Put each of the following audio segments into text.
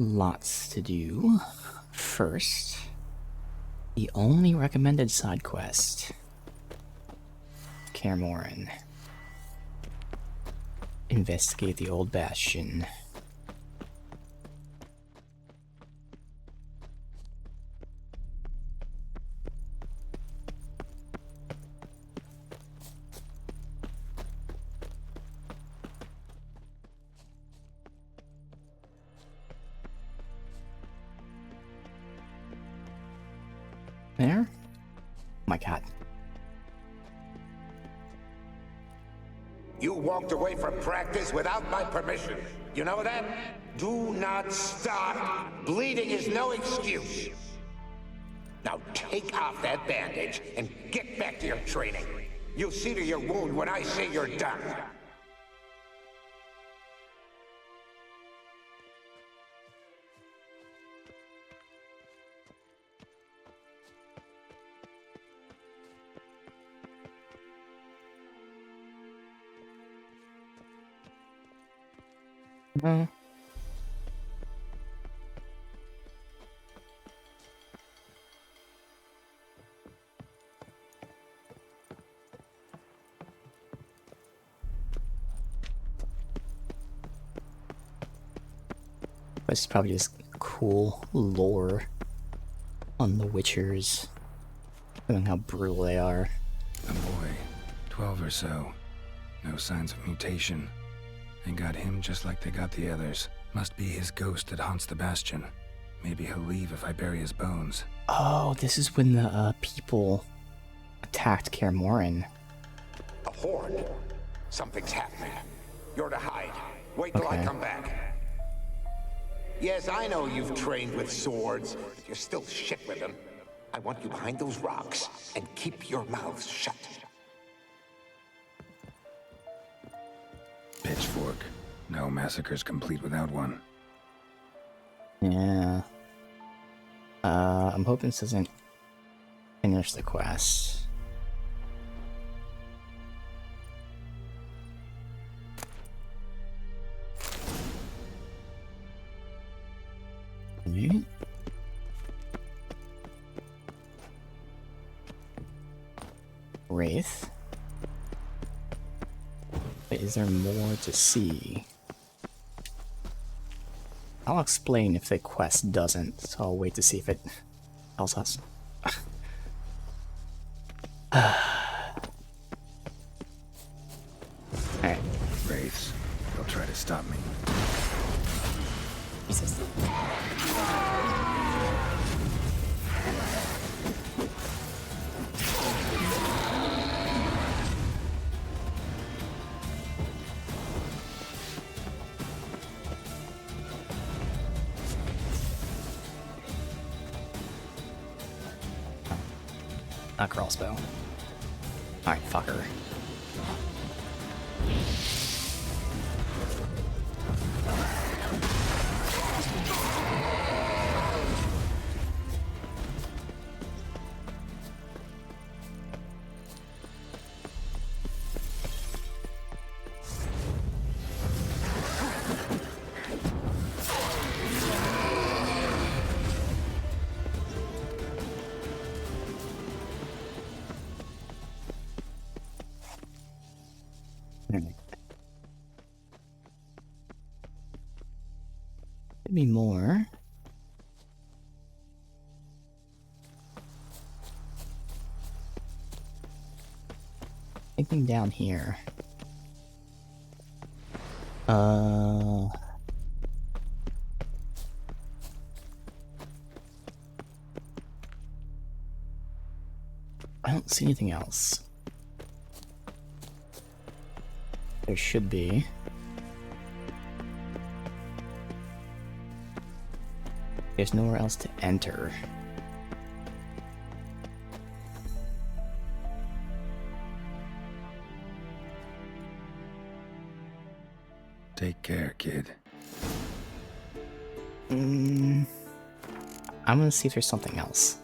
Lots to do. First, the only recommended side quest. Kaer Morhen. Investigate the old bastion. There? Oh my god. You walked away from practice without my permission. You know that? Do not stop. Bleeding is no excuse. Now take off that bandage and get back to your training. You'll see to your wound when I say you're done. This is probably just cool lore on the Witchers, knowing how brutal they are. A boy, 12 or so. No signs of mutation. They got him just like they got the others. Must be his ghost that haunts the bastion. Maybe he'll leave if I bury his bones. Oh, this is when the people attacked Kaer Morhen. A horde. Something's happening. You're to hide. Wait till I come back. Yes, I know you've trained with swords, but you're still shit with them. I want you behind those rocks, and keep your mouths shut. Pitchfork. No massacre's complete without one. Yeah. I'm hoping this doesn't finish the quest. Right. Wraith. But is there more to see? I'll explain if the quest doesn't, so I'll wait to see if it tells us. Alright. Wraiths. They'll try to stop me. Jesus. A crossbow. Alright, fucker. Could be more. Anything down here? I don't see anything else. There should be. There's nowhere else to enter. Take care, kid. I'm gonna see if there's something else.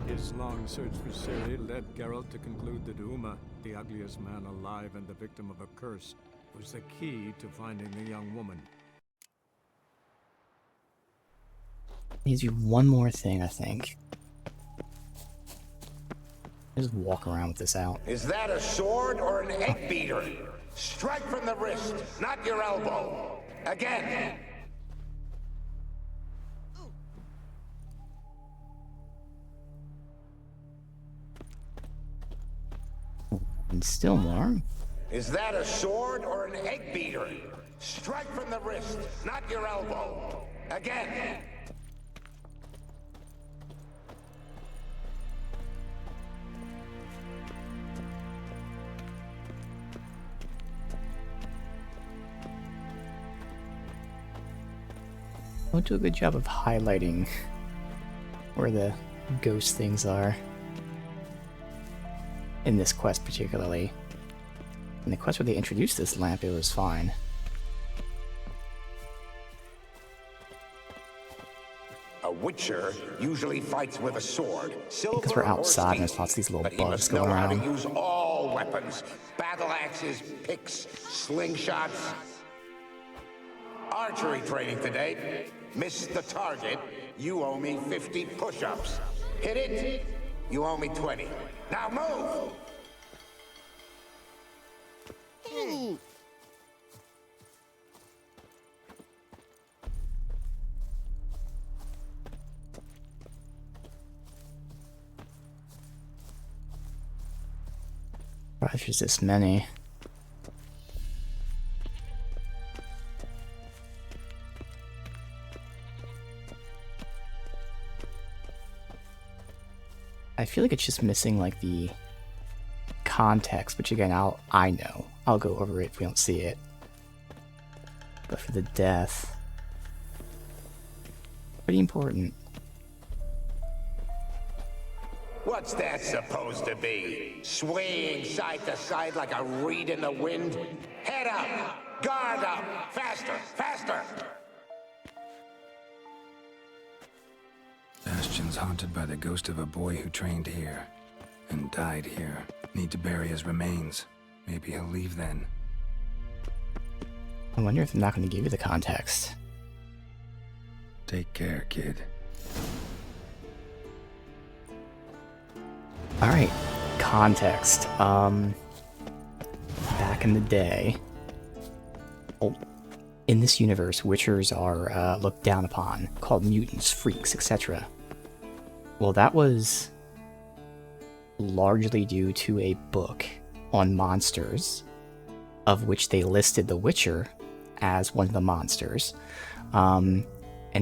His long search for Ciri led Geralt to conclude that Uma, the ugliest man alive and the victim of a curse, was the key to finding the young woman. Needs you one more thing, I think. Just walk around with this out. Is that a sword or an egg beater? Strike from the wrist, not your elbow. Again. And still more. Is that a sword or an egg beater? Strike from the wrist, not your elbow. Again. Don't do a good job of highlighting where the ghost things are. In this quest particularly. In the quest where they introduced this lamp, it was fine. A witcher usually fights with a sword, silver Because we're or outside and steel. there's lots of these little But he bugs must going know how around. to use all weapons. Battle axes, picks, slingshots. Archery training today. Missed the target, you owe me 50 push-ups. Hit it, you owe me 20. Now move! Surprised there's this many. I feel like it's just missing like the context, which again I know. I'll go over it if we don't see it. But for the death, pretty important. What's that supposed to be? Swaying side to side like a reed in the wind? Head up! Guard up! Faster! Faster! Bastion's haunted by the ghost of a boy who trained here and died here. Need to bury his remains. Maybe he'll leave then. I wonder if they're not going to give you the context. Take care, kid. Alright, context. Back in the day, in this universe, witchers are looked down upon, called mutants, freaks, etc. Well, that was largely due to a book on monsters, of which they listed the Witcher as one of the monsters. And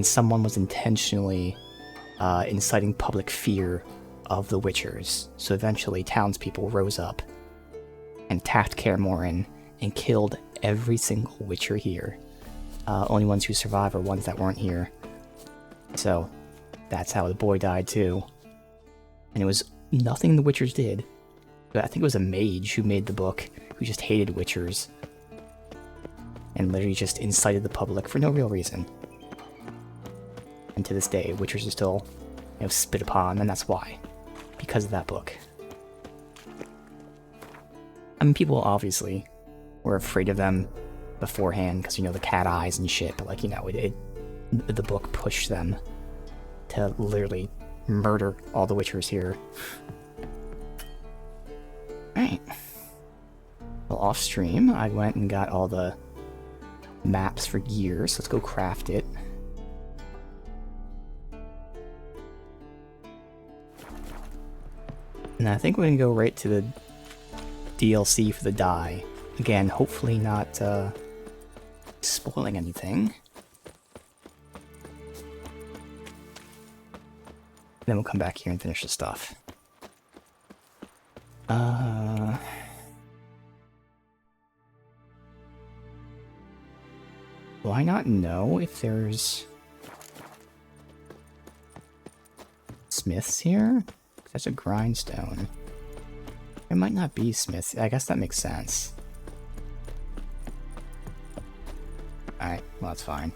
someone was intentionally inciting public fear of the Witchers. So eventually townspeople rose up and attacked Kaer Morhen and killed every single Witcher here. Only ones who survived are ones that weren't here. So that's how the boy died too. And it was nothing the Witchers did. But I think it was a mage who made the book, who just hated Witchers. And literally just incited the public for no real reason. And to this day, Witchers are still, spit upon, and that's why. Because of that book. I mean, people obviously were afraid of them beforehand, because, the cat eyes and shit, but, the book pushed them to literally murder all the Witchers here. Right. Well, off stream, I went and got all the maps for gear, so let's go craft it. And I think we're gonna go right to the DLC for the die. Again, hopefully not spoiling anything. Then we'll come back here and finish the stuff. Do I not know if there's smiths here? That's a grindstone. There might not be smiths. I guess that makes sense. Alright, well that's fine.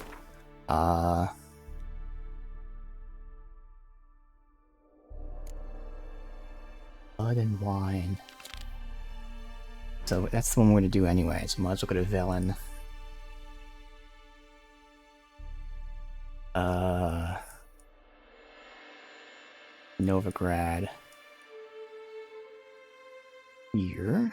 Blood and wine. So that's the one we're gonna do anyway, so might as well go to Velen. Novigrad. Here.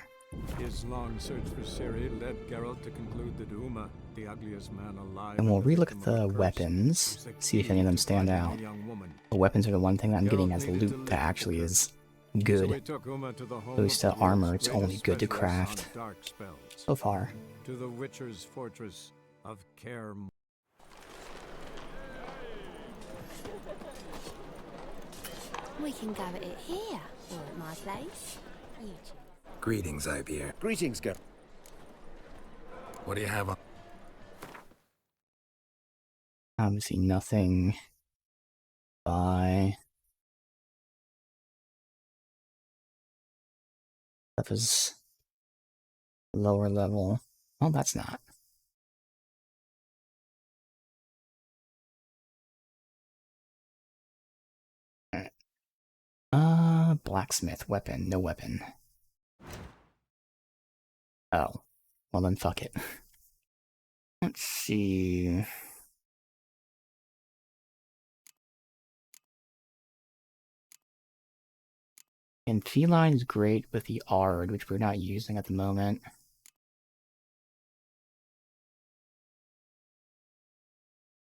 His long search for Ciri led Geralt to conclude that Uma, the ugliest man alive, And we'll and the relook victim at of the a curse, weapons, was the see if key any of them to stand finding out. a young woman. The weapons are the one thing that I'm getting Geralt as needed to loot lift that the actually curse. is So good. we took Uma to the home Opposed of to the armor, world's it's only greatest good to specialist craft. on dark spells, So far. to the Witcher's fortress of Kaer. We can go at it here, or at my place. You choose. Greetings, Ivier. Greetings, Geralt. What do you have on? Obviously nothing by... That was lower level. Oh, that's not. Blacksmith weapon, no weapon. Oh, well then fuck it. Let's see. And Feline is great with the Ard, which we're not using at the moment.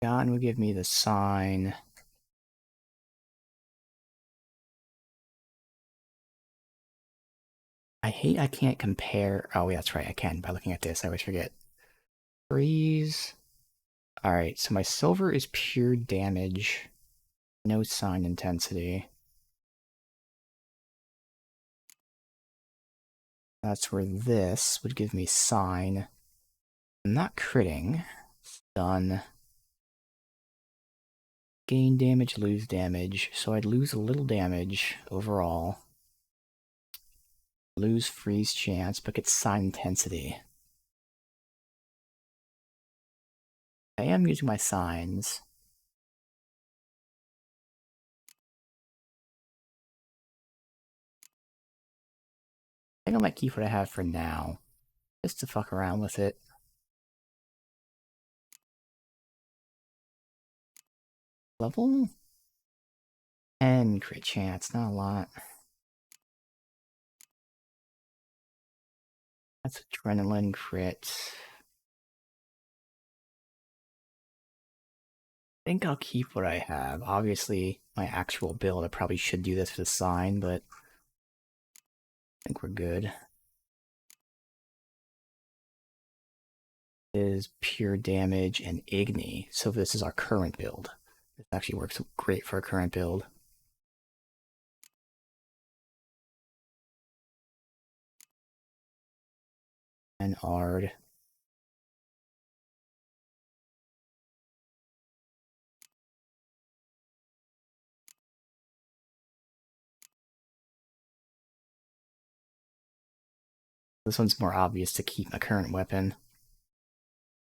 Gon will give me the sign. I hate I can't compare. Oh, yeah, that's right, I can by looking at this. I always forget. Freeze. Alright, so my silver is pure damage. No sign intensity. That's where this would give me sign. I'm not critting. It's done. Gain damage, lose damage. So I'd lose a little damage overall. Lose freeze chance, but get sign intensity. I am using my signs. I think I might keep what I have for now, just to fuck around with it. Level 10 crit chance, not a lot. That's adrenaline crit. I think I'll keep what I have. Obviously, my actual build, I probably should do this for the sign, but I think we're good. Is pure damage and Igni. So this is our current build. This actually works great for our current build. And Ard. This one's more obvious to keep my current weapon,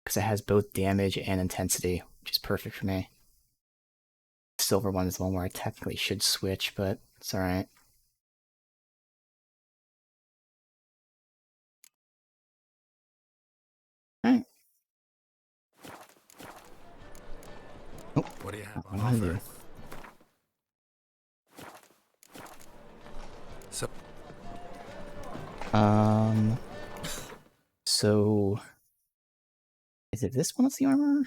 because it has both damage and intensity, which is perfect for me. Silver one is the one where I technically should switch, but it's alright. Alright. Oh, What do you have what on do I offer? do? So, So... Is it this one that's the armor?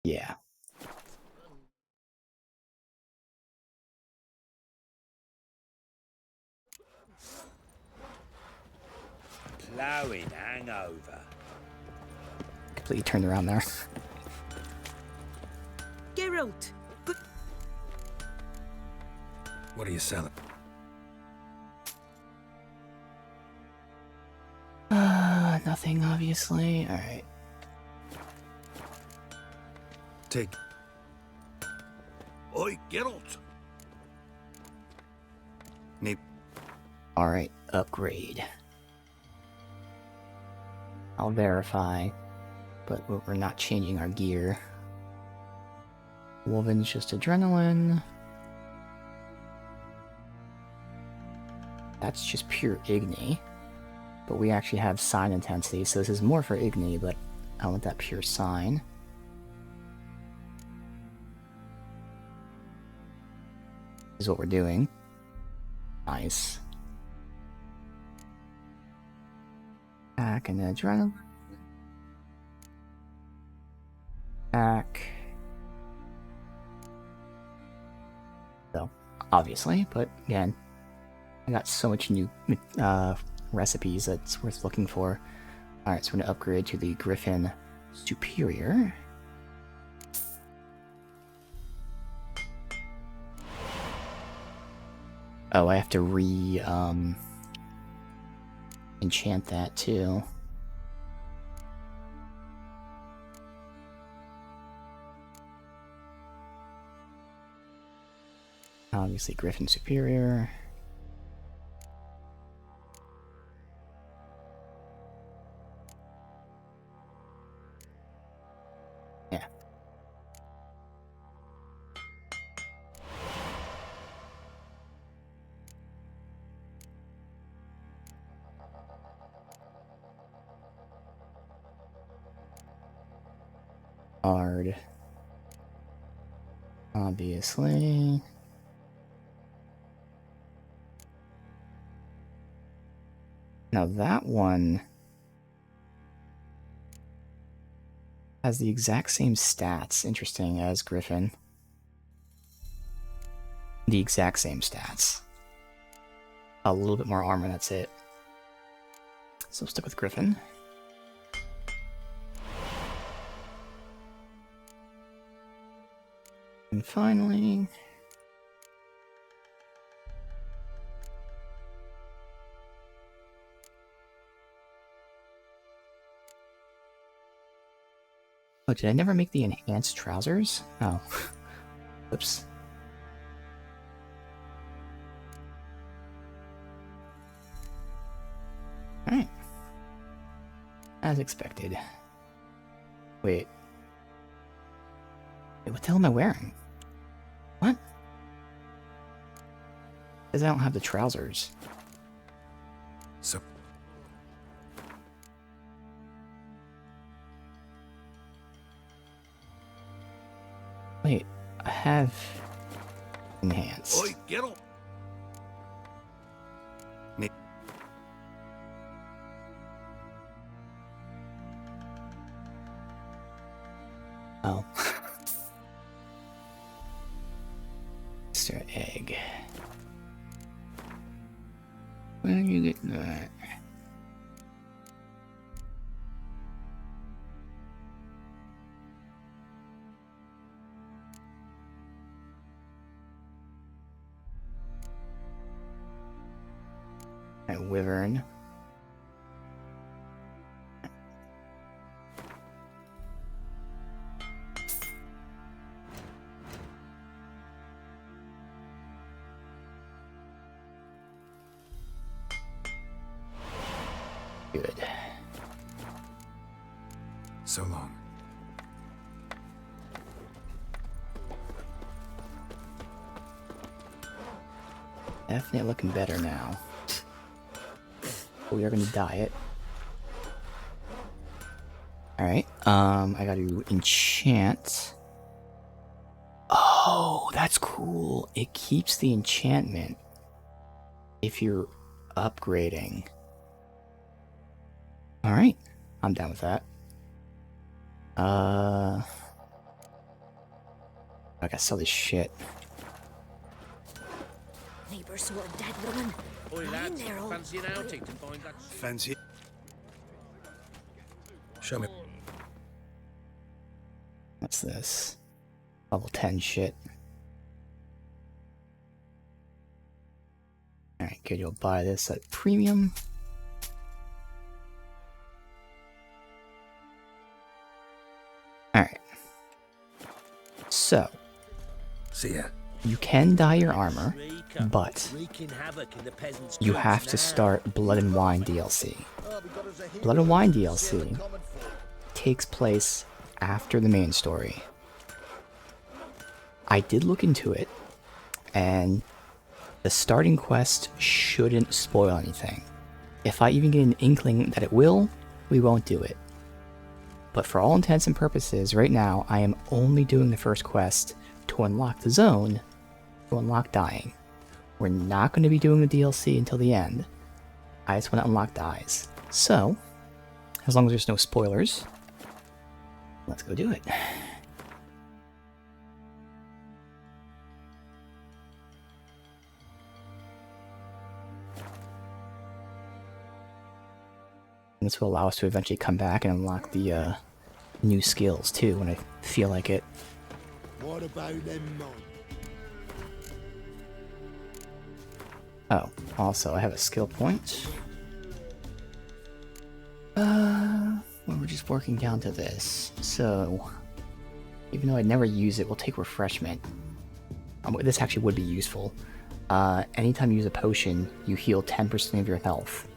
Yeah. Plowing hangover. Completely turned around there. Geralt! what are you selling? Nothing, obviously. Alright. Take. Oi, Geralt! Need. Alright, upgrade. I'll verify, but we're not changing our gear. Wolven's just adrenaline. That's just pure Igni. But we actually have sign intensity, so this is more for Igni, but I want that pure sign. is what we're doing. Nice. Attack and adrenaline. Attack. So, obviously, but again, I got so much new recipes that's worth looking for. Alright, so we're gonna upgrade to the Griffin Superior. Oh, I have to enchant that too. Obviously, Griffin Superior. Yeah. Hard. Obviously. Now that one has the exact same stats, interesting, as Griffin. The exact same stats. A little bit more armor, that's it. So stick with Griffin. And finally... Oh, did I never make the enhanced trousers? Oh. Oops. Alright. As expected. Wait. Wait, what the hell am I wearing? What? Because I don't have the trousers. So... Wait, I have enhanced. Oi, get up! Oh. Mr. Egg. Where are you getting that? Wyvern. Good. So long. Definitely looking better now. We are gonna diet. Alright, I gotta enchant. Oh, that's cool. It keeps the enchantment if you're upgrading. Alright, I'm down with that. I gotta sell this shit. Neighbour saw a dead woman. Oi, Not in lads, there, old fancy an outing to find that... Fancy... Show me. What's this? Level 10 shit. Alright, good, you'll buy this at premium. Alright. So. See ya. You can dye your armor, but you have to start Blood and Wine DLC. Blood and Wine DLC takes place after the main story. I did look into it, and the starting quest shouldn't spoil anything. If I even get an inkling that it will, we won't do it. But for all intents and purposes, right now, I am only doing the first quest to unlock the zone to unlock dying. We're not going to be doing the DLC until the end. I just want to unlock dyes. So, as long as there's no spoilers, let's go do it. This will allow us to eventually come back and unlock the new skills too when I feel like it. What about them mon? Oh, also I have a skill point. We're just working down to this. So, even though I'd never use it, we'll take refreshment. This actually would be useful. Anytime you use a potion, you heal 10% of your health.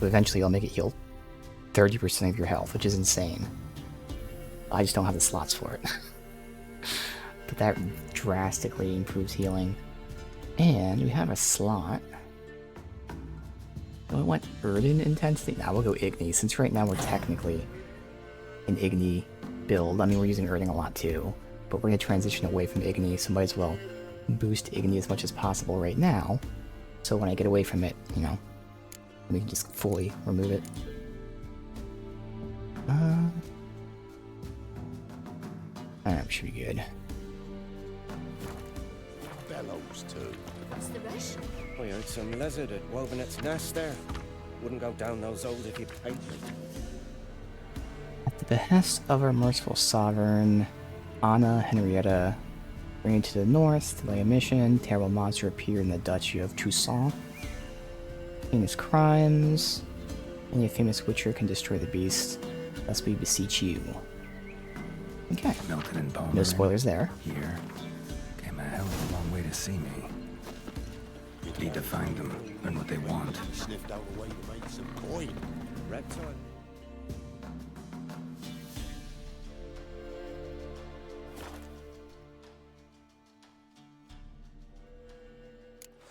So eventually I'll make it heal 30% of your health, which is insane. I just don't have the slots for it. But that drastically improves healing. And we have a slot. Do I want Erdin intensity? Nah, we'll go Igni, since right now we're technically an Igni build. I mean, we're using Erdin a lot too, but we're going to transition away from Igni, so might as well boost Igni as much as possible right now. So when I get away from it, you know, we can just fully remove it. Alright, should be good. Bellows too. What's the rush? I heard some lizard had woven its nest there. Wouldn't go down those holes if you paid me. At the behest of our merciful sovereign, Anna Henrietta, bringing to the north to lay a mission, terrible monster appeared in the Duchy of Toussaint. Heinous crimes. Only a famous witcher can destroy the beast. Thus we beseech you. Okay. Milton and Palmer. No spoilers there. Here. Came a hell of a long way to see me. Need to find them, learn what they want. Sniffed out a way to make some coin. Reptile.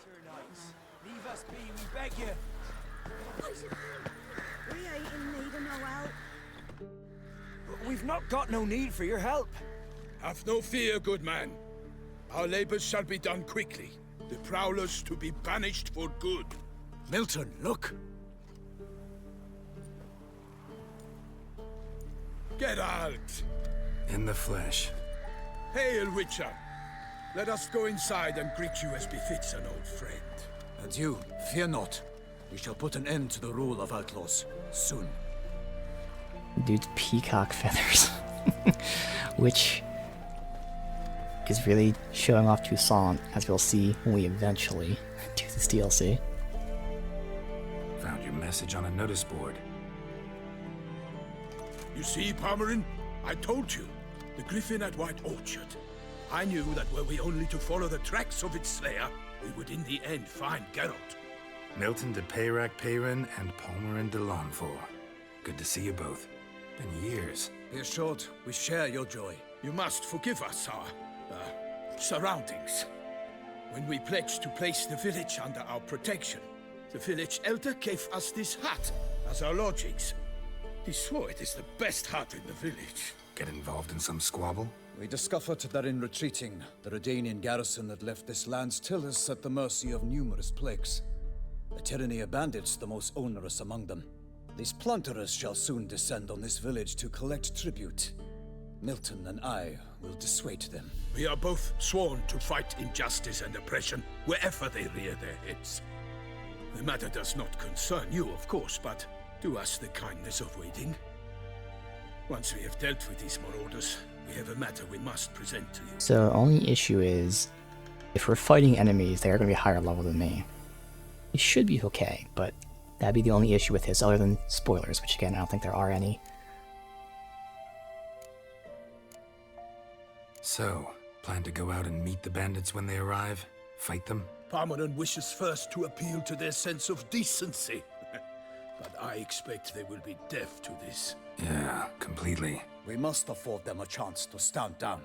Sir Knights, leave us be, we beg you. We ain't in need of no help. We've not got no need for your help. Have no fear, good man. Our labors shall be done quickly. The prowlers to be banished for good. Milton, look. Geralt! In the flesh. Hail, Witcher! Let us go inside and greet you as befits an old friend. And you, fear not. We shall put an end to the rule of outlaws, soon. Dude's peacock feathers. Which is really showing off Toussaint, as we'll see when we eventually do this DLC. Found your message on a notice board. You see, Palmerin? I told you. The griffin at White Orchard. I knew that were we only to follow the tracks of its slayer, we would in the end find Geralt. Milton de Peyrac Peyrin and Palmerin de Lawnford. Good to see you both. Been years. Be assured, we share your joy. You must forgive us our surroundings. When we pledged to place the village under our protection, the village elder gave us this hut as our lodgings. He swore it is the best hut in the village. Get involved in some squabble? We discovered that in retreating, the Redanian garrison that left this land still is at the mercy of numerous plagues. A tyranny of bandits, the most onerous among them. These plunderers shall soon descend on this village to collect tribute. Milton and I will dissuade them. We are both sworn to fight injustice and oppression wherever they rear their heads. The matter does not concern you, of course, but do us the kindness of waiting. Once we have dealt with these marauders, we have a matter we must present to you. So the only issue is, if we're fighting enemies, they're going to be higher level than me. It should be okay, but that'd be the only issue with this, other than spoilers, which again, I don't think there are any. So, plan to go out and meet the bandits when they arrive? Fight them? Palmerin wishes first to appeal to their sense of decency. But I expect they will be deaf to this. Yeah, completely. We must afford them a chance to stand down.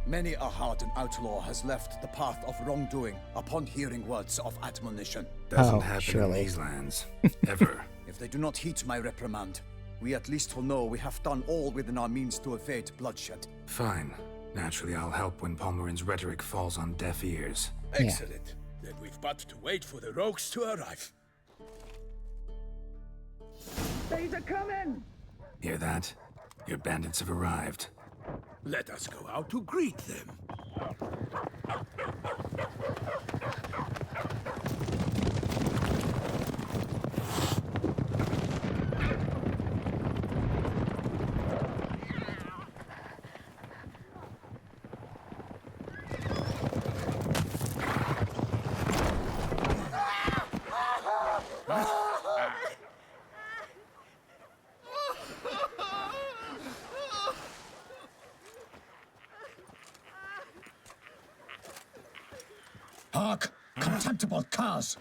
Many a hardened outlaw has left the path of wrongdoing upon hearing words of admonition. Doesn't Oh, happen surely. in these lands. Ever. If they do not heed my reprimand, we at least will know we have done all within our means to evade bloodshed. Fine. Naturally, I'll help when Palmerin's rhetoric falls on deaf ears. Excellent. Then we've but to wait for the rogues to arrive. They's a coming! Hear that? Your bandits have arrived. Let us go out to greet them. Hark! Contemptible curs!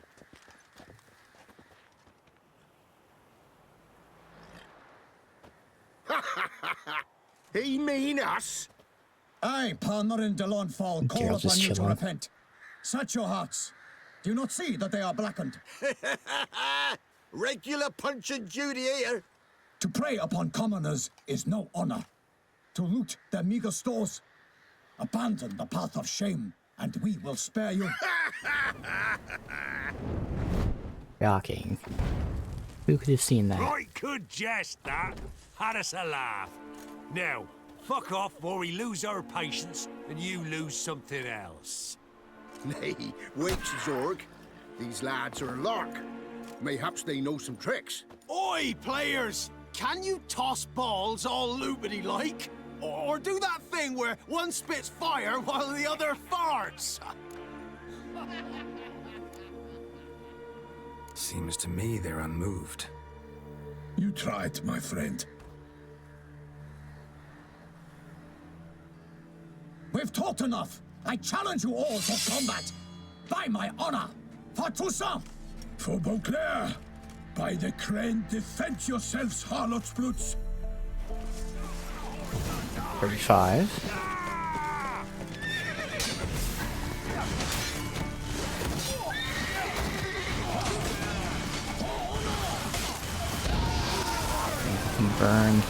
He mean us? I, Palmerin de Lawnfall, call Geralt is upon you to chilling. repent. Set your hearts. Do you not see that they are blackened? Regular Punch and Judy here. To prey upon commoners is no honor. To loot their meager stores, abandon the path of shame, and we will spare you. Shocking. Who could have seen that? Right, good jest, that. Had us a laugh. Now, fuck off or we lose our patience and you lose something else. Nay, wait, Zorg. These lads are a lark. Mayhaps they know some tricks. Oi, players! Can you toss balls all loopity-like? Or do that thing where one spits fire while the other farts? Seems to me they're unmoved. You tried, my friend. We've talked enough. I challenge you all to combat. By my honor, for Toussaint. For Beauclair, by the crane, defend yourselves, harlotsbloods. 35. Burn.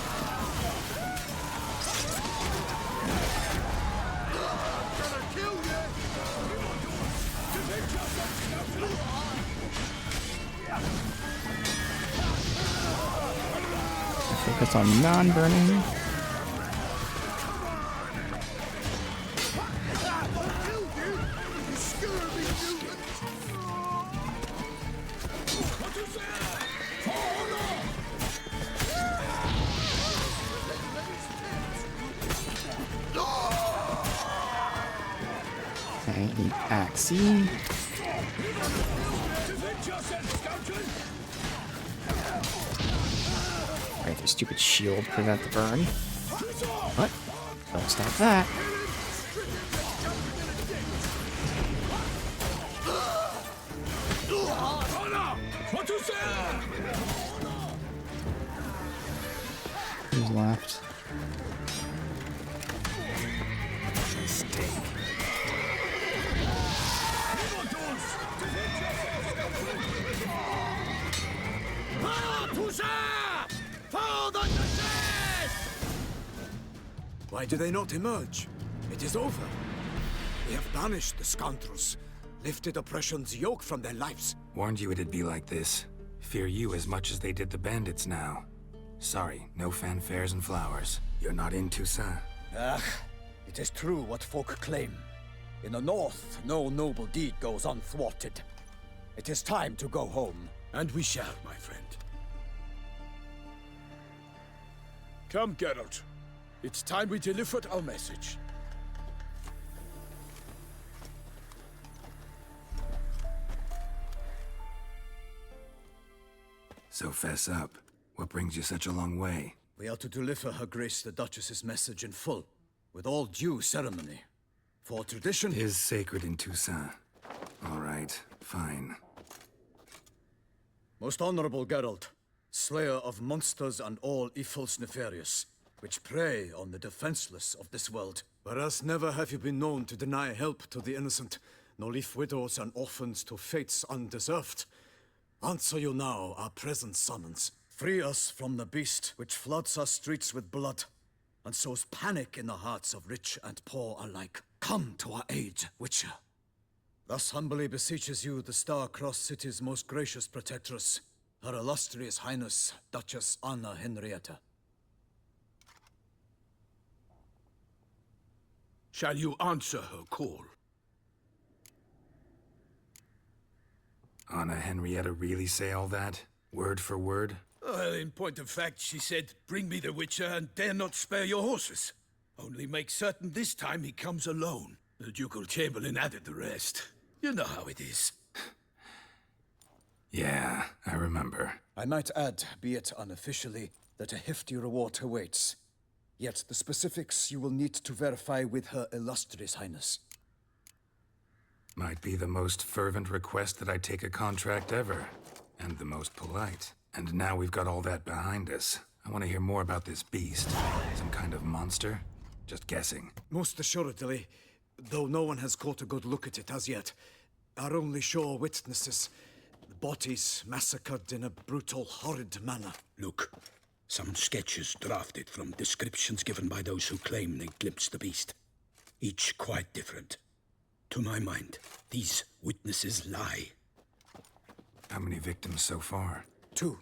Focus on non-burning. Okay, need Axie. Alright, their stupid shield prevent the burn. But don't stop that. Who's left? Why do they not emerge? It is over. We have banished the scoundrels, lifted oppression's yoke from their lives. Warned you it'd be like this. Fear you as much as they did the bandits now. Sorry, no fanfares and flowers. You're not in Toussaint. Ah, it is true what folk claim. In the north, no noble deed goes unthwarted. It is time to go home. And we shall, my friend. Come, Geralt. It's time we delivered our message. So fess up. What brings you such a long way? We are to deliver Her Grace the Duchess's message in full, with all due ceremony. For tradition is sacred in Toussaint. All right, fine. Most honorable Geralt, slayer of monsters and all evils nefarious, which prey on the defenseless of this world. Whereas never have you been known to deny help to the innocent, nor leave widows and orphans to fates undeserved. Answer you now our present summons. Free us from the beast which floods our streets with blood, and sows panic in the hearts of rich and poor alike. Come to our aid, Witcher. Thus humbly beseeches you the Star-Crossed City's most gracious protectress, Her Illustrious Highness, Duchess Anna Henrietta. Shall you answer her call? Anna Henrietta really say all that? Word for word? Well, in point of fact, she said, bring me the Witcher and dare not spare your horses. Only make certain this time he comes alone. The Ducal Chamberlain added the rest. You know how it is. Yeah, I remember. I might add, be it unofficially, that a hefty reward awaits. Yet the specifics you will need to verify with Her Illustrious Highness. Might be the most fervent request that I take a contract ever. And the most polite. And now we've got all that behind us. I want to hear more about this beast. Some kind of monster? Just guessing. Most assuredly, though no one has caught a good look at it as yet. Our only sure witnesses. The bodies massacred in a brutal, horrid manner. Look, some sketches drafted from descriptions given by those who claim they glimpsed the beast. Each quite different. To my mind, these witnesses lie. How many victims so far? 2.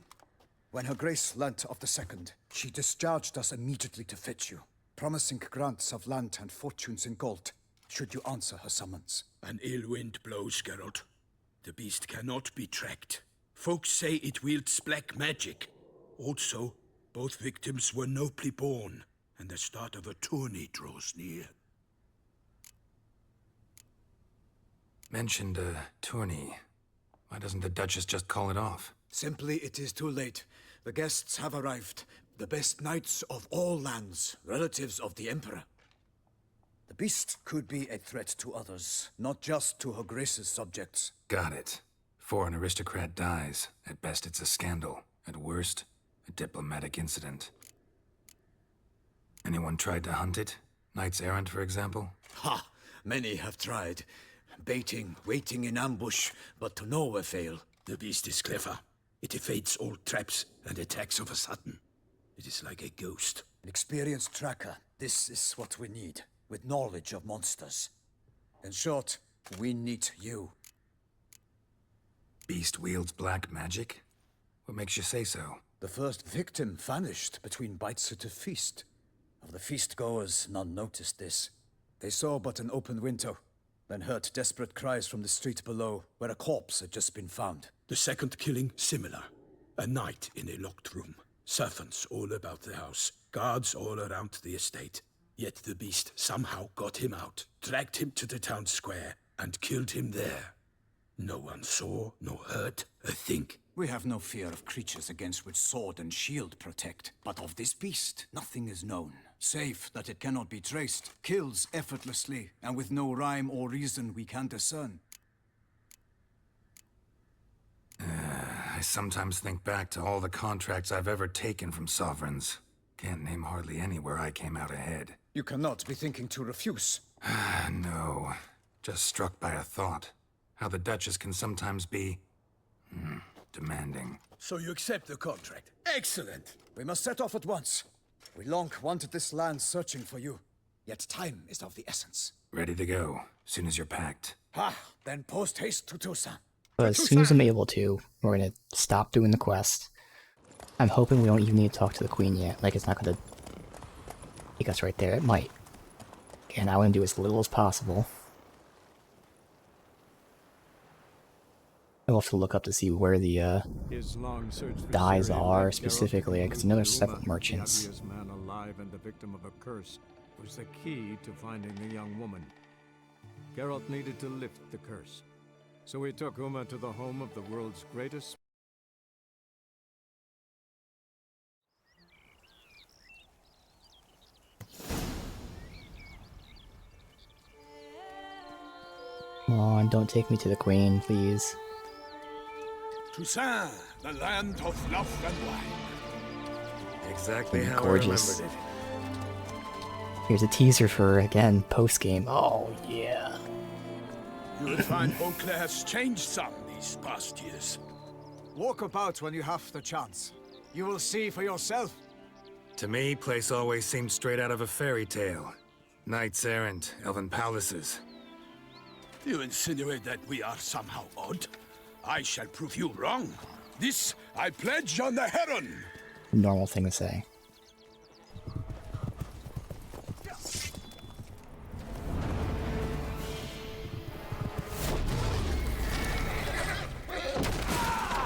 When Her Grace learnt of the second, she discharged us immediately to fetch you, promising grants of land and fortunes in gold, should you answer her summons. An ill wind blows, Geralt. The beast cannot be tracked. Folks say it wields black magic. Also, both victims were nobly born, and the start of a tourney draws near. Mentioned a tourney. Why doesn't the Duchess just call it off? Simply, it is too late. The guests have arrived. The best knights of all lands, relatives of the Emperor. The beast could be a threat to others, not just to Her Grace's subjects. Got it. Before an aristocrat dies, at best it's a scandal. At worst, a diplomatic incident. Anyone tried to hunt it? Knights errant, for example? Ha! Many have tried. Baiting, waiting in ambush, but to no avail. The beast is clever. It evades all traps and attacks of a sudden. It is like a ghost. An experienced tracker. This is what we need, with knowledge of monsters. In short, we need you. Beast wields black magic? What makes you say so? The first victim vanished between bites at a feast. Of the feast-goers, none noticed this. They saw but an open window, then heard desperate cries from the street below, where a corpse had just been found. The second killing, similar. A night in a locked room. Servants all about the house. Guards all around the estate. Yet the beast somehow got him out, dragged him to the town square, and killed him there. No one saw, nor heard a thing. We have no fear of creatures against which sword and shield protect. But of this beast, nothing is known. Save that it cannot be traced, kills effortlessly, and with no rhyme or reason we can discern. I sometimes think back to all the contracts I've ever taken from sovereigns. Can't name hardly any where I came out ahead. You cannot be thinking to refuse. No. Just struck by a thought. How the Duchess can sometimes be... demanding. So you accept the contract. Excellent! We must set off at once. We long wanted this land searching for you. Yet time is of the essence. Ready to go, soon as you're packed. Then post haste to Toussaint. But as soon as I'm able to, we're gonna stop doing the quest. I'm hoping we don't even need to talk to the Queen yet. Like, it's not gonna take us right there. It might. And I want to do as little as possible. I'll have to look up to see where the dyes are specifically, because I know there's several merchants. The ugliest man alive and the victim of a curse was the key to finding the young woman. Geralt needed to lift the curse, so he took Uma to the home of the world's greatest. Come on, don't take me to the Queen, please. Toussaint, the land of love and wine. Exactly how Gorgeous. I remembered it. Here's a teaser for, again, post-game. Oh, yeah. You will find Beauclair has changed some these past years. Walk about when you have the chance. You will see for yourself. To me, place always seemed straight out of a fairy tale. Knights errant, elven palaces. You insinuate that we are somehow odd? I shall prove you wrong. This I pledge on the Heron. Normal thing to say.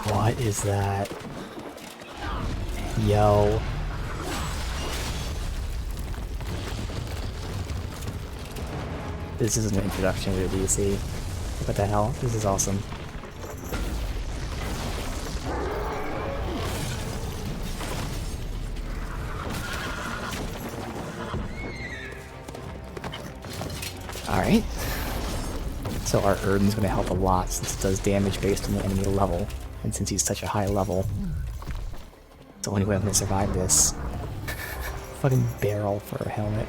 What is that? Yo. This is an introduction to DC. What the hell? This is awesome. Alright. So our Erden's gonna help a lot since it does damage based on the enemy level. And since he's such a high level, it's the only way I'm gonna survive this. Fucking barrel for a helmet.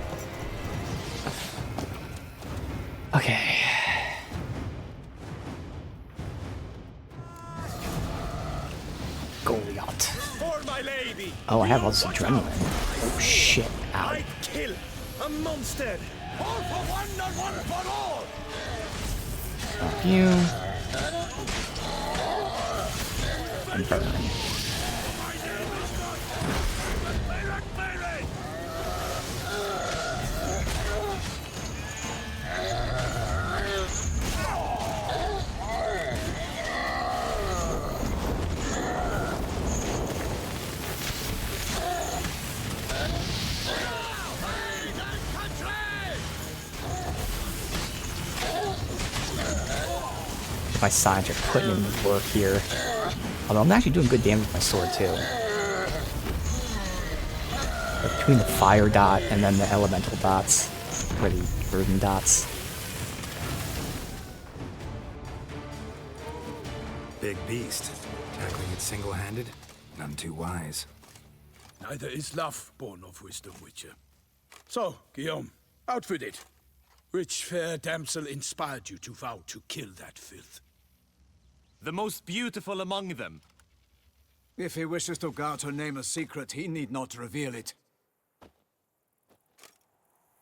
Okay. Goliath. For my lady. Oh, I have all this adrenaline. Oh shit. Ow. I kill a monster. All for one, not one for all. Fuck you. And burn. My signs are putting in the work here. Although I'm actually doing good damage with my sword too. But between the fire dot and then the elemental dots, or the burden dots. Big beast. Tackling it single-handed? None too wise. Neither is love born of wisdom, Witcher. So, Guillaume, out with it. Which fair damsel inspired you to vow to kill that filth? The most beautiful among them. If he wishes to guard her name a secret, he need not reveal it.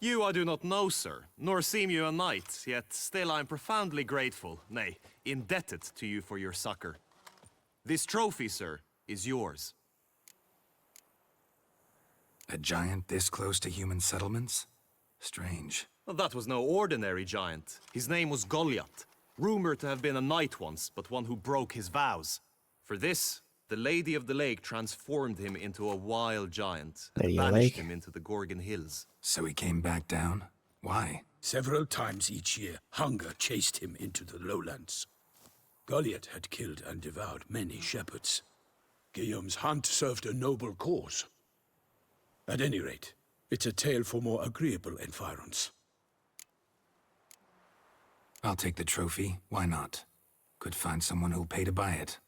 You I do not know, sir, nor seem you a knight, yet still I am profoundly grateful, nay, indebted to you for your succor. This trophy, sir, is yours. A giant this close to human settlements? Strange. Well, that was no ordinary giant. His name was Goliath, rumored to have been a knight once, but one who broke his vows. For this, the Lady of the Lake transformed him into a wild giant and banished him into the Gorgon Hills. So he came back down? Why? Several times each year, hunger chased him into the lowlands. Goliath had killed and devoured many shepherds. Guillaume's hunt served a noble cause. At any rate, it's a tale for more agreeable environs. I'll take the trophy. Why not? Could find someone who'll pay to buy it.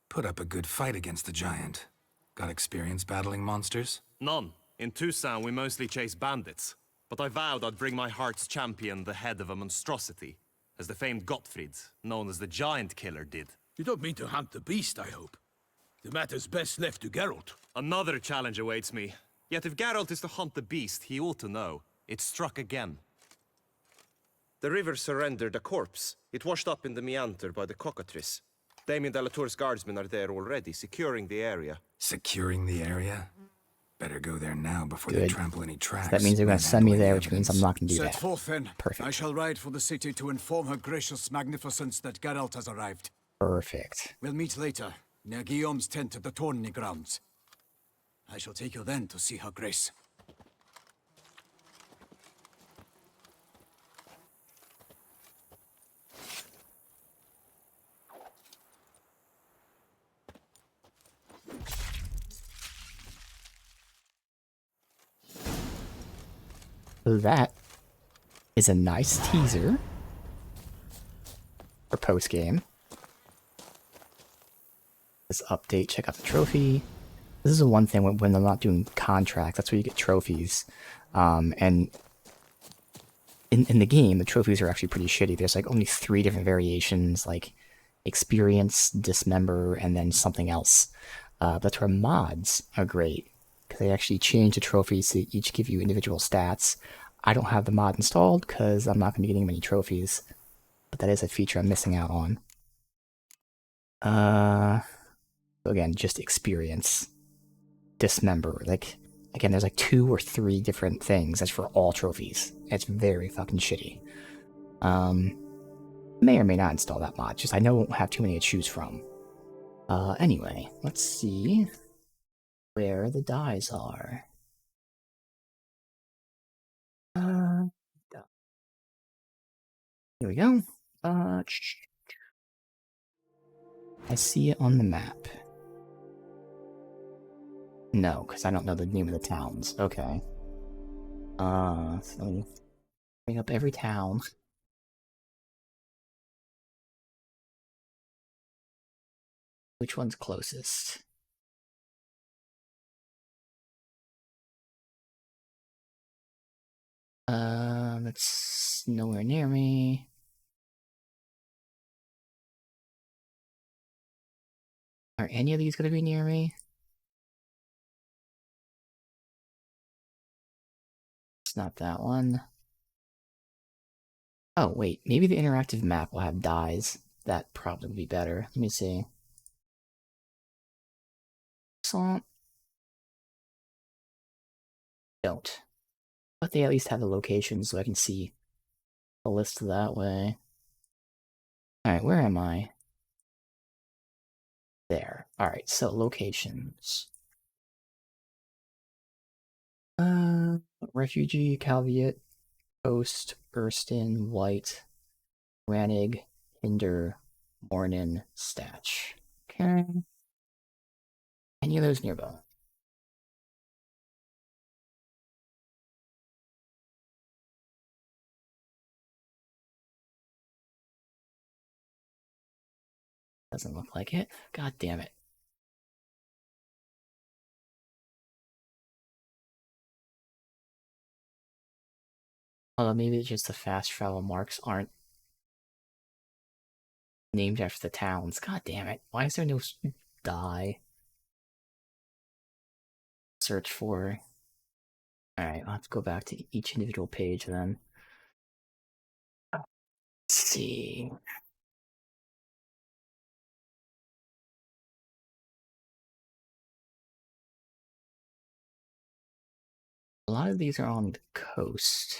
Put up a good fight against the giant. Got experience battling monsters? None. In Toussaint, we mostly chase bandits. But I vowed I'd bring my heart's champion the head of a monstrosity, as the famed Gottfried, known as the Giant Killer, did. You don't mean to hunt the beast, I hope. The matter's best left to Geralt. Another challenge awaits me. Yet if Geralt is to hunt the beast, he ought to know. It struck again. The river surrendered a corpse. It washed up in the meander by the Cockatrice. Damien de la Tour's guardsmen are there already, securing the area. Securing the area? Better go there now before they trample any tracks. So that means they're going to send me there, which means I'm not going to do that. Set forth then. Perfect. I shall ride for the city to inform her gracious magnificence that Geralt has arrived. Perfect. We'll meet later, near Guillaume's tent at the Tourney grounds. I shall take you then to see her grace. So that is a nice teaser for post-game. This update, check out the trophy. This is the one thing when I'm not doing contracts, that's where you get trophies. And in the game, the trophies are actually pretty shitty. There's like only 3 different variations, like experience, dismember, and then something else. That's where mods are great, because They actually changed the trophies to each give you individual stats. I don't have the mod installed because I'm not going to be getting many trophies, but that is a feature I'm missing out on. Again, just experience. Dismember. Like, again, there's like 2 or 3 different things. That's for all trophies. It's very fucking shitty. May or may not install that mod. Just I know I won't have too many to choose from. Anyway, let's see where the dyes are. Here we go. I see it on the map. No, because I don't know the name of the towns. Okay. So let me bring up every town. Which one's closest? That's nowhere near me. Are any of these gonna be near me? It's not that one. Oh, wait. Maybe the interactive map will have dyes. That probably would be better. Let me see. Excellent. Don't. But they at least have the location so I can see the list that way. Alright, where am I? There. Alright, so locations. Refugee, Calviet, Coast, Erston, White, Ranig, Hinder, Mornin, Statch. Okay. Any of those nearby? Doesn't look like it. God damn it. Although maybe it's just the fast travel marks aren't named after the towns. God damn it. Why is there no dye? Search for. Alright, I'll have to go back to each individual page then. Let's see. A lot of these are on the coast.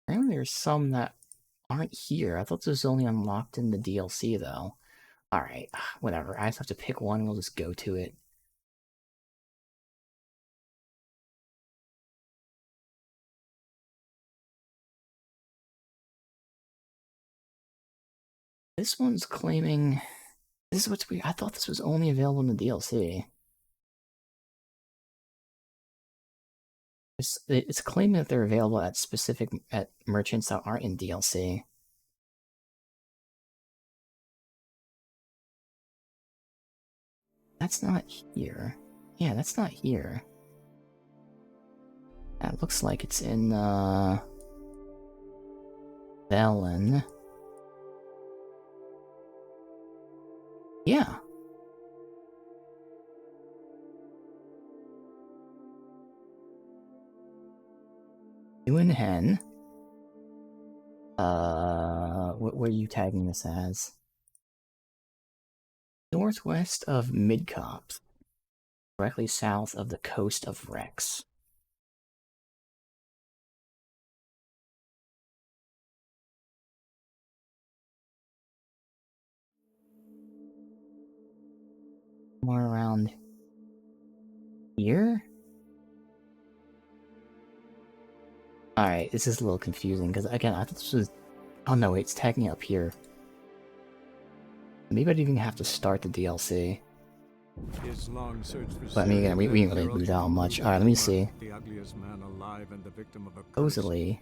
Apparently there's some that aren't here. I thought this was only unlocked in the DLC though. Alright, whatever. I just have to pick one and we'll just go to it. This one's claiming... This is what's weird. I thought this was only available in the DLC. It's claiming that they're available at specific merchants that aren't in DLC. That's not here. Yeah, that's not here. That looks like it's in Velen. Yeah. Hen. What are you tagging this as? Northwest of Midcop. Directly south of the coast of Rex. More around here? Alright, this is a little confusing, because again, I thought this was... Oh no, wait, it's tagging up here. Maybe I didn't even have to start the DLC. But I mean, again, we didn't really lose out much. Alright, let me see. Supposedly,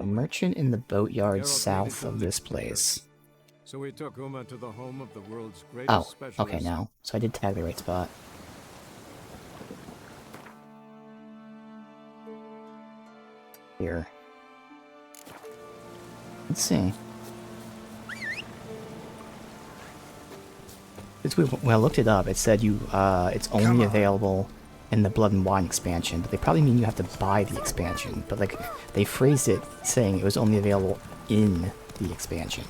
merchant in the boatyard south of this place. So we took Uma to the home of the world's greatest specialist. Okay, now. So I did tag the right spot. Here. Let's see. When I looked it up, it said it's only available in the Blood and Wine expansion, but they probably mean you have to buy the expansion. But like, they phrased it saying it was only available in the expansion.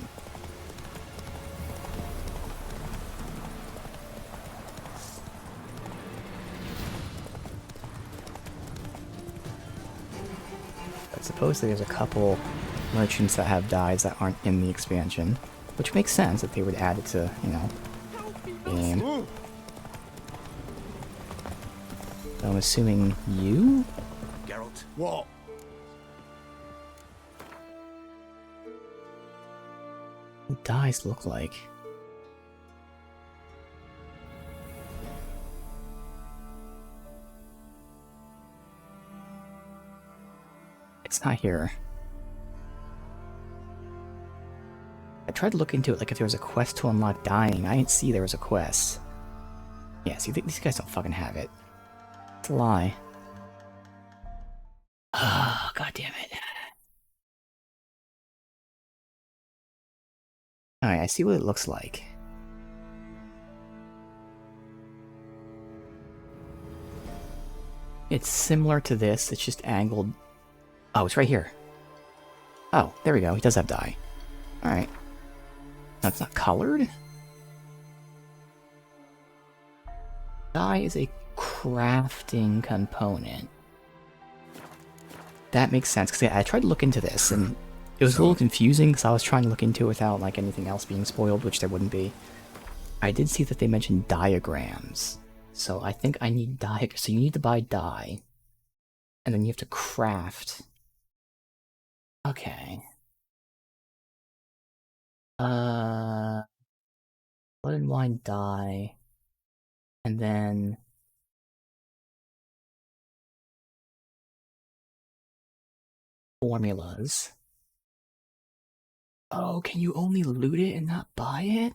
But supposedly there's a couple merchants that have dyes that aren't in the expansion, which makes sense that they would add it to, you know, game. So I'm assuming you? Geralt? What? What dyes look like? It's not here. I tried to look into it like if there was a quest to unlock dying. I didn't see there was a quest. Yeah, see, these guys don't fucking have it. It's a lie. Oh, god damn it. Alright, I see what it looks like. It's similar to this, it's just angled. Oh, it's right here. Oh, there we go, he does have dye. Alright. That's not colored? Dye is a crafting component. That makes sense, because I tried to look into this, and it was a little confusing, because I was trying to look into it without like anything else being spoiled, which there wouldn't be. I did see that they mentioned diagrams, so I think I need diagrams. So you need to buy dye, and then you have to craft. Okay. Blood and Wine dye, and then formulas. Oh, can you only loot it and not buy it?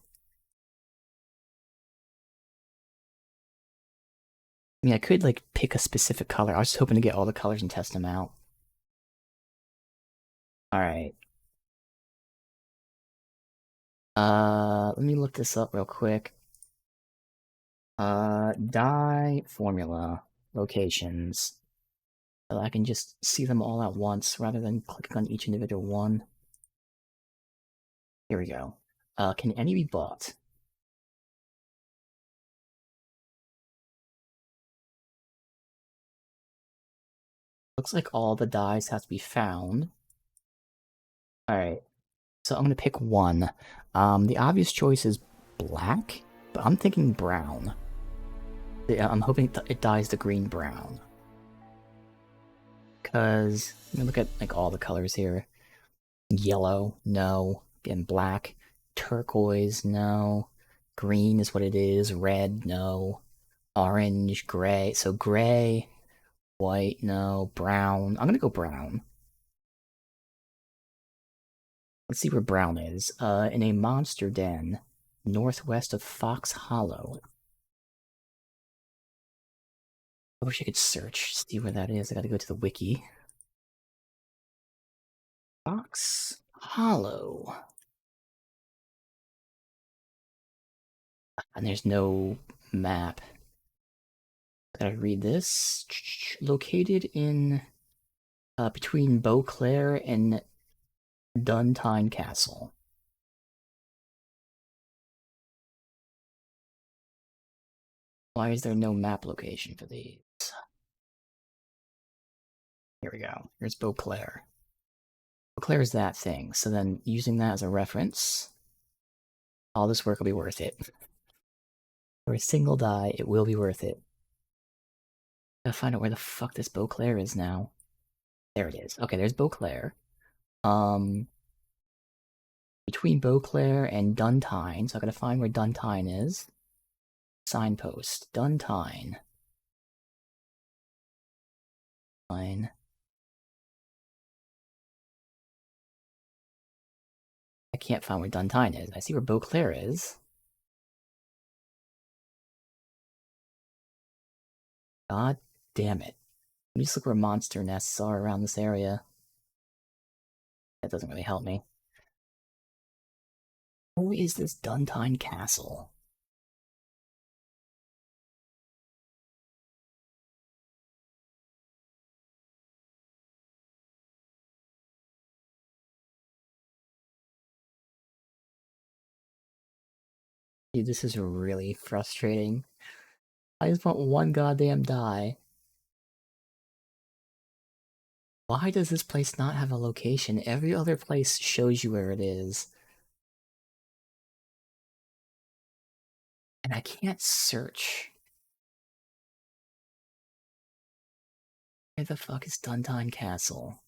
I mean, I could, like, pick a specific color. I was just hoping to get all the colors and test them out. Alright. Let me look this up real quick. Dye formula locations. So I can just see them all at once rather than clicking on each individual one. Here we go. Can any be bought? Looks like all the dyes have to be found. Alright. So I'm gonna pick one. The obvious choice is black, but I'm thinking brown. Yeah, I'm hoping it dyes the green-brown. Because, let me look at like all the colors here. Yellow, no. Again, black. Turquoise, no. Green is what it is. Red, no. Orange, gray. So gray, white, no. Brown. I'm gonna go brown. Let's see where brown is. In a monster den, northwest of Fox Hollow. I wish I could search, see where that is. I gotta go to the wiki. Fox Hollow. And there's no map. Gotta read this. Located in between Beauclair and Duntine Castle. Why is there no map location for these? Here we go. Here's Beauclair. Beauclair is that thing, so then using that as a reference, all this work will be worth it. For a single die, it will be worth it. Gotta find out where the fuck this Beauclair is now. There it is. Okay, there's Beauclair. Between Beauclair and Duntine, so I gotta find where Duntine is. Signpost. Duntine. Fine. I can't find where Duntine is. I see where Beauclair is. God damn it. Let me just look where monster nests are around this area. That doesn't really help me. Who is this Duntine Castle? Dude, this is really frustrating. I just want one goddamn die. Why does this place not have a location? Every other place shows you where it is. And I can't search. Where the fuck is Duntine Castle?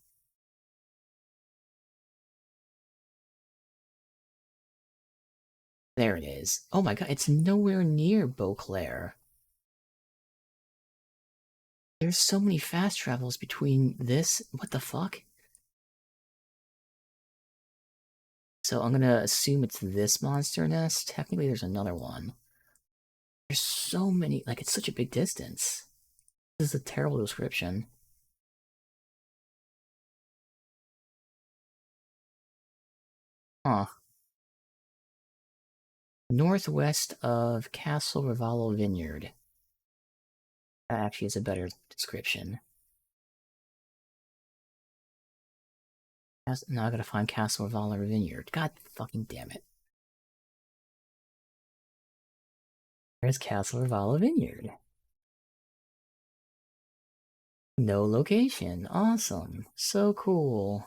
There it is. Oh my god, it's nowhere near Beauclair. There's so many fast travels between this. What the fuck? So I'm gonna assume it's this monster nest. Technically, there's another one. There's so many. Like, it's such a big distance. This is a terrible description. Huh. Northwest of Castle Ravallo Vineyard. That actually is a better description. Now I gotta find Castle Ravallo Vineyard. God fucking damn it. There's Castle Ravallo Vineyard. No location. Awesome. So cool.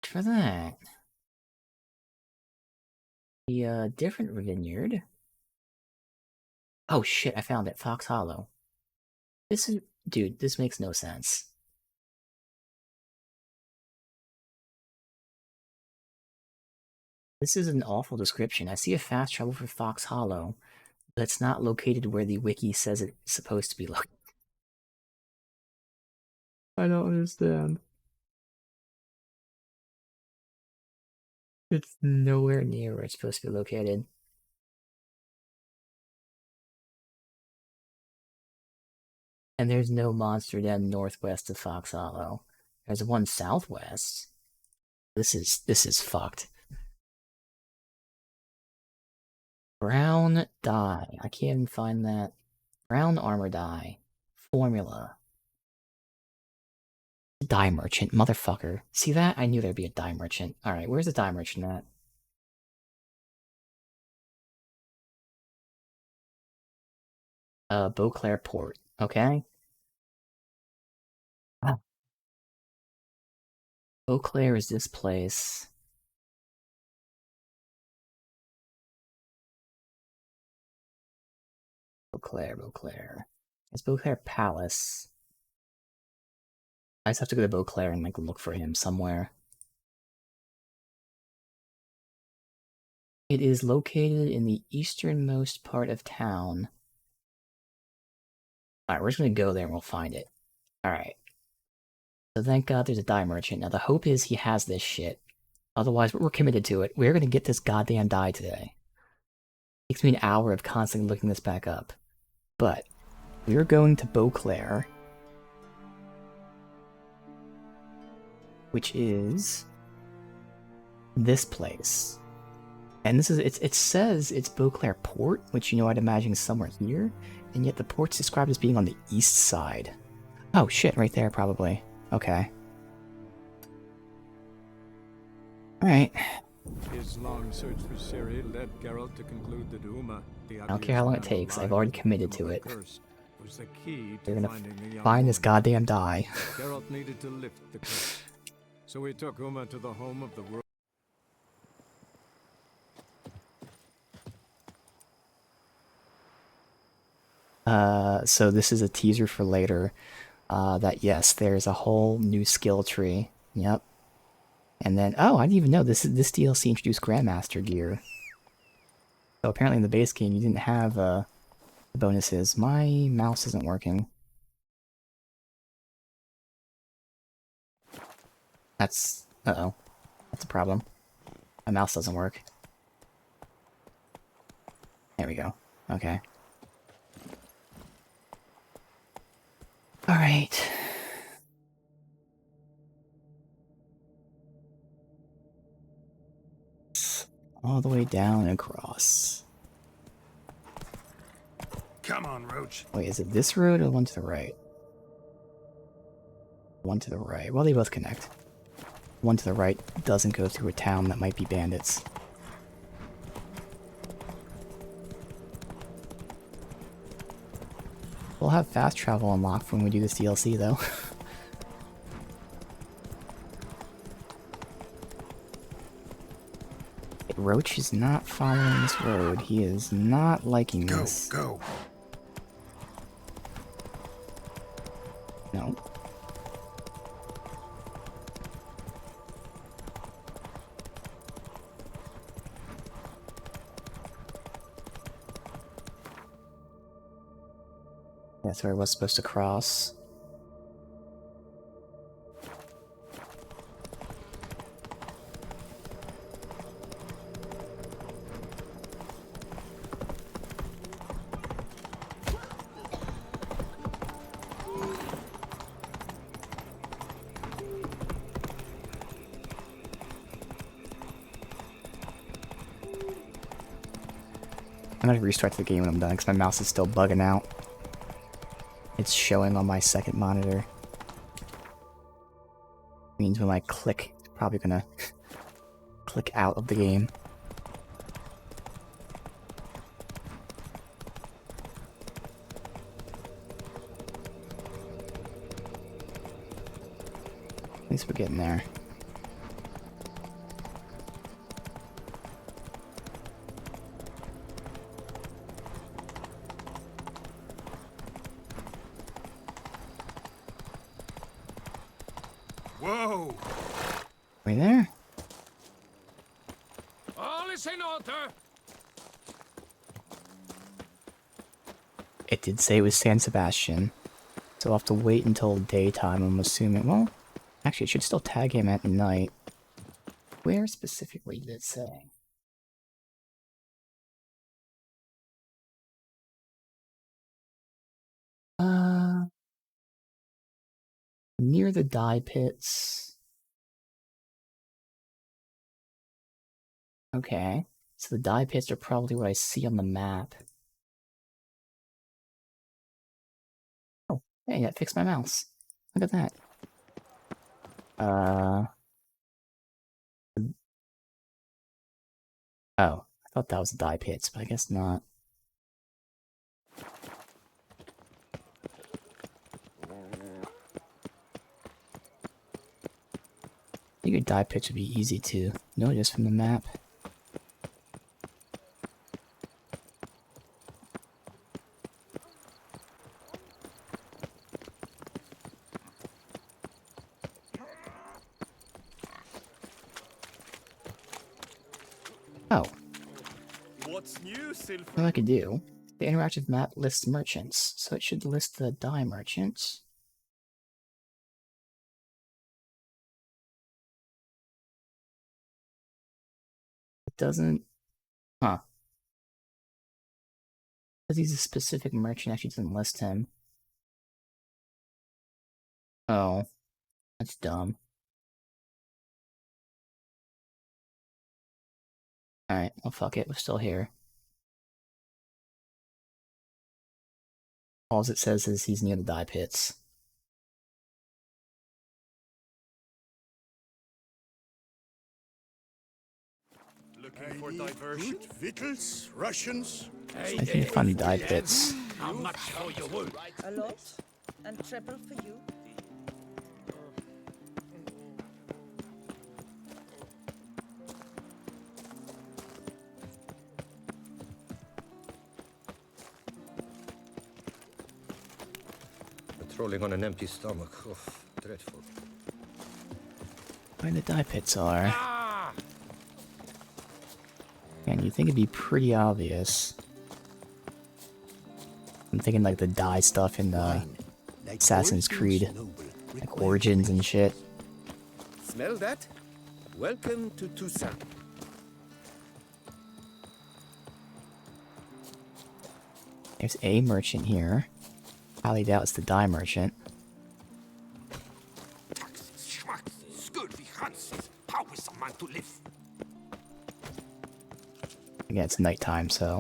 For that. The different vineyard. Oh shit, I found it. Fox Hollow. This is... Dude, this makes no sense. This is an awful description. I see a fast travel for Fox Hollow, but it's not located where the wiki says it's supposed to be located. I don't understand. It's nowhere near where it's supposed to be located. And there's no monster den northwest of Fox Hollow. There's one southwest. This is fucked. Brown dye. I can't even find that. Brown armor dye. Formula. Dye merchant, motherfucker. See that? I knew there'd be a dye merchant. Alright, where's the dye merchant at? Beauclair Port. Okay. Ah. Beauclair is this place. Beauclair. It's Beauclair Palace. I just have to go to Beauclair and like look for him somewhere. It is located in the easternmost part of town. Alright, we're just gonna go there and we'll find it. Alright. So thank God there's a dye merchant. Now the hope is he has this shit. Otherwise, we're committed to it. We're gonna get this goddamn dye today. It takes me an hour of constantly looking this back up. But, we're going to Beauclair. Which is... this place. And this is, it says it's Beauclair Port, which you know I'd imagine is somewhere here, and yet the port's described as being on the east side. Oh shit, right there probably. Okay. Alright. His long search for Ciri led Geralt to conclude that Uma, the I don't care how long it takes, I've already committed to it. Was the key You're to gonna finding the young find this woman. goddamn dye. Geralt needed to lift the curse. So he took Uma to the home of the world. So this is a teaser for later. That yes, there's a whole new skill tree. Yep. And then, oh, I didn't even know this DLC introduced Grandmaster gear. So apparently in the base game you didn't have the bonuses. My mouse isn't working. That's uh-oh. That's a problem. My mouse doesn't work. There we go. Okay. Alright. All the way down and across. Come on, Roach. Wait, is it this road or one to the right? One to the right. Well, they both connect. One to the right doesn't go through a town that might be bandits. We'll have fast travel unlocked when we do this DLC, though. Roach is not following this road. He is not liking this. Go. No. That's where I was supposed to cross. I'm gonna restart the game when I'm done because my mouse is still bugging out. It's showing on my second monitor. Means when I click, it's probably gonna click out of the game. At least we're getting there. Whoa! Are we there? All is in order. It did say it was San Sebastian, so I'll have to wait until daytime, I'm assuming. Well, actually, it should still tag him at night. Where specifically did it say? Near the dye pits. Okay, so the dye pits are probably what I see on the map. Oh, hey, that fixed my mouse. Look at that. Oh, I thought that was the dye pits, but I guess not. I think a dye pits would be easy to notice from the map. Oh. What's new, Silver? What I could do, the interactive map lists merchants, so it should list the dye merchants. It doesn't... Huh. Because he's a specific merchant, actually doesn't list him. Oh. That's dumb. Alright, well fuck it, we're still here. All it says is he's near the dye pits. Looking for diversion? Victuals, Russians. I think funny dye pits. How much for your wood? A lot. And treble for you. Patrolling on an empty stomach. Oh, dreadful. Where the dye pits are. And you think it'd be pretty obvious. I'm thinking like the dye stuff in the Assassin's Creed, like Origins and shit. Smell that? Welcome to Toussaint. There's a merchant here. Highly doubt it's the dye merchant. Scurvy Hanses. How is a man to live? Again, it's nighttime, so...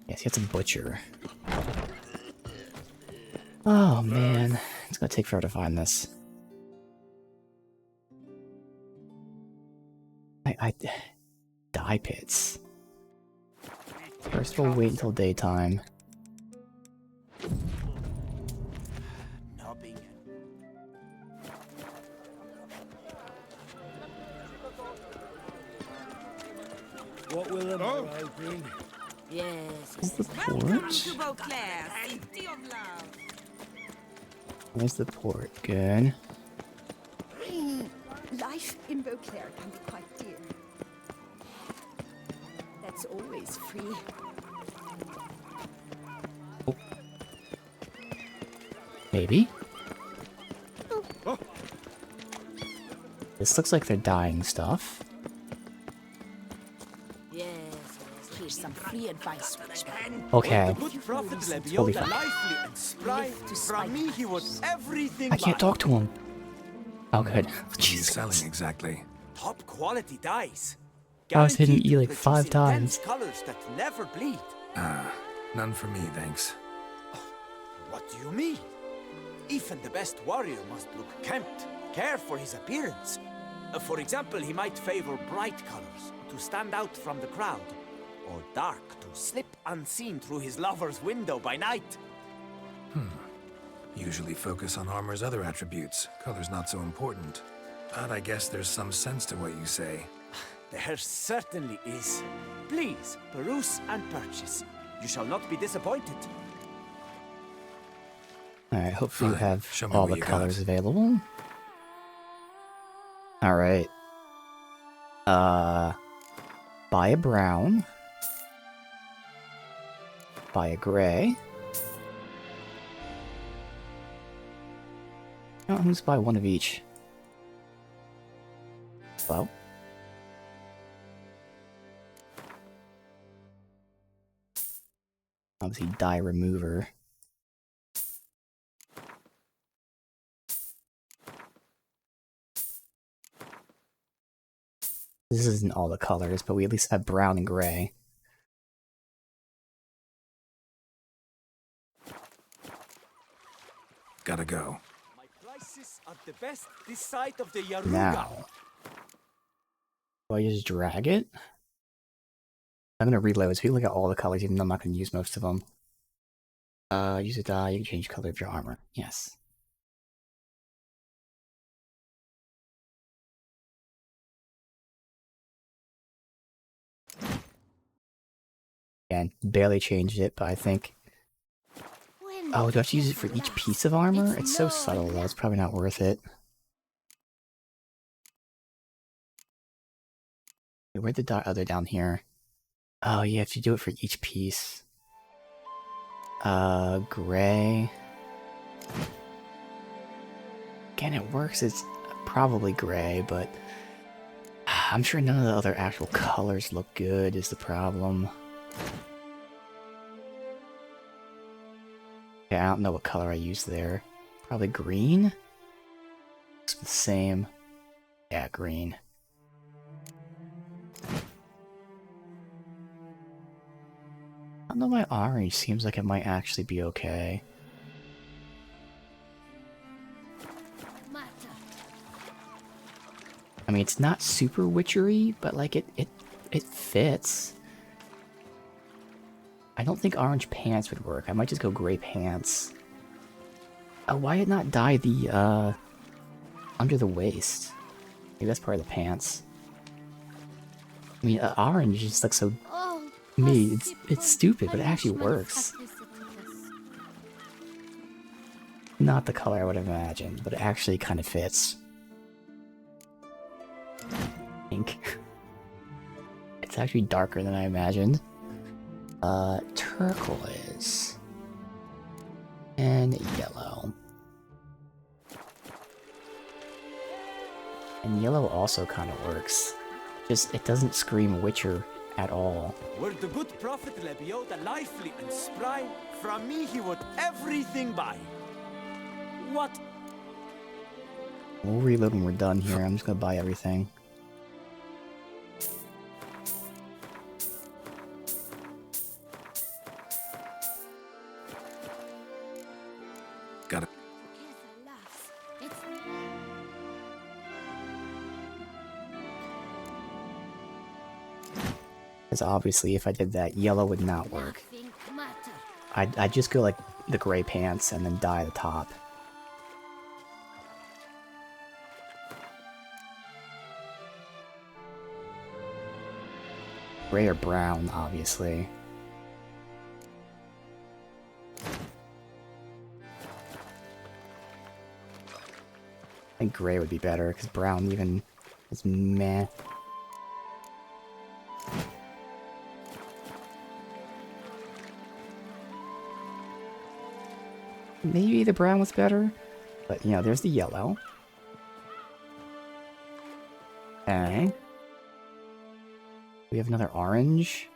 Yes, it's a butcher. Oh, man. It's gonna take forever to find this. Dye pits. First we'll wait until daytime. What will the morrow bring? Yes. Is the Welcome port? to Beauclair, city of love. Where's the port? Good. Life in Beauclair can be quite dear. That's always free. Maybe? This looks like they're dyeing stuff. Yes. Here's some free advice, Witchman. Okay. Good prophet Totally fine. lively and spry. From me he would everything I can't talk to him. Oh, good. What are you selling exactly? Top quality dyes. I was hitting E like Guaranteed to 5 produce intense times. colors that never bleed. None for me, thanks. What do you mean? Even the best warrior must look kempt, care for his appearance. For example, he might favor bright colors to stand out from the crowd, or dark to slip unseen through his lover's window by night. Usually focus on armor's other attributes. Color's not so important. But I guess there's some sense to what you say. There certainly is. Please, peruse and purchase. You shall not be disappointed. Alright, hopefully you Fine. have Show me all what the you colors got. available. Alright. Buy a brown. Buy a gray. No, I'm just buy one of each. Well. Obviously, dye remover. This isn't all the colors, but we at least have brown and gray. Gotta go. My prices are the best this side of the Yaruga. Now. Do I just drag it? I'm gonna reload so you look at all the colors, even though I'm not gonna use most of them. Use a dye, you can change the color of your armor. Yes. Again, barely changed it, but I think... Oh, do I have to use it for each piece of armor? It's so subtle though, it's probably not worth it. Wait, where'd the dye? Oh, they're down here. Oh, you have to do it for each piece. Gray. Again, it works, it's probably gray, but... I'm sure none of the other actual colors look good is the problem. Okay, I don't know what color I used there. Probably green? Looks the same. Yeah, green. I don't know, my orange seems like it might actually be okay. I mean, it's not super witchery, but like it fits. I don't think orange pants would work. I might just go gray pants. Why did not dye the under the waist? Maybe that's part of the pants. I mean, orange just looks so... To me, it's stupid, but it actually works. Not the color I would have imagined, but it actually kind of fits. Pink. It's actually darker than I imagined. Turquoise. And yellow. And yellow also kind of works. Just, it doesn't scream Witcher at all. Were the good prophet Lebioda lively and spry, from me he would everything buy. What? We'll reload when we're done here. I'm just gonna buy everything. Because obviously if I did that, yellow would not work. I'd just go like the gray pants and then dye the top. Gray or brown, obviously. I think gray would be better, because brown even is meh. Maybe the brown was better, but you know, there's the yellow. Okay. We have another orange.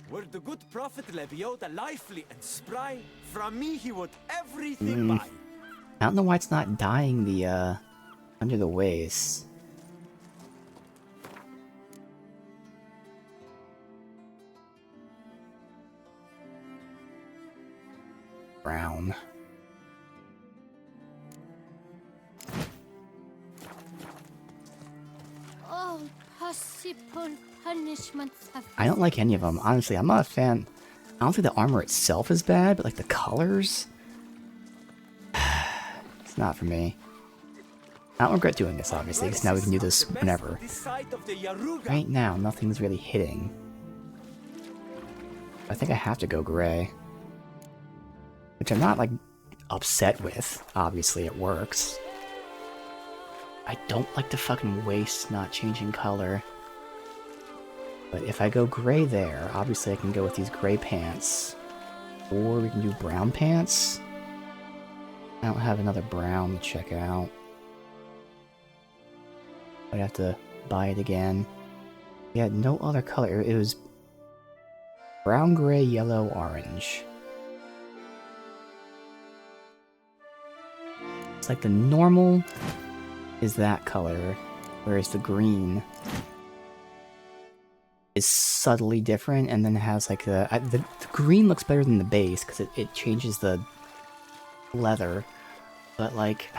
Were the good prophet Lebioda lively and spry, from me he would everything buy. I don't know why it's not dyeing the, under the waist. Brown. All possible punishments have... I don't like any of them, honestly. I'm not a fan. I don't think the armor itself is bad, but like the colors... It's not for me. I don't regret doing this, obviously, because now we can do this whenever. Right now, nothing's really hitting. I think I have to go gray. Which I'm not, like, upset with. Obviously, it works. I don't like the fucking waist not changing color. But if I go gray there, obviously I can go with these gray pants. Or we can do brown pants. I don't have another brown to check out. I'd have to buy it again. Yeah, no other color. It was brown, gray, yellow, orange. It's like the normal is that color, whereas the green is subtly different, and then has like the green looks better than the base because it changes the leather, but like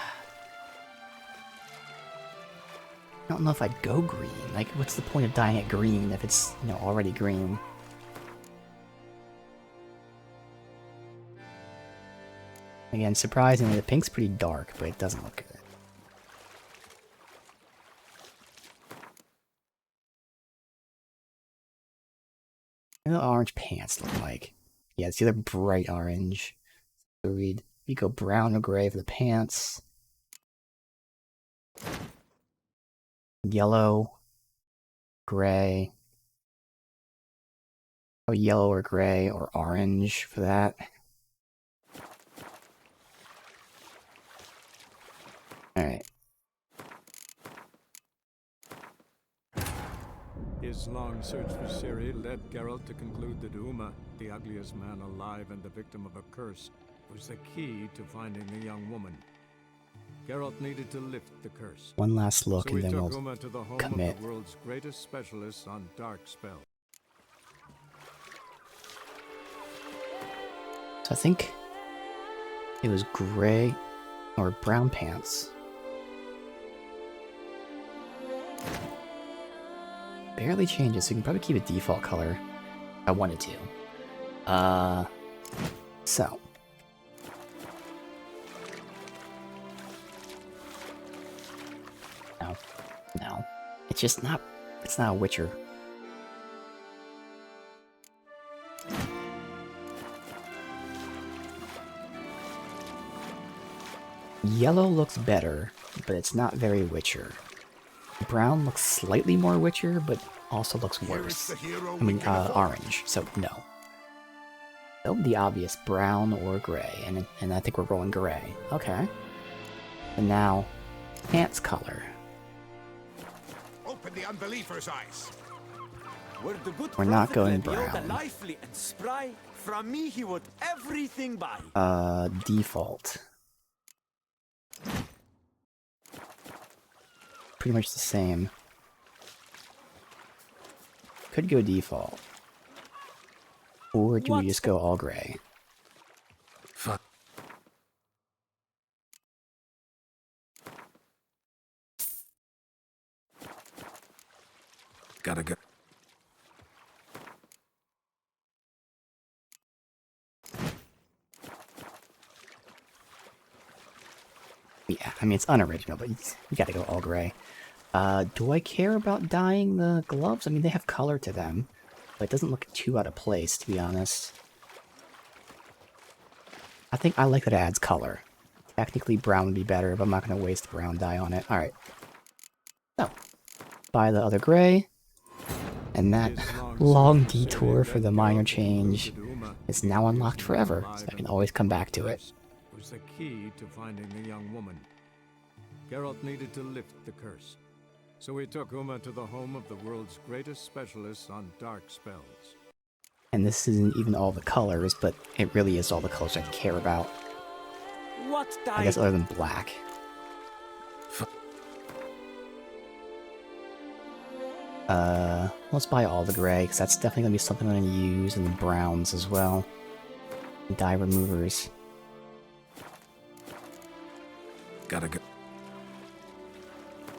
I don't know if I'd go green. Like, what's the point of dyeing it green if it's, you know, already green? Again, surprisingly, the pink's pretty dark, but it doesn't look good. What do the orange pants look like? Yeah, it's either bright orange. So we go brown or gray for the pants. Yellow, gray, or yellow or gray or orange for that. Alright. His long search for Ciri led Geralt to conclude that Uma, the ugliest man alive and the victim of a curse, was the key to finding the young woman. Geralt needed to lift the curse. One last look, so and then took we'll Uma to the home commit. of the world's greatest specialists on dark spells. So I think it was gray or brown pants. Barely changes, so you can probably keep a default color if I wanted to. So. No. It's just not, it's not a Witcher. Yellow looks better, but it's not very Witcher. Brown looks slightly more Witcher, but also looks worse. I mean, orange, so no. So the obvious brown or gray, and I think we're rolling gray. Okay. And now, pants color. Open the unbeliever's eyes. We're not going brown. Lively and spry, from me he would everything buy. Default. Pretty much the same. Could go default. Or do we just go all gray? Gotta go. Yeah, I mean, it's unoriginal, but you gotta go all gray. Do I care about dyeing the gloves? I mean, they have color to them, but it doesn't look too out of place, to be honest. I think I like that it adds color. Technically, brown would be better, but I'm not going to waste brown dye on it. Alright. So, buy the other gray, and that long detour for the minor change is now unlocked forever, so I can always come back to it. Was the key to finding the young woman. Geralt needed to lift the curse, so he took Uma to the home of the world's greatest specialists on dark spells. And this isn't even all the colors, but it really is all the colors I care about. What I guess other than black. Let's buy all the gray, because that's definitely going to be something I'm going to use, and the browns as well. Dye removers. Gotta go.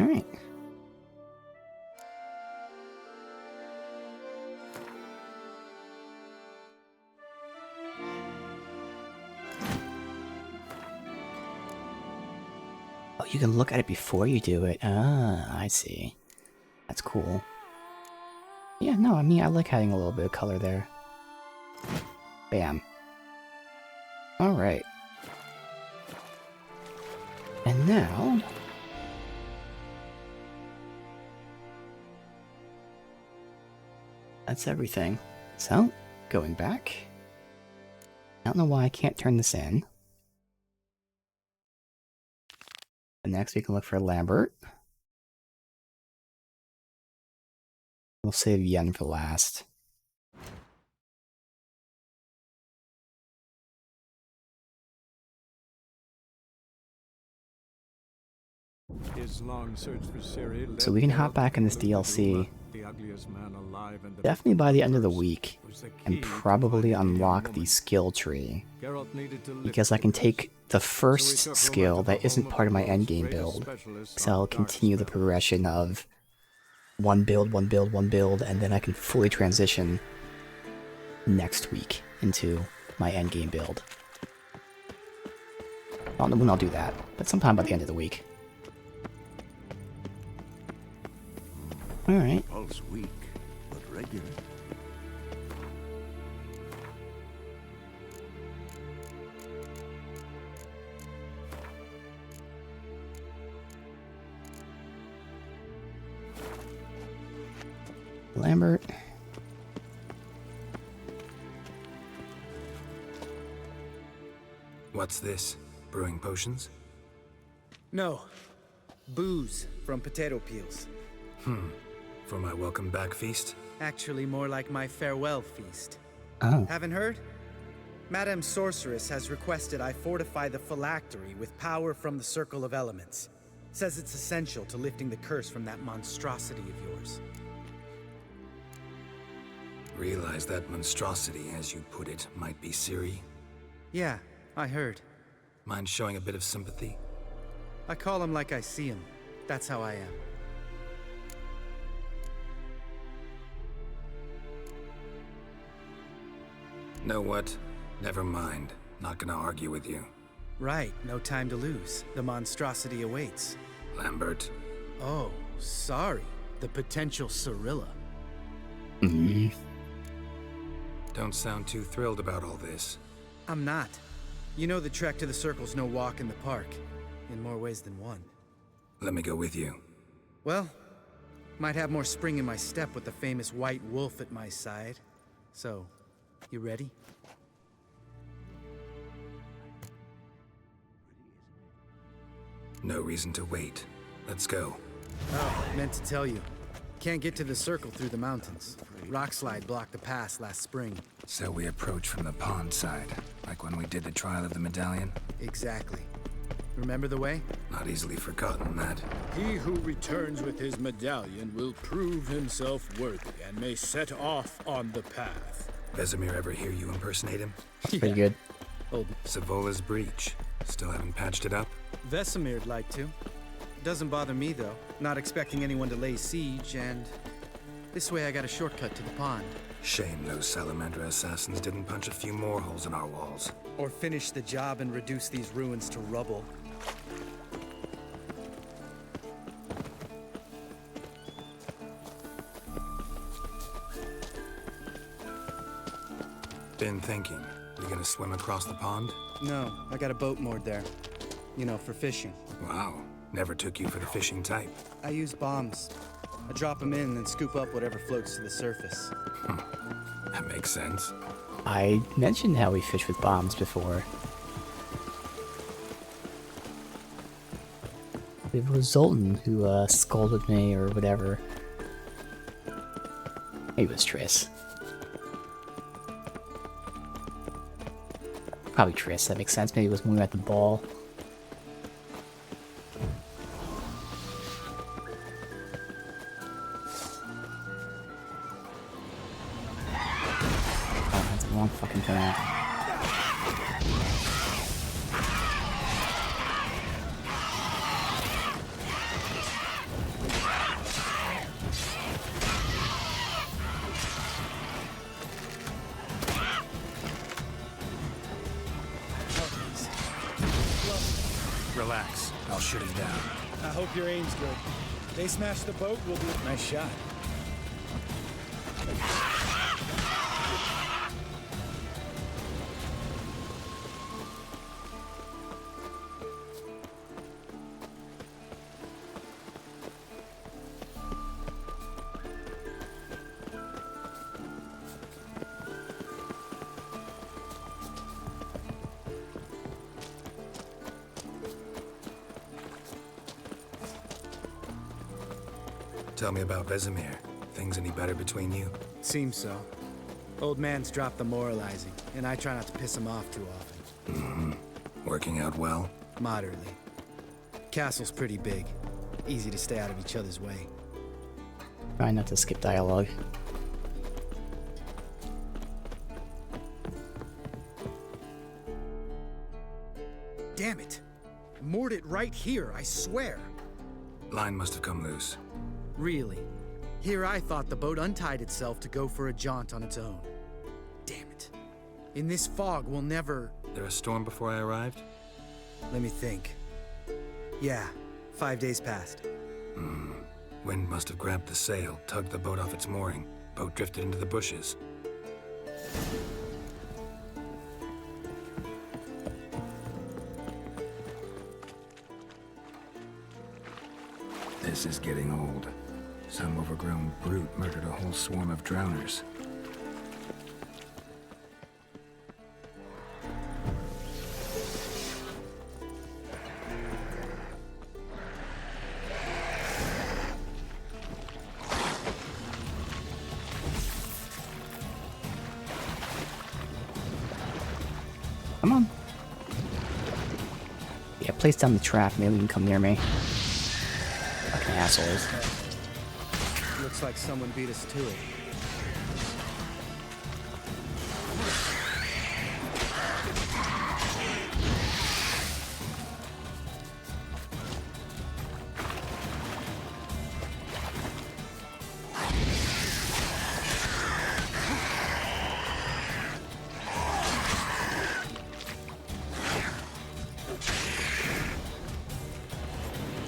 Alright. Oh, you can look at it before you do it. Ah, I see. That's cool. Yeah, no, I mean, I like having a little bit of color there. Bam. Alright. And now... that's everything. So, going back. I don't know why I can't turn this in. And next we can look for Lambert. We'll save Yen for last. His long search for Ciri So we can hop back in this DLC. the ugliest man alive and the Definitely by the end of the week. And probably unlock the skill tree. Geralt needed to lift Because I can take the first skill that isn't part of my endgame build. So I'll continue the progression of one build, one build, one build, and then I can fully transition next week into my endgame build. I don't know when I'll do that, but sometime by the end of the week. Alright. Pulse weak, but regular. Lambert. What's this? Brewing potions? No. Booze from potato peels. For my welcome back feast? Actually, more like my farewell feast. Oh. Haven't heard? Madame Sorceress has requested I fortify the phylactery with power from the Circle of Elements. Says it's essential to lifting the curse from that monstrosity of yours. Realize that monstrosity, as you put it, might be Ciri? Yeah, I heard. Mind showing a bit of sympathy? I call him like I see him. That's how I am. Know what? Never mind. Not gonna argue with you. Right, no time to lose. The monstrosity awaits. Lambert. Oh, sorry. The potential Cirilla. Don't sound too thrilled about all this. I'm not. You know the trek to the Circle's no walk in the park. In more ways than one. Let me go with you. Well, might have more spring in my step with the famous White Wolf at my side. So, you ready? No reason to wait. Let's go. Oh, meant to tell you. Can't get to the Circle through the mountains. Rockslide blocked the pass last spring. So we approach from the pond side, like when we did the trial of the medallion? Exactly. Remember the way? Not easily forgotten, that. He who returns with his medallion will prove himself worthy and may set off on the path. Vesemir ever hear you impersonate him? Pretty good. Savola's breach. Still haven't patched it up? Vesemir'd like to. Doesn't bother me, though. Not expecting anyone to lay siege, and This way I got a shortcut to the pond. Shame those Salamander assassins didn't punch a few more holes in our walls. Or finish the job and reduce these ruins to rubble. Been thinking. You gonna swim across the pond? No, I got a boat moored there. You know, for fishing. Wow. Never took you for the fishing type. I use bombs. I drop them in, then scoop up whatever floats to the surface. That makes sense. I mentioned how we fish with bombs before. It was Zoltan who scolded me or whatever. Maybe it was Triss. Probably Triss, that makes sense. Maybe it was when we were at the ball. Oh, that's the wrong fucking thing. Relax. I'll shoot him down. I hope your aim's good. They smash the boat, we'll do a nice shot. Tell me about Vesemir. Things any better between you? Seems so. Old man's dropped the moralizing, and I try not to piss him off too often. Mm-hmm. Working out well? Moderately. Castle's pretty big. Easy to stay out of each other's way. Try not to skip dialogue. Damn it! Moored it right here, I swear! Line must have come loose. Really? Here I thought the boat untied itself to go for a jaunt on its own. Damn it. In this fog, we'll never... There a storm before I arrived? Let me think. Yeah, 5 days passed. Wind must have grabbed the sail, tugged the boat off its mooring. Boat drifted into the bushes. This is getting old. Some overgrown brute murdered a whole swarm of drowners. Come on. Yeah, place down the trap. Maybe you can come near me. Fucking assholes. Looks like someone beat us to it.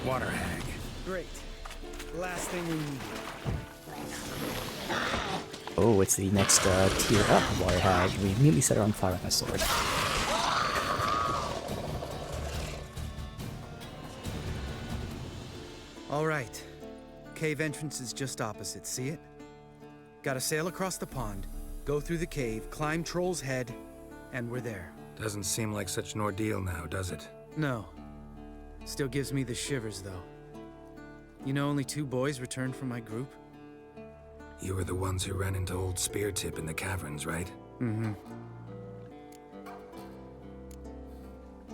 Water hag. Great. Last thing we need. Oh, it's the next tier up, Water Hag. We immediately set her on fire with my sword. All right. Cave entrance is just opposite, see it? Gotta sail across the pond, go through the cave, climb Troll's Head, and we're there. Doesn't seem like such an ordeal now, does it? No. Still gives me the shivers, though. You know only 2 boys returned from my group? You were the ones who ran into old Speartip in the caverns, right? Mm-hmm.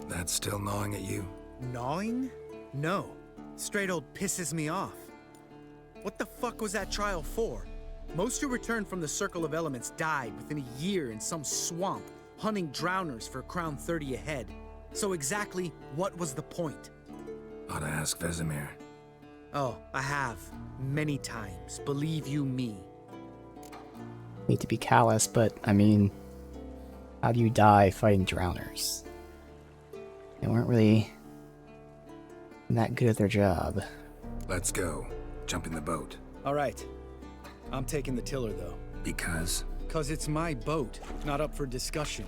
That's still gnawing at you? Gnawing? No. Straight old pisses me off. What the fuck was that trial for? Most who returned from the Circle of Elements died within a year in some swamp, hunting drowners for Crown 30 a head. So exactly what was the point? Ought to ask Vesemir. Oh, I have. Many times. Believe you me. Hate to be callous, but I mean, how do you die fighting drowners? They weren't really that good at their job. Let's go. Jump in the boat. All right. I'm taking the tiller, though. Because? 'Cause it's my boat, not up for discussion.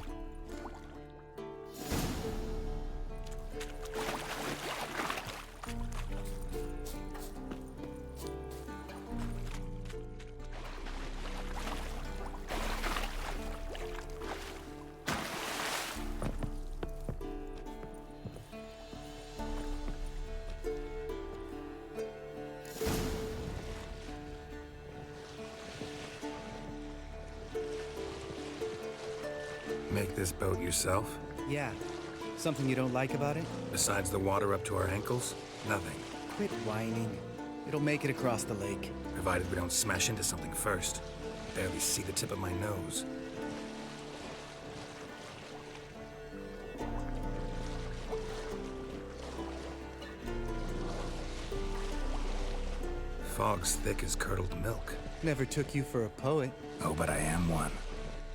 Make this boat yourself? Yeah. Something you don't like about it? Besides the water up to our ankles? Nothing. Quit whining. It'll make it across the lake. Provided we don't smash into something first. Barely see the tip of my nose. Fog's thick as curdled milk. Never took you for a poet. Oh, but I am one.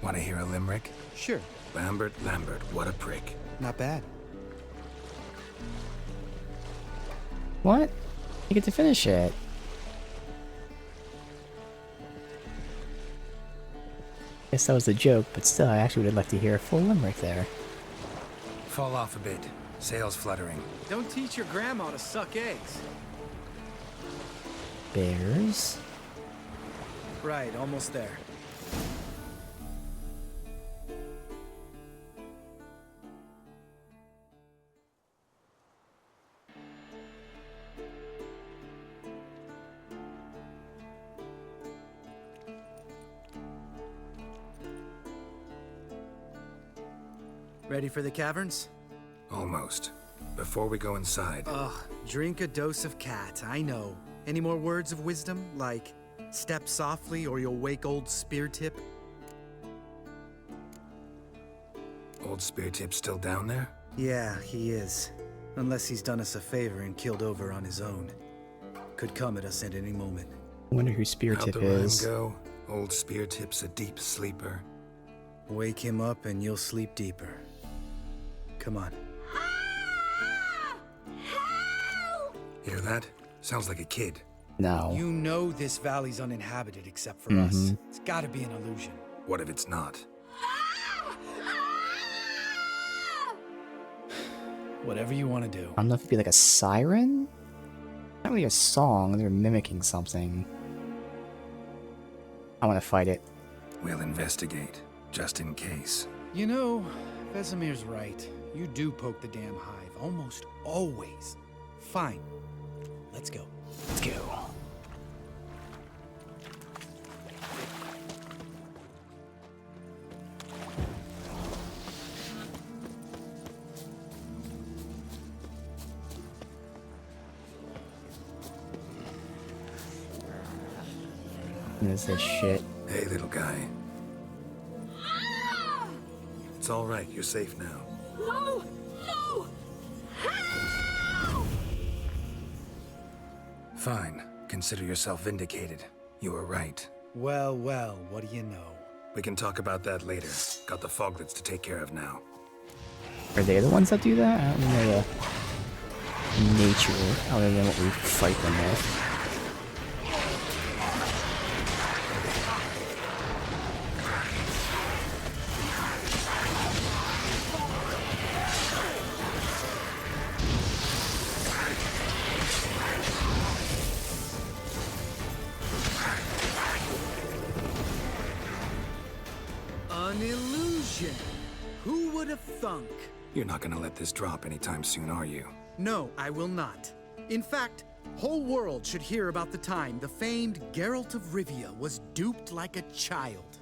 Want to hear a limerick? Sure. Lambert, Lambert, what a prick. Not bad. What? You get to finish it. Guess that was a joke, but still, I actually would like to hear a full limerick there. Fall off a bit. Sails fluttering. Don't teach your grandma to suck eggs. Bears? Right, almost there. Ready for the caverns? Almost. Before we go inside. Ugh, drink a dose of cat, I know. Any more words of wisdom, like step softly or you'll wake old Speartip? Old Speartip's still down there? Yeah, he is. Unless he's done us a favor and killed over on his own. Could come at us at any moment. I wonder who How'd Speartip the rhyme is. go? Old Speartip's a deep sleeper. Wake him up and you'll sleep deeper. Come on. Hear that? Sounds like a kid. No. You know this valley's uninhabited except for us. It's gotta be an illusion. What if it's not? Whatever you want to do. I don't know if it'd be like a siren? Not really a song, they're mimicking something. I want to fight it. We'll investigate, just in case. You know, Vesemir's right. You do poke the damn hive, almost always. Fine. Let's go. Let's go. What is this shit? Hey, little guy. It's all right. You're safe now. No! No! Fine. Consider yourself vindicated. You were right. Well, well, what do you know? We can talk about that later. Got the Foglets to take care of now. Are they the ones that do that? I don't know the nature other than what we fight them with. An illusion. Who would have thunk? You're not gonna let this drop anytime soon, are you? No, I will not. In fact, whole world should hear about the time the famed Geralt of Rivia was duped like a child.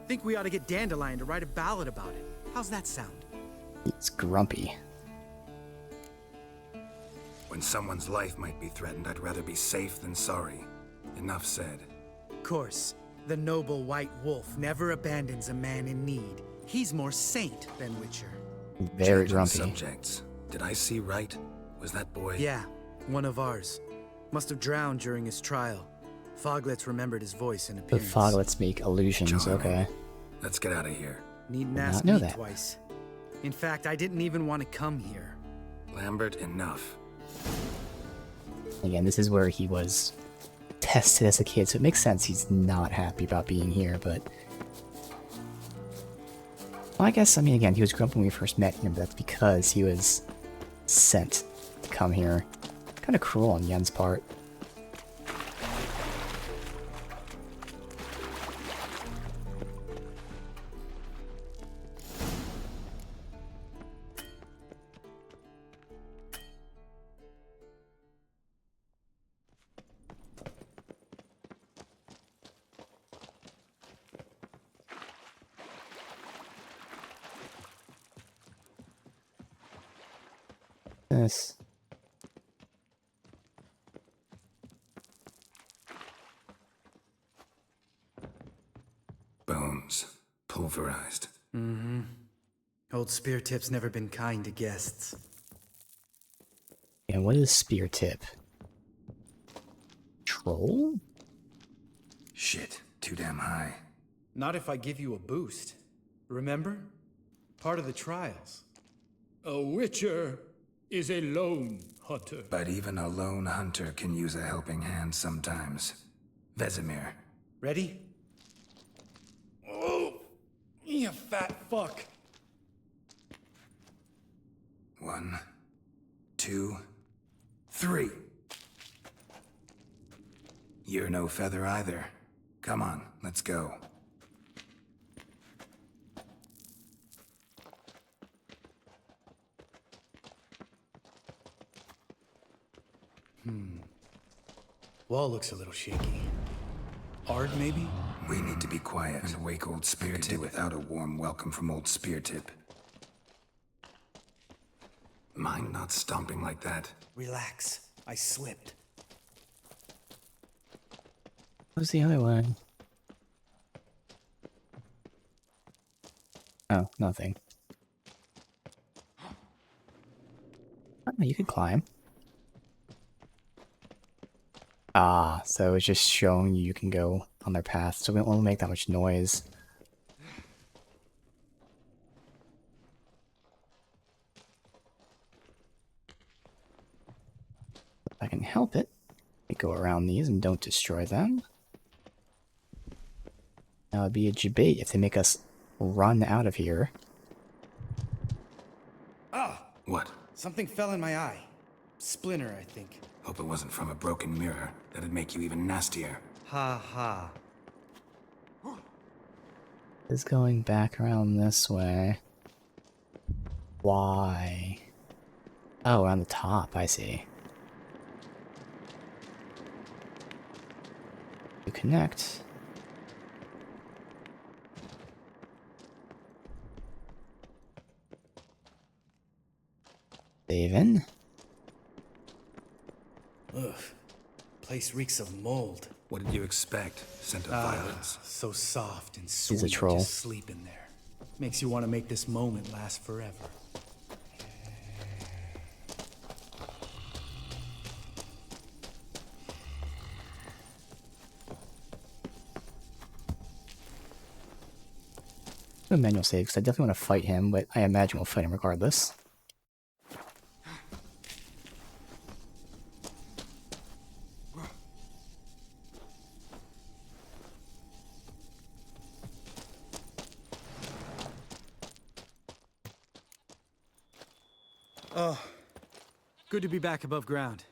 Think we ought to get Dandelion to write a ballad about it. How's that sound? He's grumpy. When someone's life might be threatened, I'd rather be safe than sorry. Enough said. Of course, the noble white wolf never abandons a man in need. He's more saint than Witcher. Very Change on grumpy. subjects. Did I see right? Was that boy? Yeah, one of ours. Must have drowned during his trial. Foglets remembered his voice and The appearance. Foglets make illusions, okay. Let's get out of here. Needn't Did ask not know me that. twice. In fact, I didn't even want to come here. Lambert, enough. Again, this is where he was tested as a kid, so it makes sense he's not happy about being here, but... Well, I guess, I mean, again, he was grumpy when we first met him, but that's because he was sent to come here. Kind of cruel on Yen's part. This. Bones. Pulverized. Mm-hmm. Old Spear Tip's never been kind to guests. And what is Spear Tip? Troll? Shit, too damn high. Not if I give you a boost. Remember? Part of the trials. A witcher is a lone hunter. But even a lone hunter can use a helping hand sometimes. Vesemir. Ready? Oh, you fat fuck. 1, 2, 3. You're no feather either. Come on, let's go. Wall looks a little shaky. Ard, maybe? We need to be quiet and wake old Spear Tip without a warm welcome from old Spear Tip. Mind not stomping like that. Relax. I slipped. What's the other one? Oh, nothing. Oh, you could climb. Ah, so it's just showing you can go on their path, so we won't make that much noise. If I can help it, we go around these and don't destroy them. Now it'd be a debate if they make us run out of here. Ah! What? Something fell in my eye. Splinter, I think. Hope it wasn't from a broken mirror. That'd make you even nastier. Ha ha. Is going back around this way. Why? Oh, around the top, I see. You connect. Save in. Ugh. Place reeks of mold. What did you expect? Scent of violence. So soft and He's a sweet. troll. Just sleep in there. Makes you want to make this moment last forever. Do a manual save because I definitely want to fight him, but I imagine we'll fight him regardless. Oh, good to be back above ground.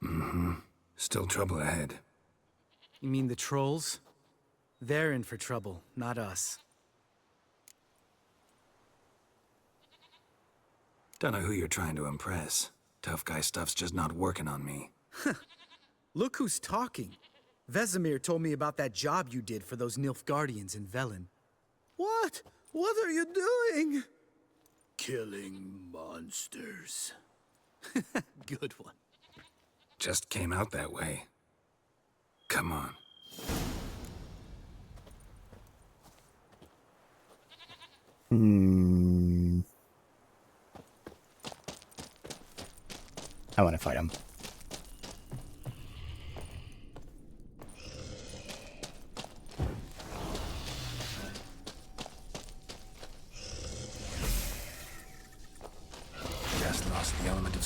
Mm-hmm. Still trouble ahead. You mean the trolls? They're in for trouble, not us. Don't know who you're trying to impress. Tough guy stuff's just not working on me. Look who's talking. Vesemir told me about that job you did for those Nilfgaardians in Velen. What? What are you doing? Killing monsters. Good one. Just came out that way. Come on. I want to fight him.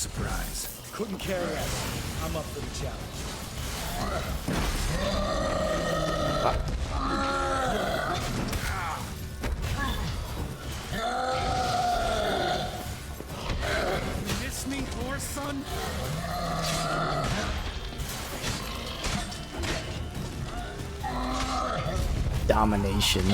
surprise. Couldn't care less. I'm up for the challenge. You miss me, horse son? Domination.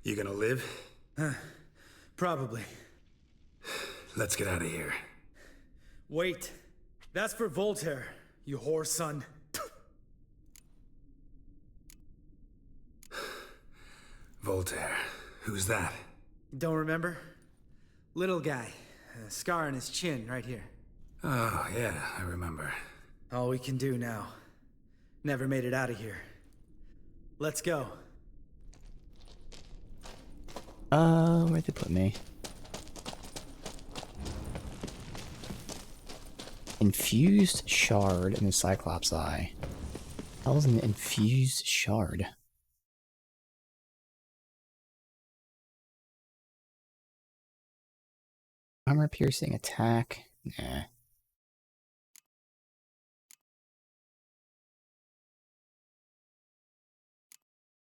You gonna live? Probably. Let's get out of here. Wait. That's for Voltaire, you whore son. Voltaire. Who's that? Don't remember? Little guy. A scar on his chin right here. Oh, yeah, I remember. All we can do now. Never made it out of here. Let's go. Where'd they put me? Infused shard in the Cyclops eye. That was an infused shard. Armor piercing attack. Nah.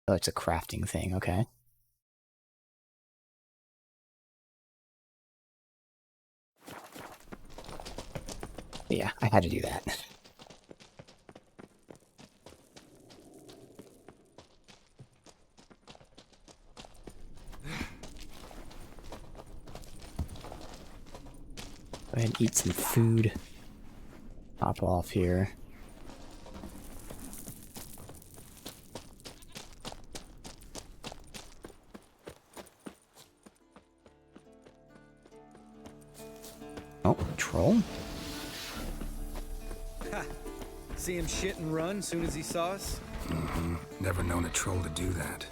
Oh, it's a crafting thing, okay. Yeah, I had to do that. Go ahead and eat some food. Hop off here. Oh, troll. Ha! See him shit and run soon as he saw us? Mm-hmm. Never known a troll to do that.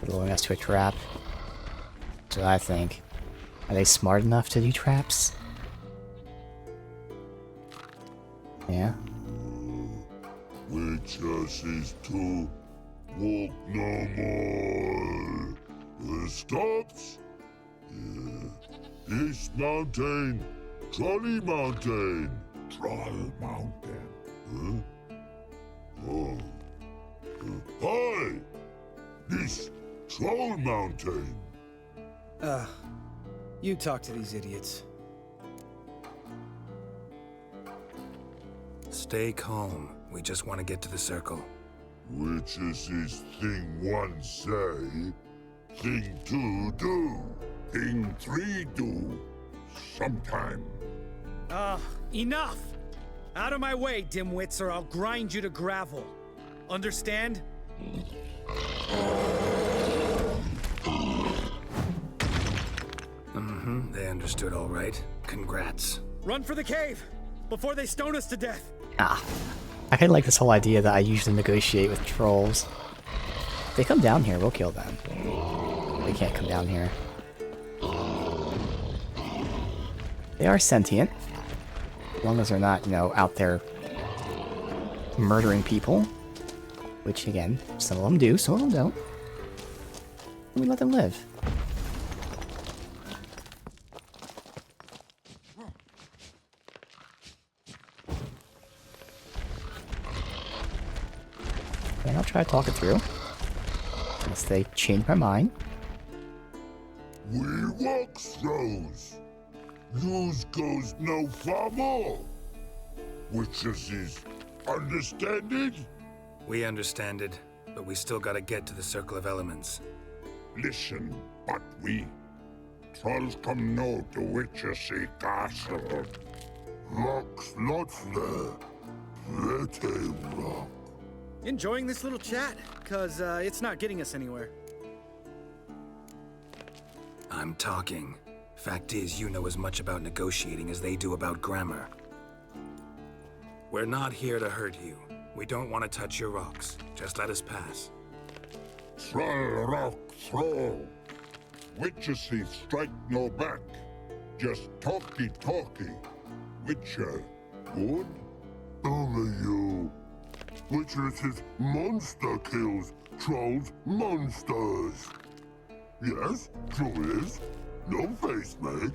Luring us to a trap. That's what I think. Are they smart enough to do traps? Yeah. Witches is to walk no more. Stops? Yeah. This mountain, Trolley Mountain. Troll Mountain. Huh? Oh. Hi! This Troll Mountain. You talk to these idiots. Stay calm. We just want to get to the circle. Witches is thing one say, thing two do, thing three do, sometime. Enough! Out of my way, dimwits, or I'll grind you to gravel. Understand? Mm-hmm, they understood all right. Congrats. Run for the cave! Before they stone us to death! I kinda like this whole idea that I usually negotiate with trolls. If they come down here, we'll kill them. They can't come down here. They are sentient. As long as they're not, you know, out there murdering people. Which, again, some of them do, some of them don't. We let them live. And I'll try to talk it through. Unless they change my mind. We walk throws. News goes no far more. Witches is understand it? We understand it, but we still gotta get to the Circle of Elements. Listen, but we trolls come no to Witches castle. Rocks not there. Pretty rock. Enjoying this little chat, cause it's not getting us anywhere. I'm talking. Fact is, you know as much about negotiating as they do about grammar. We're not here to hurt you. We don't want to touch your rocks. Just let us pass. Troll rock throw. Witches strike no back. Just talky. Witcher, good? Only you. Witchers is monster kills trolls monsters. Yes, true is. No face make.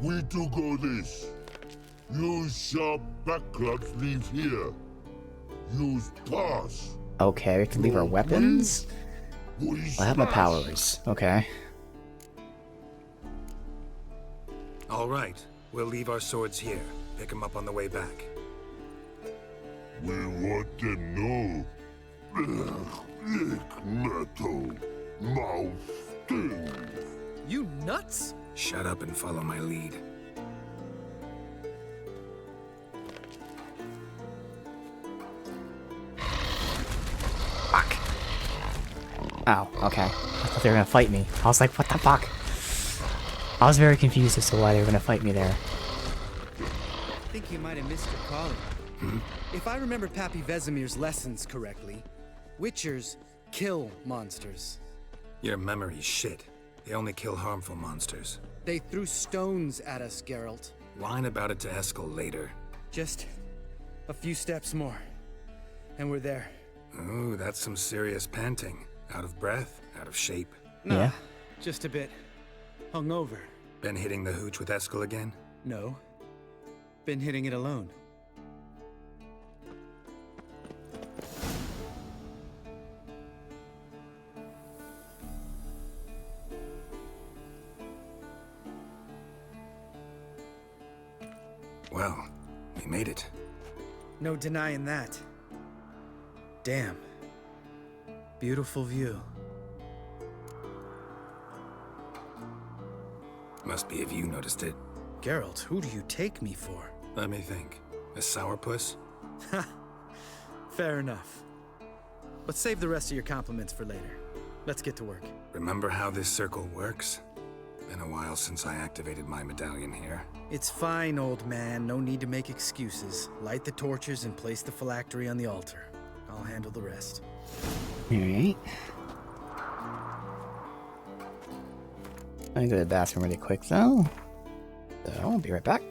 We do go this. Use sharp backlocks leave here. Use pass. Okay, we have to leave our weapons? I have my powers. Okay. All right, we'll leave our swords here. Pick them up on the way back. We want them know. Lick metal. Mouth stings. You nuts? Shut up and follow my lead. Fuck. Ow, okay. I thought they were gonna fight me. I was like, what the fuck? I was very confused as to why they were gonna fight me there. I think you might have missed your calling. If I remember Pappy Vesemir's lessons correctly, Witchers kill monsters. Your memory's shit. They only kill harmful monsters. They threw stones at us, Geralt. Whine about it to Eskel later. Just a few steps more, and we're there. Ooh, that's some serious panting. Out of breath, out of shape. Nah, just a bit hungover. Been hitting the hooch with Eskel again? No. Been hitting it alone. Well, we made it. No denying that. Damn. Beautiful view. Must be if you noticed it. Geralt, who do you take me for? Let me think. A sourpuss? Fair enough. But save the rest of your compliments for later. Let's get to work. Remember how this circle works? Been a while since I activated my medallion here. It's fine, old man. No need to make excuses. Light the torches and place the phylactery on the altar. I'll handle the rest. Alright. I go to the bathroom really quick though. So I'll be right back.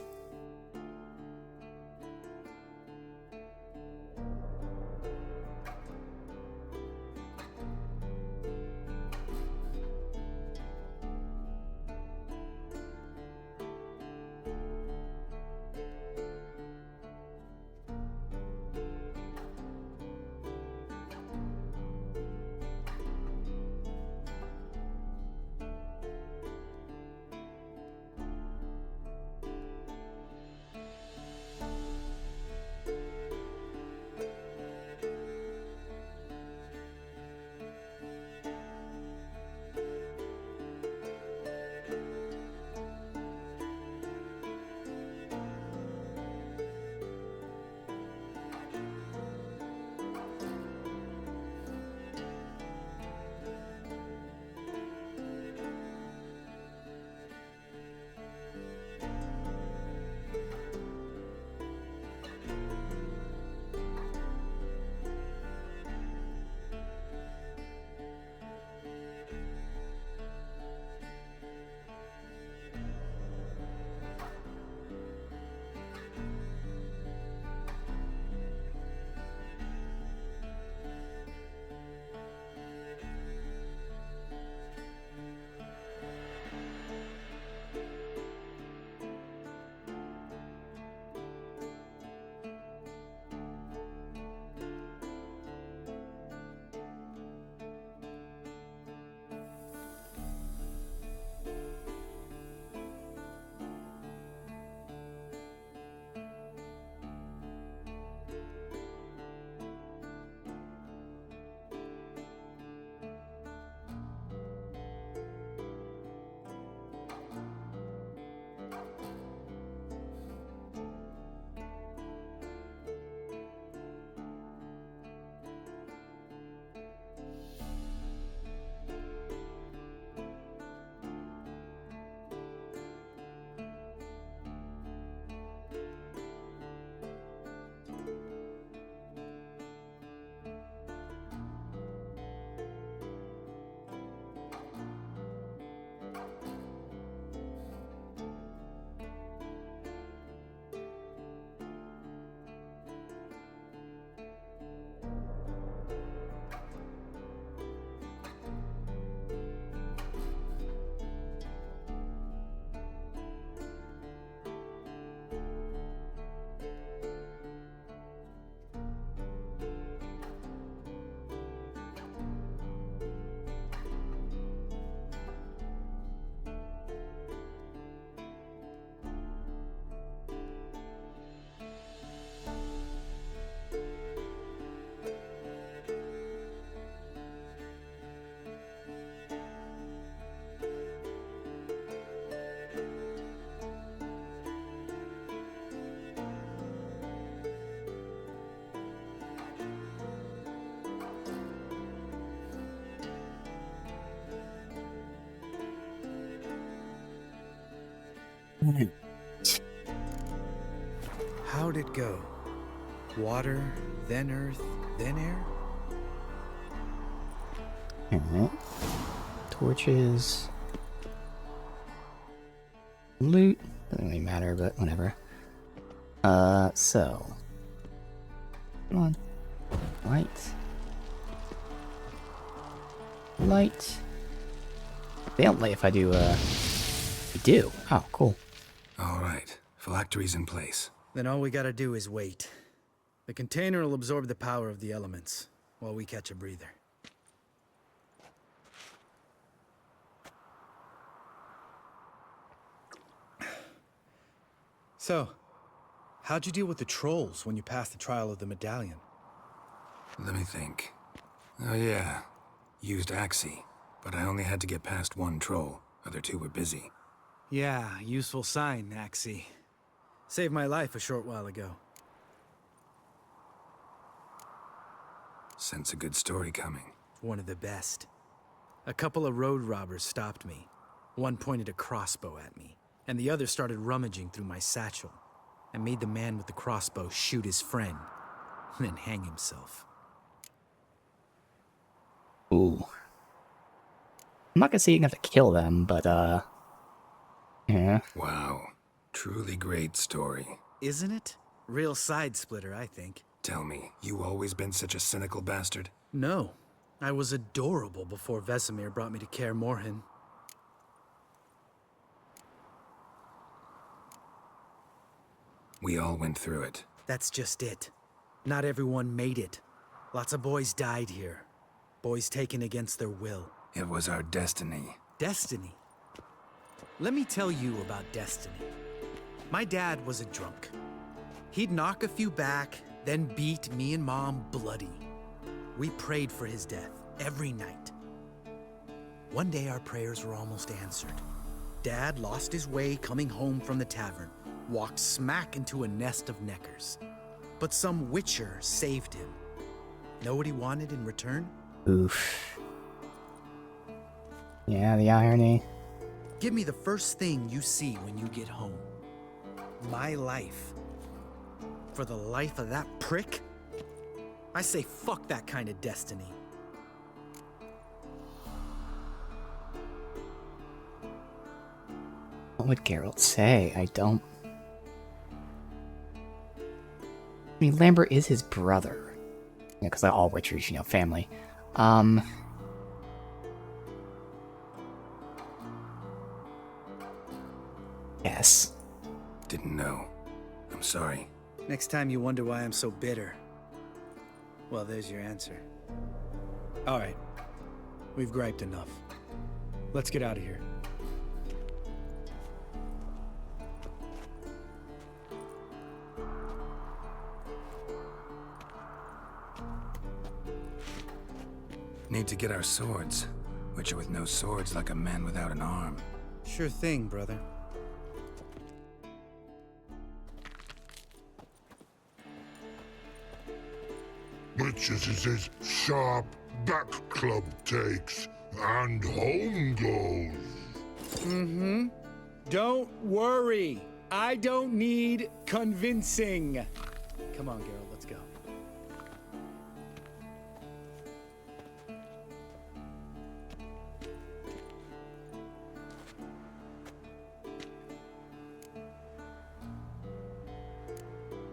How'd it go? Water, then earth, then air? Alright. Torches. Loot. Doesn't really matter, but whatever. So. Come on. Light. Light. They don't light if I do, they do. Oh, cool. Alright. Phylactery's in place. Then all we gotta do is wait. The container will absorb the power of the elements, while we catch a breather. So, how'd you deal with the trolls when you passed the trial of the medallion? Let me think. Oh yeah. Used Axii, but I only had to get past one troll. Other two were busy. Yeah, useful sign, Axii. Saved my life a short while ago. Sense a good story coming. One of the best. A couple of road robbers stopped me. One pointed a crossbow at me, and the other started rummaging through my satchel. I made the man with the crossbow shoot his friend, then hang himself. Ooh. I'm not gonna say you have to kill them, but, yeah. Wow. Truly great story. Isn't it? Real side splitter, I think. Tell me, you always been such a cynical bastard? No. I was adorable before Vesemir brought me to Kaer Morhen. We all went through it. That's just it. Not everyone made it. Lots of boys died here. Boys taken against their will. It was our destiny. Destiny? Let me tell you about destiny. My dad was a drunk. He'd knock a few back, then beat me and Mom bloody. We prayed for his death every night. One day our prayers were almost answered. Dad lost his way coming home from the tavern, walked smack into a nest of neckers. But some witcher saved him. Know what he wanted in return? Oof. Yeah, the irony. Give me the first thing you see when you get home. My life. For the life of that prick? I say fuck that kind of destiny. What would Geralt say? I don't... I mean, Lambert is his brother. Yeah, because they're all Witchers, you know, family. Yes. Didn't know. I'm sorry. Next time you wonder why I'm so bitter, well, there's your answer. Alright. We've griped enough. Let's get out of here. Need to get our swords. Witcher with no swords like a man without an arm. Sure thing, brother. Witches is his sharp back club takes, and home goes. Mm-hmm. Don't worry. I don't need convincing. Come on, Geralt, let's go.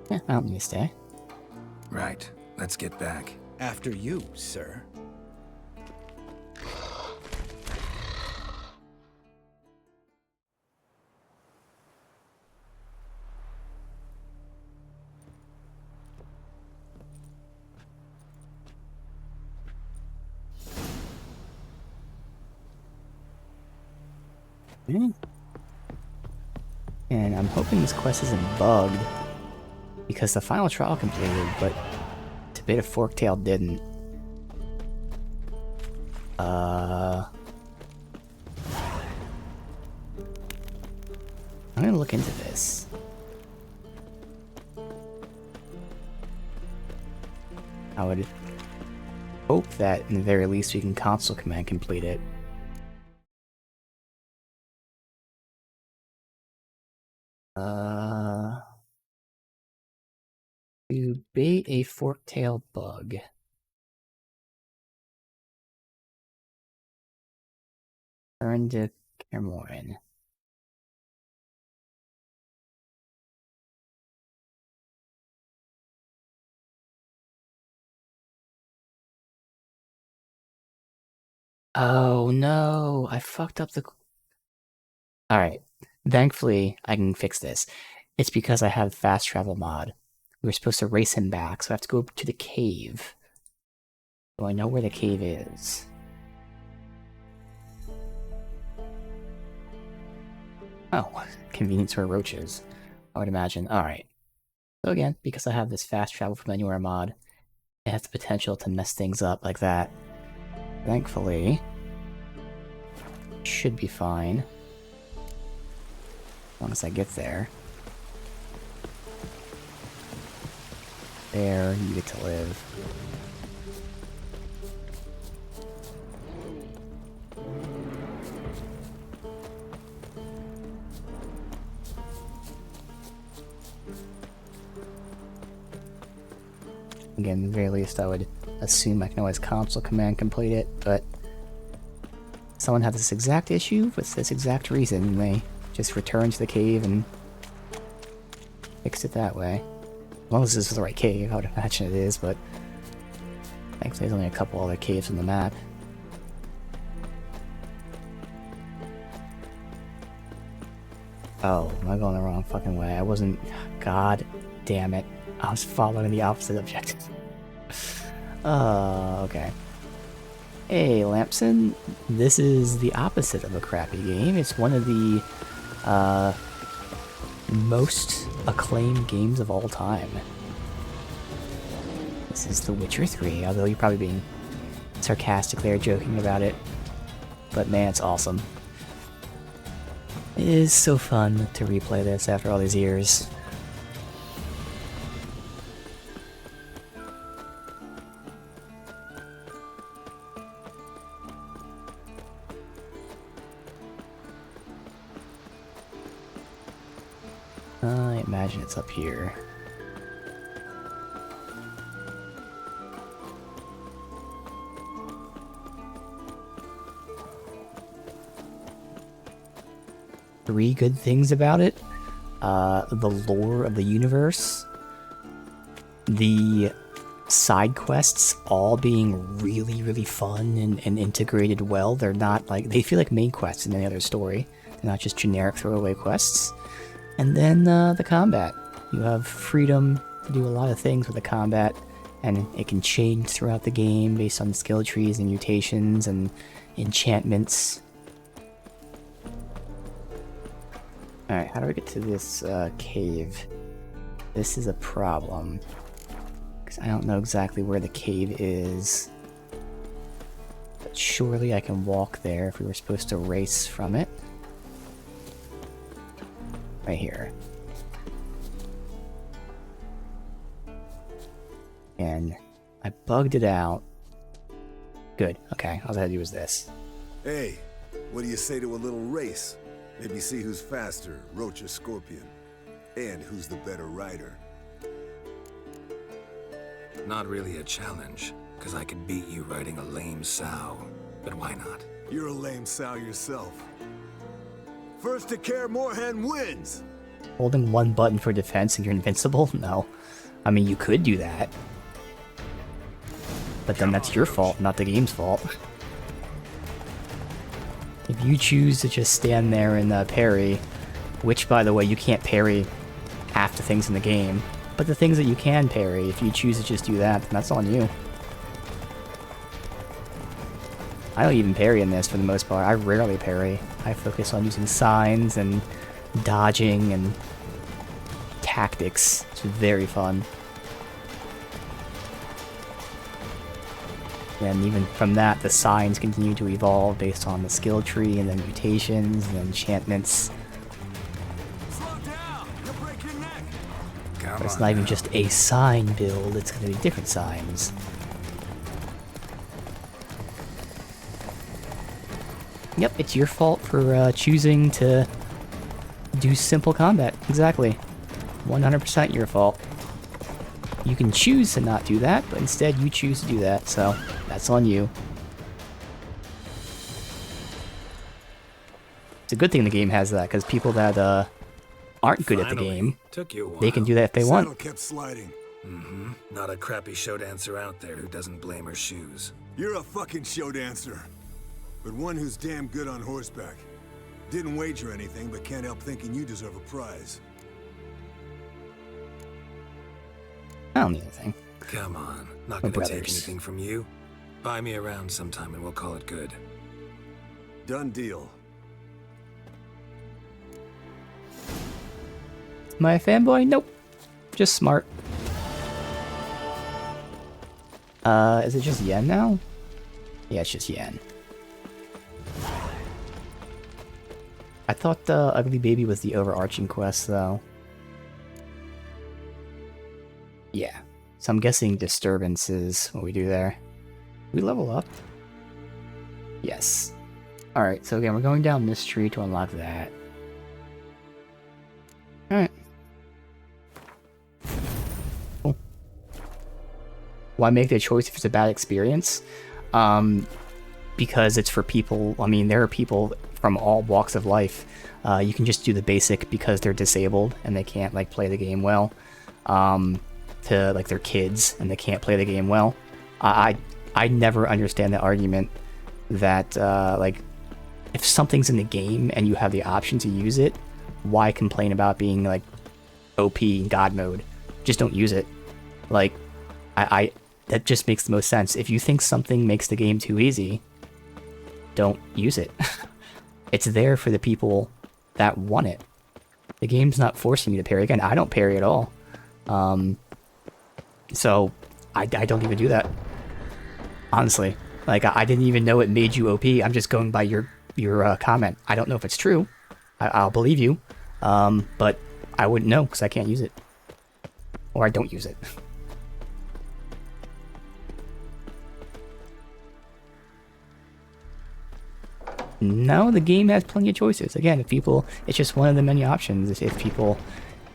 Yeah, I don't need to stay. Right. Let's get back. After you, sir. And I'm hoping this quest isn't bugged, because the final trial completed, but to bit of Forktail didn't. I'm gonna look into this. I would hope that in the very least we can console command complete it. to bait a fork-tailed bug. Turn to Kermoren. Oh no, I fucked up the... Alright, thankfully I can fix this. It's because I have fast travel mod. We were supposed to race him back, so I have to go to the cave. Do I know where the cave is? Oh, convenience for roaches, I would imagine. Alright. So again, because I have this fast travel from anywhere mod, it has the potential to mess things up like that. Thankfully, should be fine. As long as I get there. There, you get to live. Again, at the very least, I would assume I can always console command complete it, but someone had this exact issue with this exact reason, and they just returned to the cave and fixed it that way. As long as this is the right cave, I would imagine it is, but thankfully there's only a couple other caves on the map. Oh, am I going the wrong fucking way? I wasn't... God damn it. I was following the opposite objective. Okay. Hey, Lampson. This is the opposite of a crappy game. It's one of the most acclaimed games of all time. This is The Witcher 3, although you're probably being sarcastic there, joking about it. But man, it's awesome. It is so fun to replay this after all these years. I imagine it's up here. Three good things about it. The lore of the universe. The side quests all being really, really fun and integrated well. They're not like... They feel like main quests in any other story. They're not just generic throwaway quests. And then the combat. You have freedom to do a lot of things with the combat, and it can change throughout the game based on skill trees and mutations and enchantments. Alright, how do I get to this cave? This is a problem, because I don't know exactly where the cave is. But surely I can walk there if we were supposed to race from it. Right here. And I bugged it out. Good, okay, all I had to do was this. Hey, what do you say to a little race? Maybe see who's faster, Roach or Scorpion. And who's the better rider. Not really a challenge, because I could beat you riding a lame sow. But why not? You're a lame sow yourself. First to Kaer Morhen wins! Holding one button for defense and you're invincible? No. I mean, you could do that. But then that's your fault, not the game's fault. If you choose to just stand there and parry, which, by the way, you can't parry half the things in the game, but the things that you can parry, if you choose to just do that, then that's on you. I don't even parry in this for the most part. I rarely parry. I focus on using signs and dodging and tactics. It's very fun. And even from that, the signs continue to evolve based on the skill tree and the mutations and enchantments. But it's not even just a sign build, it's going to be different signs. Yep, it's your fault for choosing to do simple combat. Exactly. 100% your fault. You can choose to not do that, but instead you choose to do that, so that's on you. It's a good thing the game has that, because people that aren't good at the game, Took you a while. they can do that if they Saddle want. kept sliding. Mm-hmm. Not a crappy show dancer out there who doesn't blame her shoes. You're a fucking show dancer. But one who's damn good on horseback. Didn't wager anything, but can't help thinking you deserve a prize. I don't need anything. Come on, not We're gonna take brothers. anything from you. Buy me around sometime and we'll call it good. Done deal. Am I a fanboy? Nope. Just smart. Is it just yen now? Yeah, it's just yen. I thought the Ugly Baby was the overarching quest, though. Yeah. So I'm guessing Disturbance is what we do there. We level up? Yes. Alright, so again, we're going down this tree to unlock that. Alright. Cool. Why make the choice if it's a bad experience? Because it's for people, I mean, there are people from all walks of life. You can just do the basic because they're disabled and they can't, like, play the game well. To, like, their kids and they can't play the game well. I never understand the argument that, like, if something's in the game and you have the option to use it, why complain about being, like, OP in God mode? Just don't use it. Like, that just makes the most sense. If you think something makes the game too easy, don't use it. It's there for the people that want it. The game's not forcing you to parry. Again, I don't parry at all. So, I don't even do that. Honestly. Like, I didn't even know it made you OP. I'm just going by your comment. I don't know if it's true. I'll believe you. But I wouldn't know because I can't use it. Or I don't use it. No, the game has plenty of choices. Again, if people, it's just one of the many options if people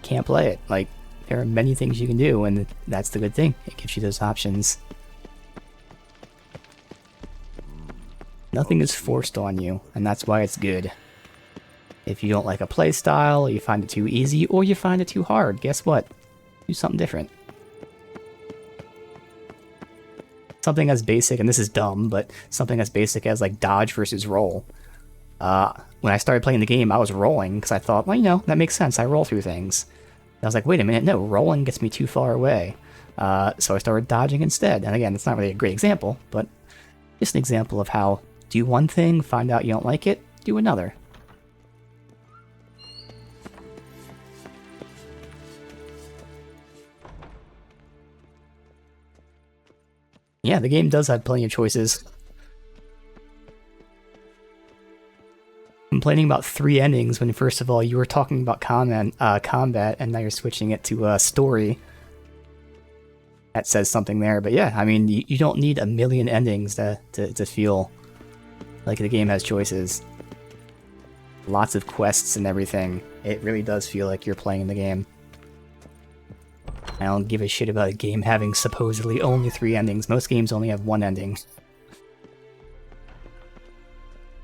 can't play it. Like, there are many things you can do, and that's the good thing. It gives you those options. Nothing is forced on you, and that's why it's good. If you don't like a playstyle, or you find it too easy, or you find it too hard, guess what? Do something different. Something as basic, and this is dumb, but something as basic as, like, dodge versus roll. When I started playing the game, I was rolling, because I thought, well, you know, that makes sense. I roll through things. And I was like, wait a minute, no, rolling gets me too far away. So I started dodging instead. And again, it's not really a great example, but just an example of how do one thing, find out you don't like it, do another. Yeah, the game does have plenty of choices. Complaining about 3 endings when first of all you were talking about combat and now you're switching it to story. That says something there, but yeah, I mean, you don't need a million endings to feel like the game has choices. Lots of quests and everything. It really does feel like you're playing the game. I don't give a shit about a game having supposedly only 3 endings. Most games only have 1 ending.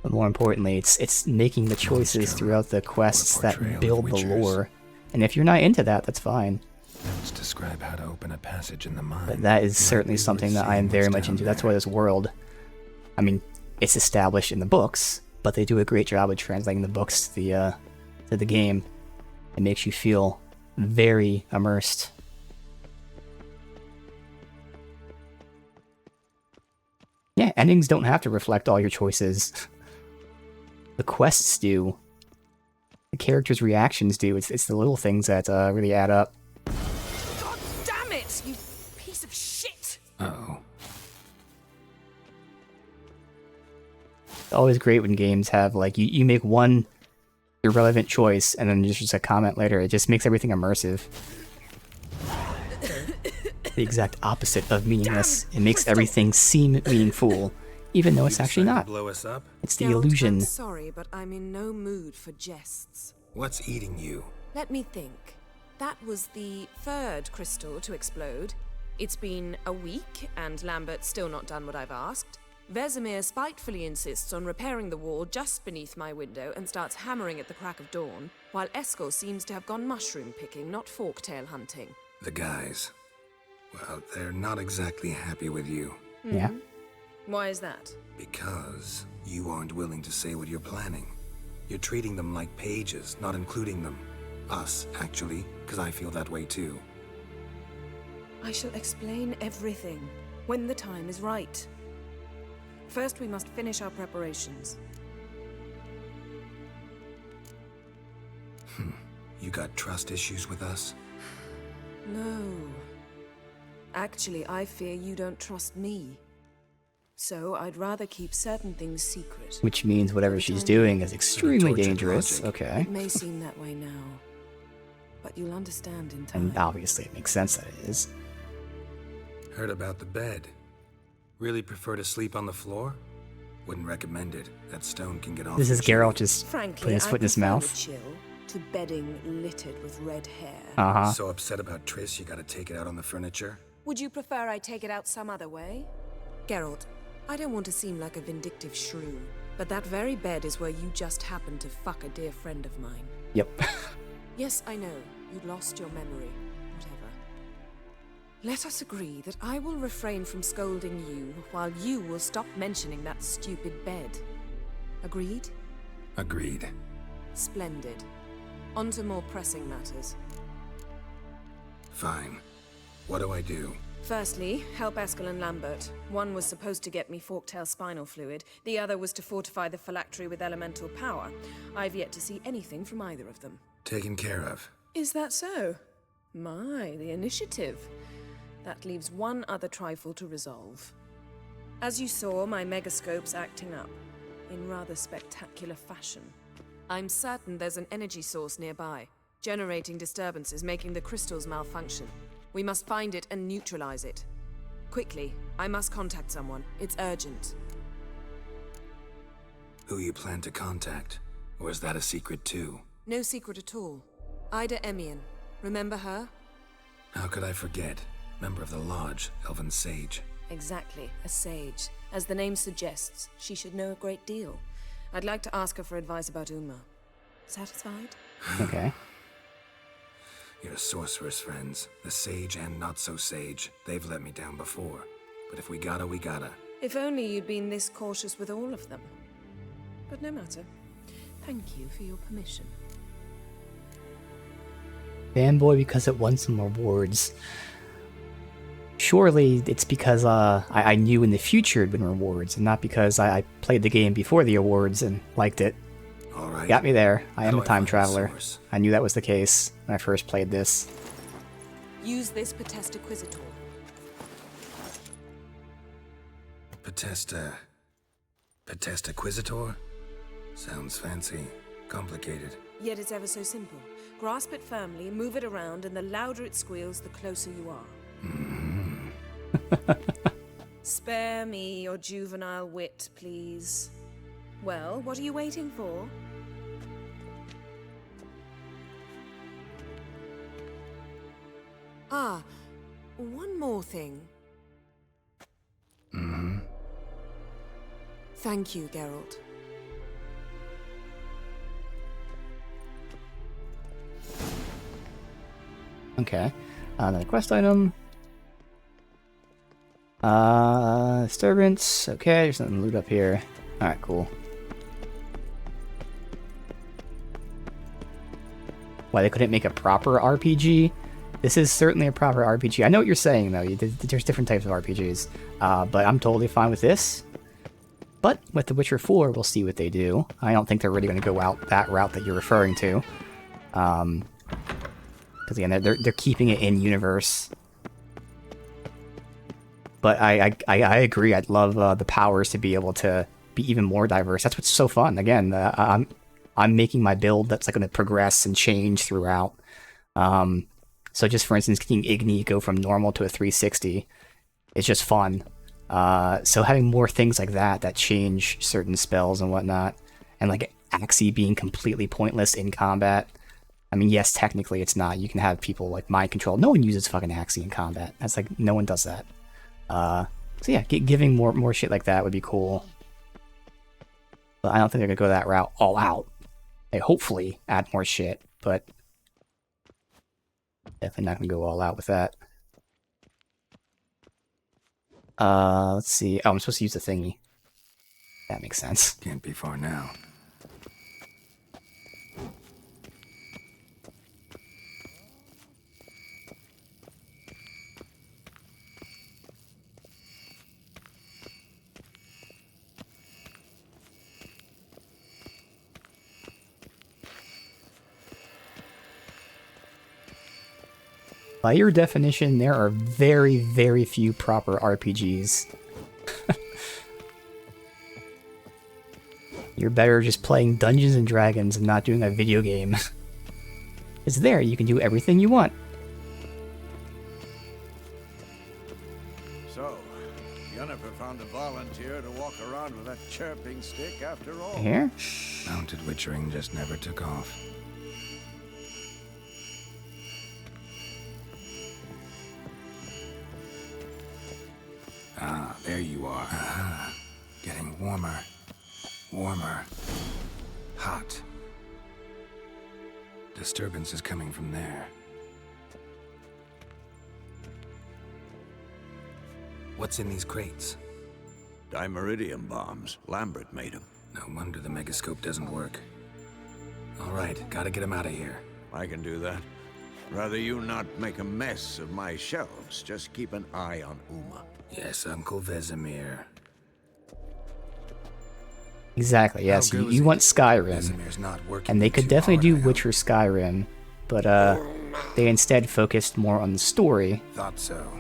But more importantly, it's making the choices throughout the quests that build the lore. And if you're not into that, that's fine. Let's describe how to open a passage in the mind. But that is certainly something that I am very much into. That's why this world, I mean, it's established in the books, but they do a great job of translating the books to the game. It makes you feel very immersed. Yeah, endings don't have to reflect all your choices. The quests do. The characters' reactions do. It's the little things that really add up. God damn it, you piece of shit! Uh-oh. It's always great when games have, like, you make one irrelevant choice and then there's just a comment later. It just makes everything immersive. The exact opposite of meaningless. It makes everything seem meaningful, even though it's actually not. Blow us up? It's the illusion. I'm sorry, but I'm in no mood for jests. What's eating you? Let me think. That was the third crystal to explode. It's been a week, and Lambert's still not done what I've asked. Vesemir spitefully insists on repairing the wall just beneath my window and starts hammering at the crack of dawn, while Eskel seems to have gone mushroom picking, not forktail hunting. The guys. Well, they're not exactly happy with you. Yeah. Why is that? Because you aren't willing to say what you're planning. You're treating them like pages, not including them. Us, actually, because I feel that way too. I shall explain everything when the time is right. First, we must finish our preparations. You got trust issues with us? No. Actually, I fear you don't trust me. So I'd rather keep certain things secret. Which means whatever she's doing is extremely dangerous. Okay. It may seem that way now, but you'll understand in time. And obviously it makes sense that it is. Heard about the bed. Really prefer to sleep on the floor? Wouldn't recommend it. That stone can get off. This is Geralt just Frankly, putting his foot in his mouth. Chill to bedding littered with red hair. So upset about Triss, you gotta take it out on the furniture? Would you prefer I take it out some other way? Geralt, I don't want to seem like a vindictive shrew, but that very bed is where you just happened to fuck a dear friend of mine. Yep. Yes, I know. You'd lost your memory. Whatever. Let us agree that I will refrain from scolding you, while you will stop mentioning that stupid bed. Agreed? Agreed. Splendid. On to more pressing matters. Fine. What do I do? Firstly, help Eskel and Lambert. One was supposed to get me forktail spinal fluid, the other was to fortify the phylactery with elemental power. I've yet to see anything from either of them. Taken care of. Is that so? My, the initiative. That leaves one other trifle to resolve. As you saw, my megascope's acting up, in rather spectacular fashion. I'm certain there's an energy source nearby, generating disturbances, making the crystals malfunction. We must find it and neutralize it. Quickly, I must contact someone. It's urgent. Who you plan to contact? Or is that a secret too? No secret at all. Ida Emian. Remember her? How could I forget? Member of the Lodge, Elven Sage. Exactly, a sage. As the name suggests, she should know a great deal. I'd like to ask her for advice about Uma. Satisfied? Okay. Your sorceress friends, the sage and not so sage, they've let me down before. But if we gotta, we gotta. If only you'd been this cautious with all of them. But no matter. Thank you for your permission. Fanboy because it won some awards. Surely it's because I knew in the future it'd win rewards, and not because I played the game before the awards and liked it. All right. Got me there. I am a time find the traveler. source? I knew that was the case when I first played this. Use this Potesta Quisitor. Potesta Quisitor? Sounds fancy. Complicated. Yet it's ever so simple. Grasp it firmly, move it around, and the louder it squeals, the closer you are. Spare me your juvenile wit, please. Well, what are you waiting for? Ah, one more thing. Thank you, Geralt. Okay. Another quest item. Disturbance. Okay, there's nothing to loot up here. Alright, cool. Why they couldn't make a proper RPG? This is certainly a proper RPG. I know what you're saying, though. There's different types of RPGs. But I'm totally fine with this. But with The Witcher 4, we'll see what they do. I don't think they're really going to go out that route that you're referring to. Because again, they're keeping it in universe. But I agree. I'd love the powers to be able to be even more diverse. That's what's so fun. Again, I'm making my build that's like going to progress and change throughout. So just for instance, getting Igni go from normal to a 360, it's just fun. So having more things like that change certain spells and whatnot, and like Axii being completely pointless in combat, I mean, yes, technically it's not. You can have people like mind control. No one uses fucking Axii in combat. That's like, no one does that. So yeah, giving more shit like that would be cool. But I don't think they're gonna go that route all out. They hopefully add more shit, but definitely not gonna go all out with that. Let's see. Oh, I'm supposed to use the thingy. That makes sense. Can't be far now. By your definition, there are very, very few proper RPGs. You're better just playing Dungeons and Dragons and not doing a video game. It's there, you can do everything you want. So, Yennefer found a volunteer to walk around with that chirping stick after all. Here? Mounted witchering just never took off. Ah, there you are. Getting warmer. Warmer. Hot. Disturbance is coming from there. What's in these crates? Dimeridium bombs. Lambert made them. No wonder the megascope doesn't work. All right, gotta get him out of here. I can do that. Rather you not make a mess of my shelves. Just keep an eye on Uma. Yes, Uncle Vesemir. Exactly, yes. You want Skyrim. Vesemir's not working And they could too definitely do hard, Witcher Skyrim, but they instead focused more on the story. Thought so.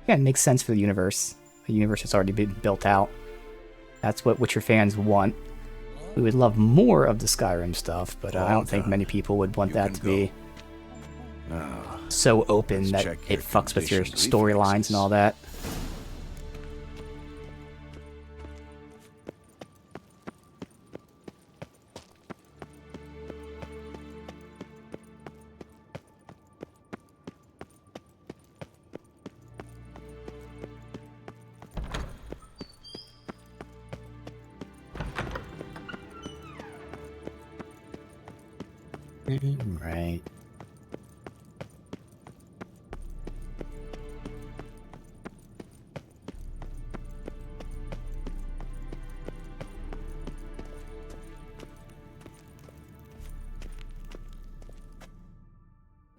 Yeah, it makes sense for the universe. The universe has already been built out. That's what Witcher fans want. We would love more of the Skyrim stuff, but I don't think many people would want that to be so open that it fucks with your storylines and all that. Right.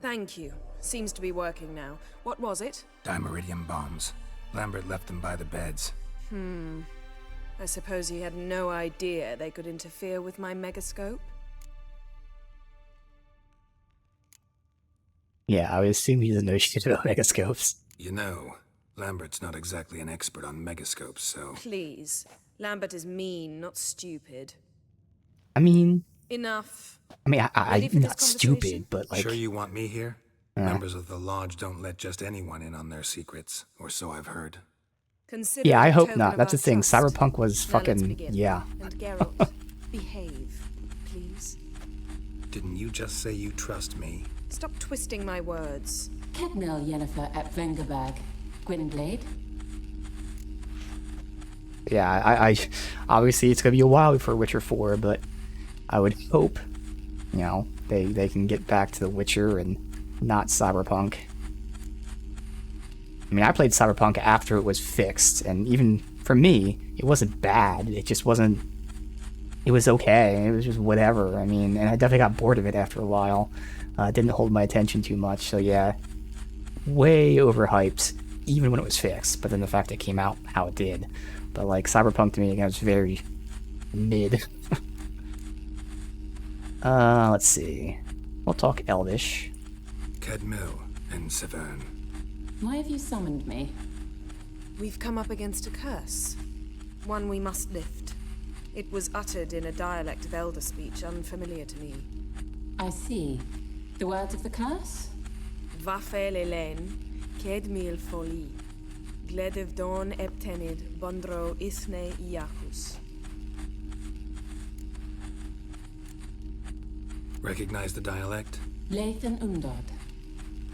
Thank you. Seems to be working now. What was it? Dimeridium bombs. Lambert left them by the beds. I suppose he had no idea they could interfere with my megascope? Yeah, I would assume he doesn't know shit about megascopes. You know, Lambert's not exactly an expert on megascopes, so... Please. Lambert is mean, not stupid. I mean... Enough. I mean, I'm for not this stupid, but like... Sure you want me here? Members of the Lodge don't let just anyone in on their secrets, or so I've heard. Consider yeah, I it a hope token not. of That's the our thing. trust. Cyberpunk was Now let's fucking... begin. Yeah. And Geralt, behave, please. Didn't you just say you trust me? Stop twisting my words. Kedmil Yennefer at Vengerberg. Gwynblade? Yeah, I obviously it's gonna be a while before Witcher 4, but I would hope, you know, they can get back to The Witcher and not Cyberpunk. I mean, I played Cyberpunk after it was fixed, and even for me, it wasn't bad. It just wasn't... It was okay. It was just whatever. I mean, and I definitely got bored of it after a while. It didn't hold my attention too much, so yeah. Way overhyped, even when it was fixed, but then the fact it came out how it did. But like, Cyberpunk to me, again, was very mid. Let's see. We'll talk Elvish. Kedmil and Severn. Why have you summoned me? We've come up against a curse. One we must lift. It was uttered in a dialect of Elder speech unfamiliar to me. I see. The words of the curse? Vafel Elen, Kedmil Foli, Gledev Don Eptenid, Bondro Isne Iakus. Recognize the dialect? Lathan Undod.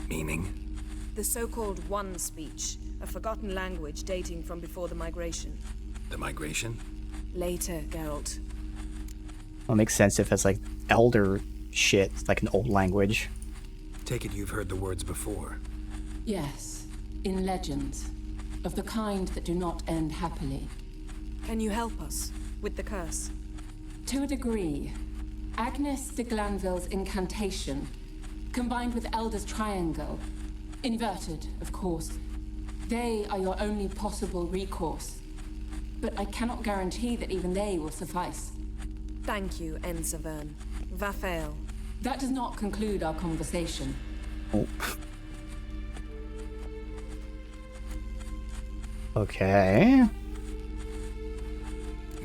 Meaning? The so-called One speech, a forgotten language dating from before the migration. The migration? Later, Geralt. Well, it makes sense if it's like elder shit, like an old language. Take it you've heard the words before. Yes, in legends. Of the kind that do not end happily. Can you help us with the curse? To a degree. Agnes de Glanville's incantation, combined with Elder's triangle, inverted, of course. They are your only possible recourse. But I cannot guarantee that even they will suffice. Thank you, Ensavern. Vafael. That does not conclude our conversation. Oh. Okay.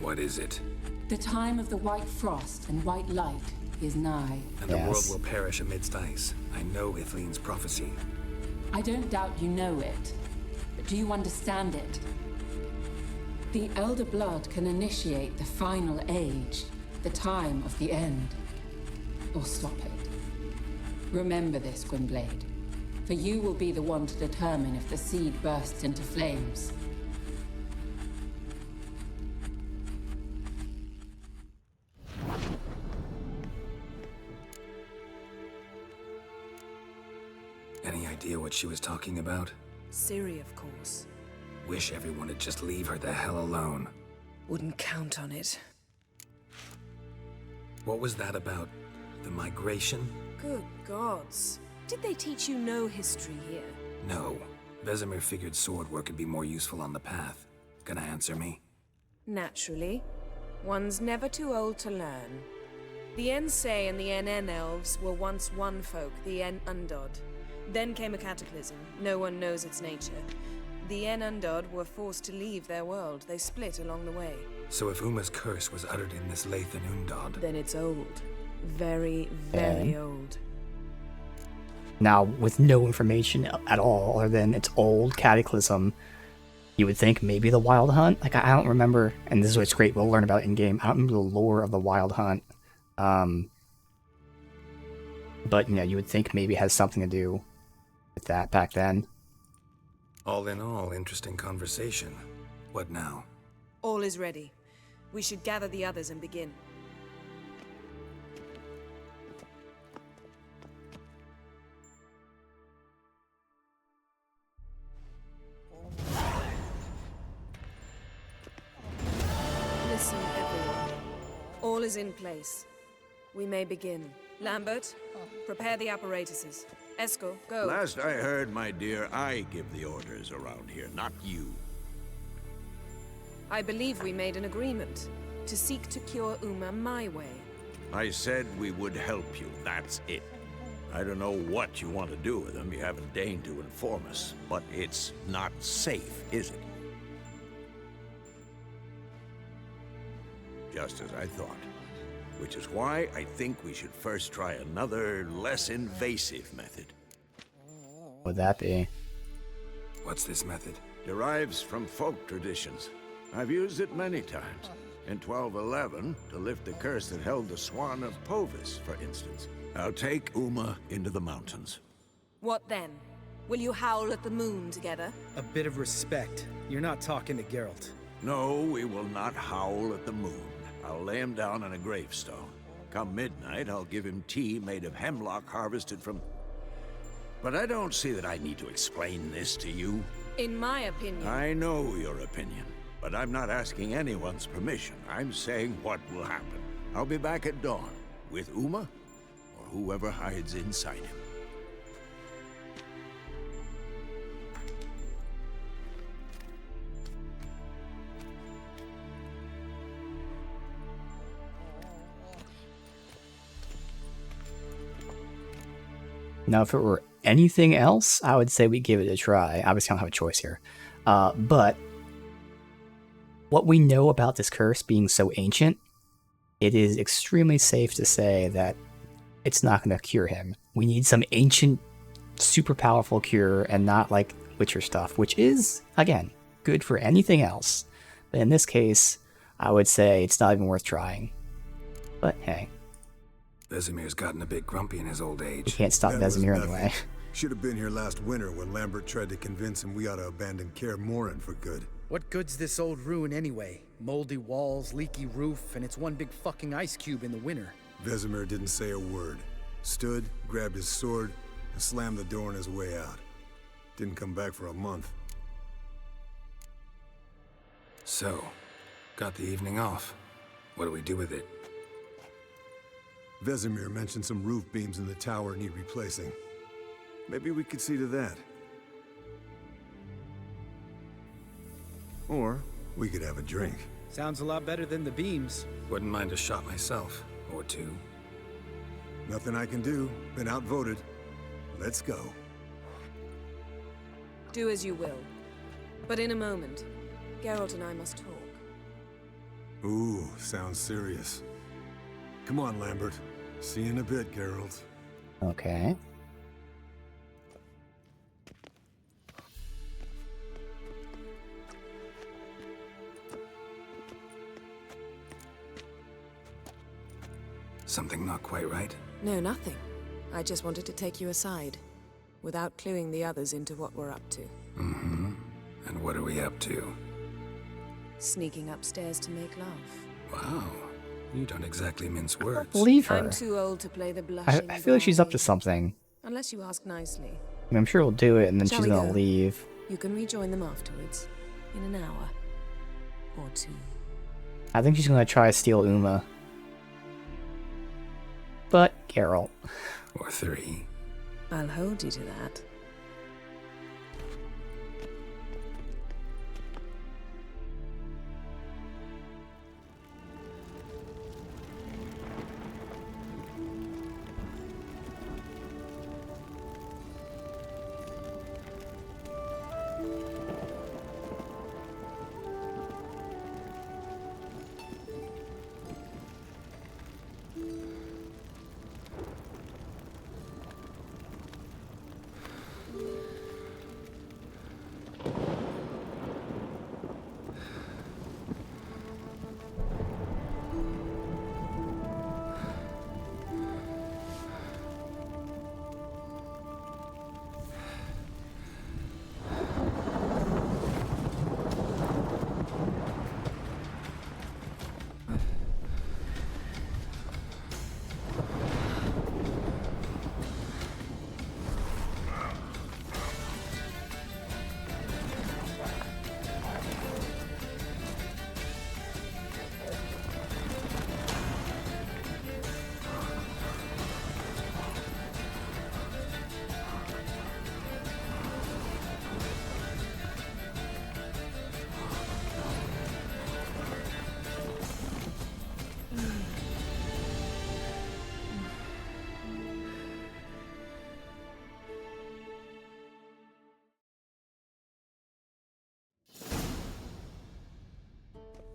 What is it? The time of the white frost and white light is nigh. And the world will perish amidst ice. I know Ithleen's prophecy. I don't doubt you know it. But do you understand it? The Elder Blood can initiate the final age, the time of the end. Or stop it. Remember this, Gwynblade. For you will be the one to determine if the seed bursts into flames. Any idea what she was talking about? Ciri, of course. Wish everyone would just leave her the hell alone. Wouldn't count on it. What was that about? The migration? Good gods. Did they teach you no history here? No. Vesemir figured sword work could be more useful on the path. Gonna answer me? Naturally. One's never too old to learn. The Ensei and the NN elves were once one folk, the En Undod. Then came a cataclysm. No one knows its nature. The En Undod were forced to leave their world. They split along the way. So if Uma's curse was uttered in this Lathan Undod... Then it's old. Very, very old. Now, with no information at all, other than its old cataclysm, you would think maybe the Wild Hunt? Like, I don't remember, and this is what's great, we'll learn about in-game. I don't remember the lore of the Wild Hunt. But, you know, you would think maybe it has something to do with that back then. All in all, interesting conversation. What now? All is ready. We should gather the others and begin. Listen, everyone. All is in place. We may begin. Lambert, prepare the apparatuses. Eskel, go. Last I heard, my dear, I give the orders around here, not you. I believe we made an agreement to seek to cure Uma my way. I said we would help you, that's it. I don't know what you want to do with them, you haven't deigned to inform us, but it's not safe, is it? Just as I thought. Which is why I think we should first try another, less invasive method. What would that be? What's this method? Derives from folk traditions. I've used it many times. In 1211, to lift the curse that held the Swan of Povis, for instance. I'll take Uma into the mountains. What then? Will you howl at the moon together? A bit of respect. You're not talking to Geralt. No, we will not howl at the moon. I'll lay him down on a gravestone. Come midnight, I'll give him tea made of hemlock harvested from... But I don't see that I need to explain this to you. In my opinion... I know your opinion, but I'm not asking anyone's permission. I'm saying what will happen. I'll be back at dawn, with Uma, or whoever hides inside him. Now, if it were anything else, I would say we give it a try. Obviously, I don't have a choice here. But what we know about this curse being so ancient, it is extremely safe to say that it's not going to cure him. We need some ancient, super powerful cure and not like Witcher stuff, which is, again, good for anything else. But in this case, I would say it's not even worth trying. But hey. Vesemir's gotten a bit grumpy in his old age. You can't stop That was Vesemir nothing. anyway. Should have been here last winter when Lambert tried to convince him we ought to abandon Kaer Morhen for good. What good's this old ruin anyway? Moldy walls, leaky roof, and it's one big fucking ice cube in the winter. Vesemir didn't say a word. Stood, grabbed his sword, and slammed the door on his way out. Didn't come back for a month. So, got the evening off. What do we do with it? Vesemir mentioned some roof beams in the tower need replacing. Maybe we could see to that. Or we could have a drink. Sounds a lot better than the beams. Wouldn't mind a shot myself, or two. Nothing I can do. Been outvoted. Let's go. Do as you will. But in a moment, Geralt and I must talk. Ooh, sounds serious. Come on, Lambert. See you in a bit, Geralt. Okay. Something not quite right? No, nothing. I just wanted to take you aside, without cluing the others into what we're up to. Mm-hmm. And what are we up to? Sneaking upstairs to make love. Wow. You don't exactly mince words. Believe her. I'm too old to play the blushing I feel like she's up to bride, something. Unless you ask nicely. I mean, I'm sure we'll do it, and then Shall she's we gonna go? leave. You can rejoin them afterwards, in an hour or two. I think she's gonna try to steal Uma. But Geralt. Or 3. I'll hold you to that.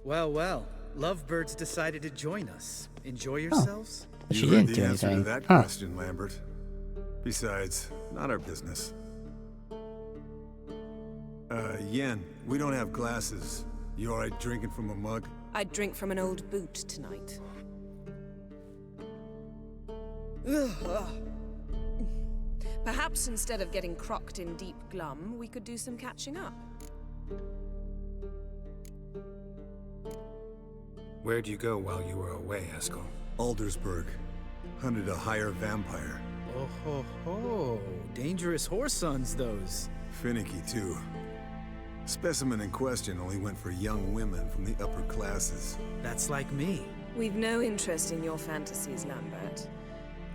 Well, well. Lovebirds decided to join us. Enjoy yourselves? She You heard didn't the do answer to anything. that Huh. question, Lambert. Besides, not our business. Yen, we don't have glasses. You alright drinking from a mug? I'd drink from an old boot tonight. Perhaps instead of getting crocked in deep glum, we could do some catching up. Where'd you go while you were away, Eskel? Aldersburg. Hunted a higher vampire. Oh ho ho. Dangerous whoresons, those. Finicky, too. Specimen in question only went for young women from the upper classes. That's like me. We've no interest in your fantasies, Lambert.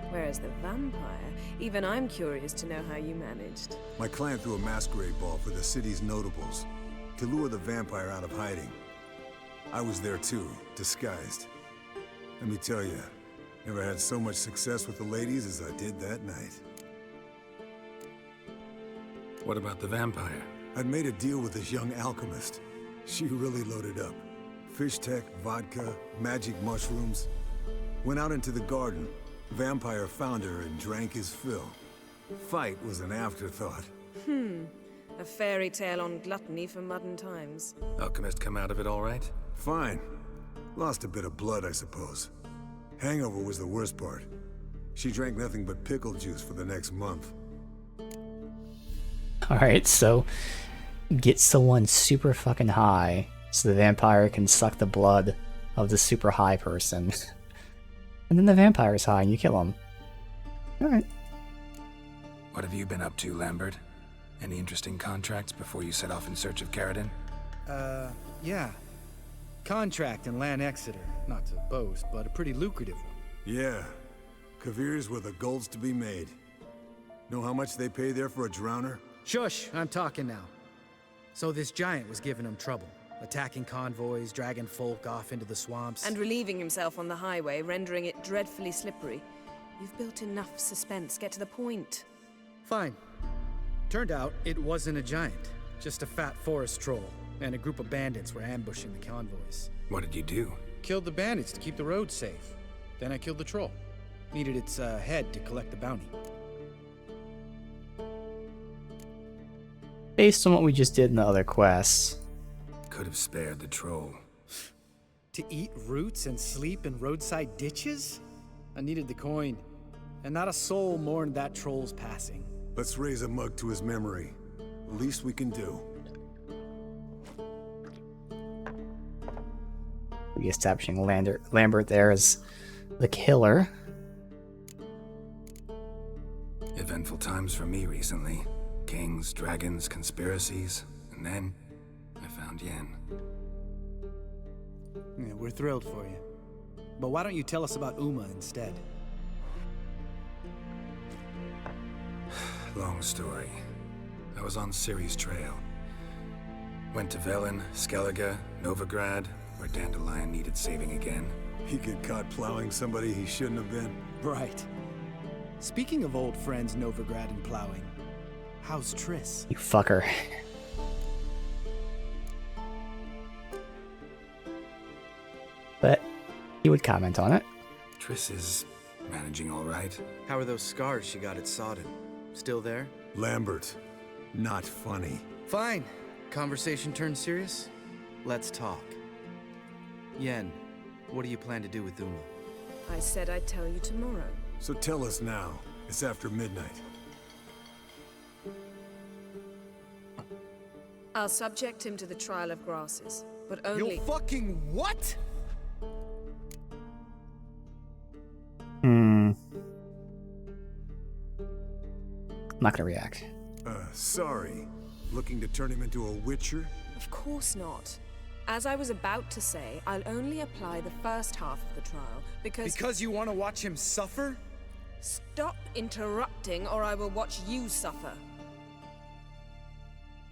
Whereas the vampire, even I'm curious to know how you managed. My client threw a masquerade ball for the city's notables to lure the vampire out of hiding. I was there too, disguised. Let me tell you, never had so much success with the ladies as I did that night. What about the vampire? I'd made a deal with this young alchemist. She really loaded up. Fish tech, vodka, magic mushrooms. Went out into the garden. Vampire found her and drank his fill. Fight was an afterthought. A fairy tale on gluttony for modern times. Alchemist come out of it all right? Fine. Lost a bit of blood, I suppose. Hangover was the worst part. She drank nothing but pickle juice for the next month. Alright, so get someone super fucking high so the vampire can suck the blood of the super high person. And then the vampire's high and you kill him. Alright. What have you been up to, Lambert? Any interesting contracts before you set off in search of Caridin? Yeah. Contract in Lan Exeter. Not to boast, but a pretty lucrative one. Yeah. Kavir's where the gold's to be made. Know how much they pay there for a drowner? Shush, I'm talking now. So this giant was giving him trouble. Attacking convoys, dragging folk off into the swamps. And relieving himself on the highway, rendering it dreadfully slippery. You've built enough suspense. Get to the point. Fine. Turned out it wasn't a giant. Just a fat forest troll. And a group of bandits were ambushing the convoys. What did you do? Killed the bandits to keep the road safe. Then I killed the troll. Needed its head to collect the bounty. Based on what we just did in the other quests. Could have spared the troll. To eat roots and sleep in roadside ditches? I needed the coin. And not a soul mourned that troll's passing. Let's raise a mug to his memory. The least we can do. We establishing Lambert there as the killer. Eventful times for me recently. Kings, dragons, conspiracies, and then I found Yen. Yeah, we're thrilled for you. But why don't you tell us about Uma instead? Long story. I was on Ciri's trail. Went to Velen, Skellige, Novigrad, where Dandelion needed saving again. He get caught plowing somebody he shouldn't have been. Right. Speaking of old friends Novigrad and plowing, how's Triss? You fucker. But he would comment on it. Triss is managing all right. How are those scars she got at Sodden? Still there? Lambert, not funny. Fine. Conversation turned serious? Let's talk. Yen, what do you plan to do with Uma? I said I'd tell you tomorrow. So tell us now. It's after midnight. I'll subject him to the trial of grasses, but only— You fucking what? Not gonna react. Sorry. Looking to turn him into a witcher? Of course not. As I was about to say, I'll only apply the first half of the trial, because— Because you want to watch him suffer? Stop interrupting, or I will watch you suffer.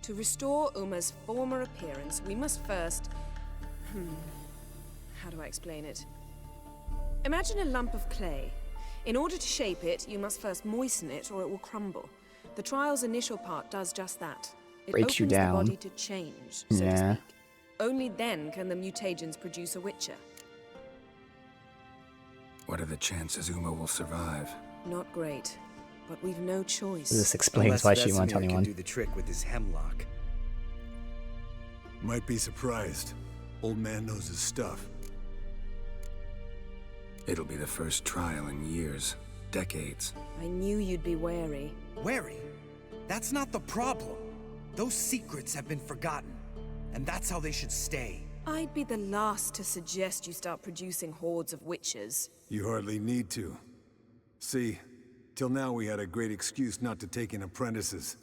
To restore Uma's former appearance, we must first— how do I explain it? Imagine a lump of clay. In order to shape it, you must first moisten it, or it will crumble. The trial's initial part does just that. It Breaks you opens down. the body to change, so to Yeah. speak. Only then can the mutagens produce a witcher. What are the chances Uma will survive? Not great, but we've no choice. This explains why she went Vesemir can 21. do the trick with his hemlock. Might be surprised. Old man knows his stuff. It'll be the first trial in years, decades. I knew you'd be wary. Wary? That's not the problem. Those secrets have been forgotten, and that's how they should stay. I'd be the last to suggest you start producing hordes of witches. You hardly need to. See, till now we had a great excuse not to take in apprentices.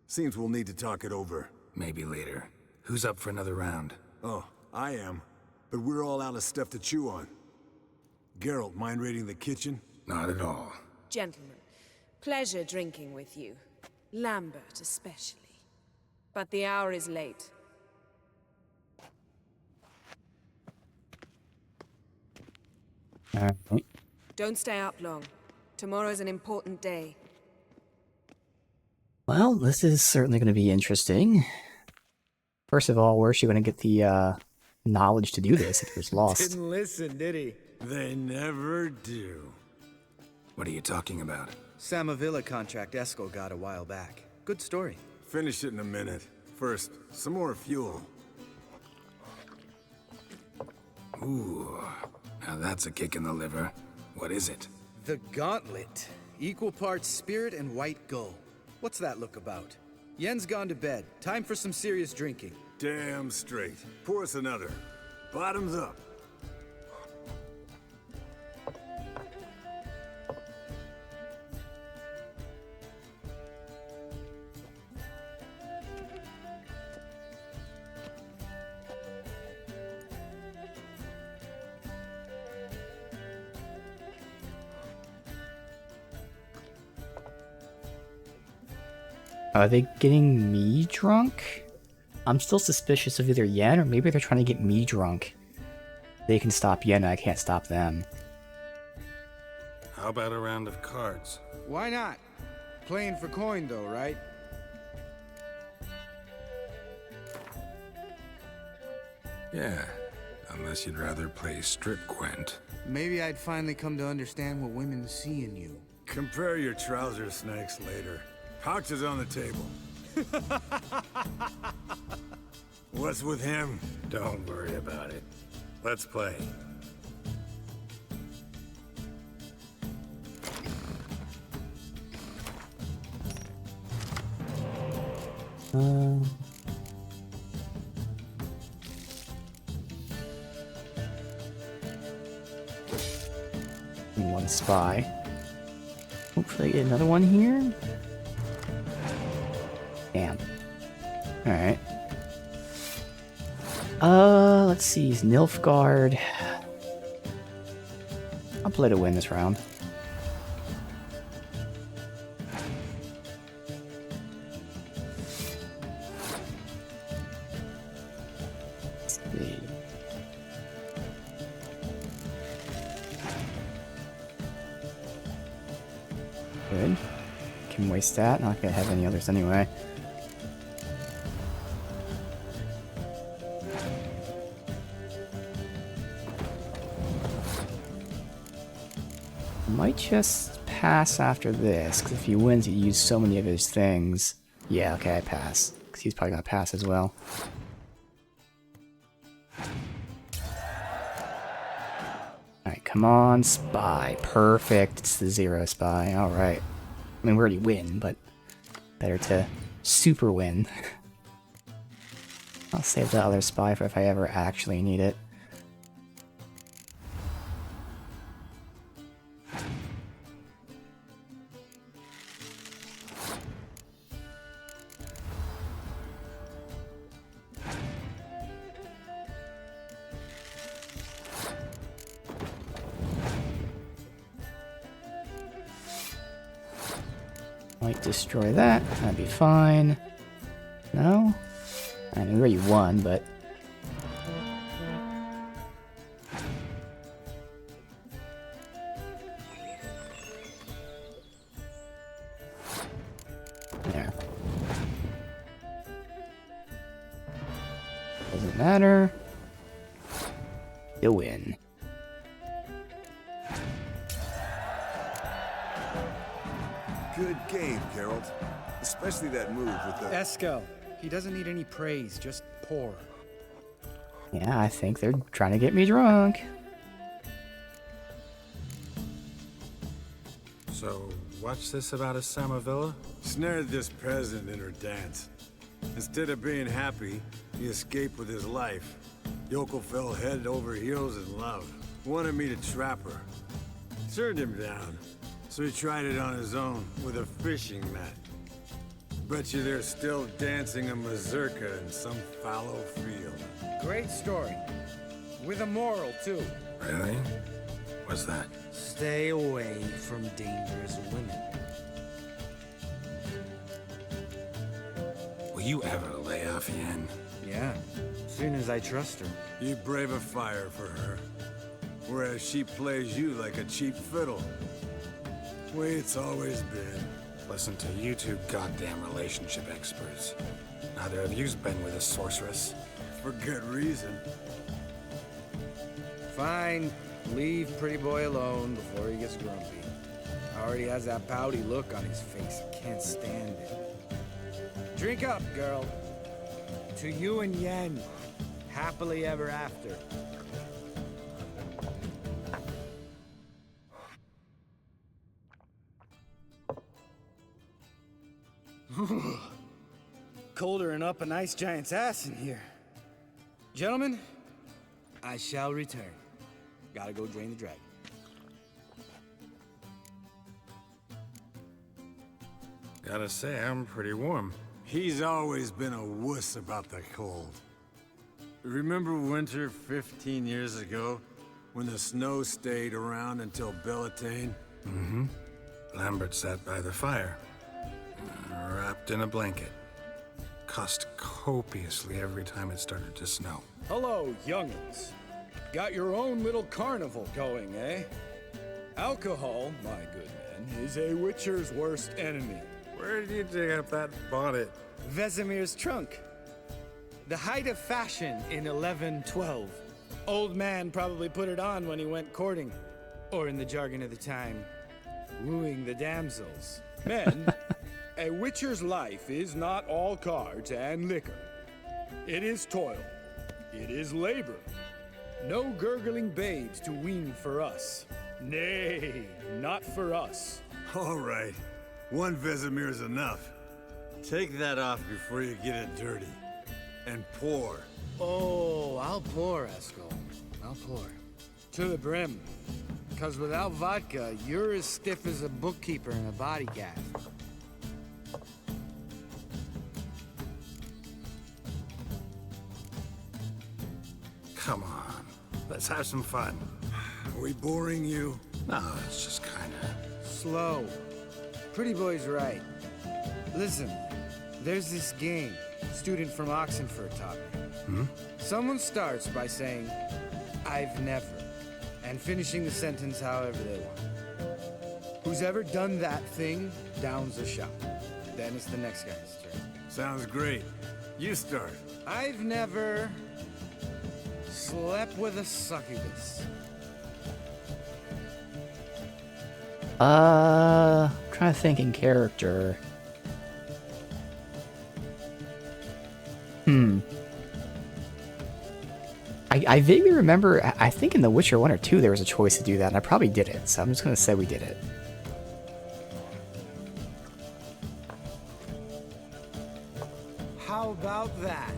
Seems we'll need to talk it over. Maybe later. Who's up for another round? Oh, I am. But we're all out of stuff to chew on. Geralt, mind raiding the kitchen? Not at all. Gentlemen, pleasure drinking with you. Lambert especially. But the hour is late. Alright. Don't stay up long. Tomorrow's an important day. Well, this is certainly going to be interesting. First of all, where's she going to get the knowledge to do this if it was lost? Didn't listen, did he? They never do. What are you talking about? Samavilla contract Eskel got a while back. Good story. Finish it in a minute. First, some more fuel. Ooh, now that's a kick in the liver. What is it? The Gauntlet. Equal parts spirit and white gull. What's that look about? Yen's gone to bed. Time for some serious drinking. Damn straight. Pour us another. Bottoms up. Are they getting me drunk? I'm still suspicious of either Yen or maybe they're trying to get me drunk. They can stop Yen and I can't stop them. How about a round of cards? Why not? Playing for coin though, right? Yeah, unless you'd rather play strip Gwent. Maybe I'd finally come to understand what women see in you. Compare your trouser snakes later. Pouch is on the table. What's with him? Don't worry about it. Let's play. One spy. Hopefully I get another one here. Damn. Alright. Let's see. He's Nilfgaard. I'll play to win this round. Let's see. Good. Can waste that. Not gonna have any others anyway. Might just pass after this, because if he wins, he used so many of his things. Yeah, okay, I pass. Because he's probably gonna pass as well. Alright, come on, spy. Perfect. It's the 0 spy. Alright. I mean, we already win, but better to super win. I'll save the other spy for if I ever actually need it. Might destroy that. That'd be fine. No? I know where you won, but... There. Doesn't matter. You win. Good game, Geralt. Especially that move with the... Eskel. He doesn't need any praise, just pour. Yeah, I think they're trying to get me drunk. So, what's this about a Samavilla? Snared this peasant in her dance. Instead of being happy, he escaped with his life. Yoko fell head over heels in love. Wanted me to trap her. Turned him down. So he tried it on his own with a fishing net. Bet you they're still dancing a mazurka in some fallow field. Great story. With a moral, too. Really? What's that? Stay away from dangerous women. Will you ever lay off Yen? Yeah, soon as I trust her. You brave a fire for her. Whereas she plays you like a cheap fiddle. Way it's always been. Listen to you two goddamn relationship experts. Neither of you's been with a sorceress. For good reason. Fine. Leave pretty boy alone before he gets grumpy. Already has that pouty look on his face. I can't stand it. Drink up, girl. To you and Yen. Happily ever after. Colder and up an ice giant's ass in here. Gentlemen, I shall return. Gotta go drain the dragon. Gotta say, I'm pretty warm. He's always been a wuss about the cold. Remember winter 15 years ago, when the snow stayed around until Bellatane? Mm-hmm. Lambert sat by the fire, wrapped in a blanket. Cussed copiously every time it started to snow. Hello, young'uns. Got your own little carnival going, eh? Alcohol, my good man, is a witcher's worst enemy. Where did you dig up that bonnet? Vesemir's trunk. The height of fashion in 1112. Old man probably put it on when he went courting. Or in the jargon of the time, wooing the damsels. Men, a witcher's life is not all cards and liquor. It is toil. It is labor. No gurgling babes to wean for us. Nay, not for us. All right. One Vesemir's enough. Take that off before you get it dirty. And pour. Oh, I'll pour, Eskel. I'll pour. To the brim. Because without vodka, you're as stiff as a bookkeeper in a body gaff. Come on, let's have some fun. Are we boring you? No, it's just kinda... Slow. Pretty boy's right. Listen, there's this game student from Oxenford taught me. Someone starts by saying, I've never, and finishing the sentence however they want. Who's ever done that thing downs a shot. Then it's the next guy's turn. Sounds great. You start. I've never slept with a succubus. Trying to think in character. I vaguely remember, I think in The Witcher 1 or 2 there was a choice to do that, and I probably did it, so I'm just gonna say we did it. How about that?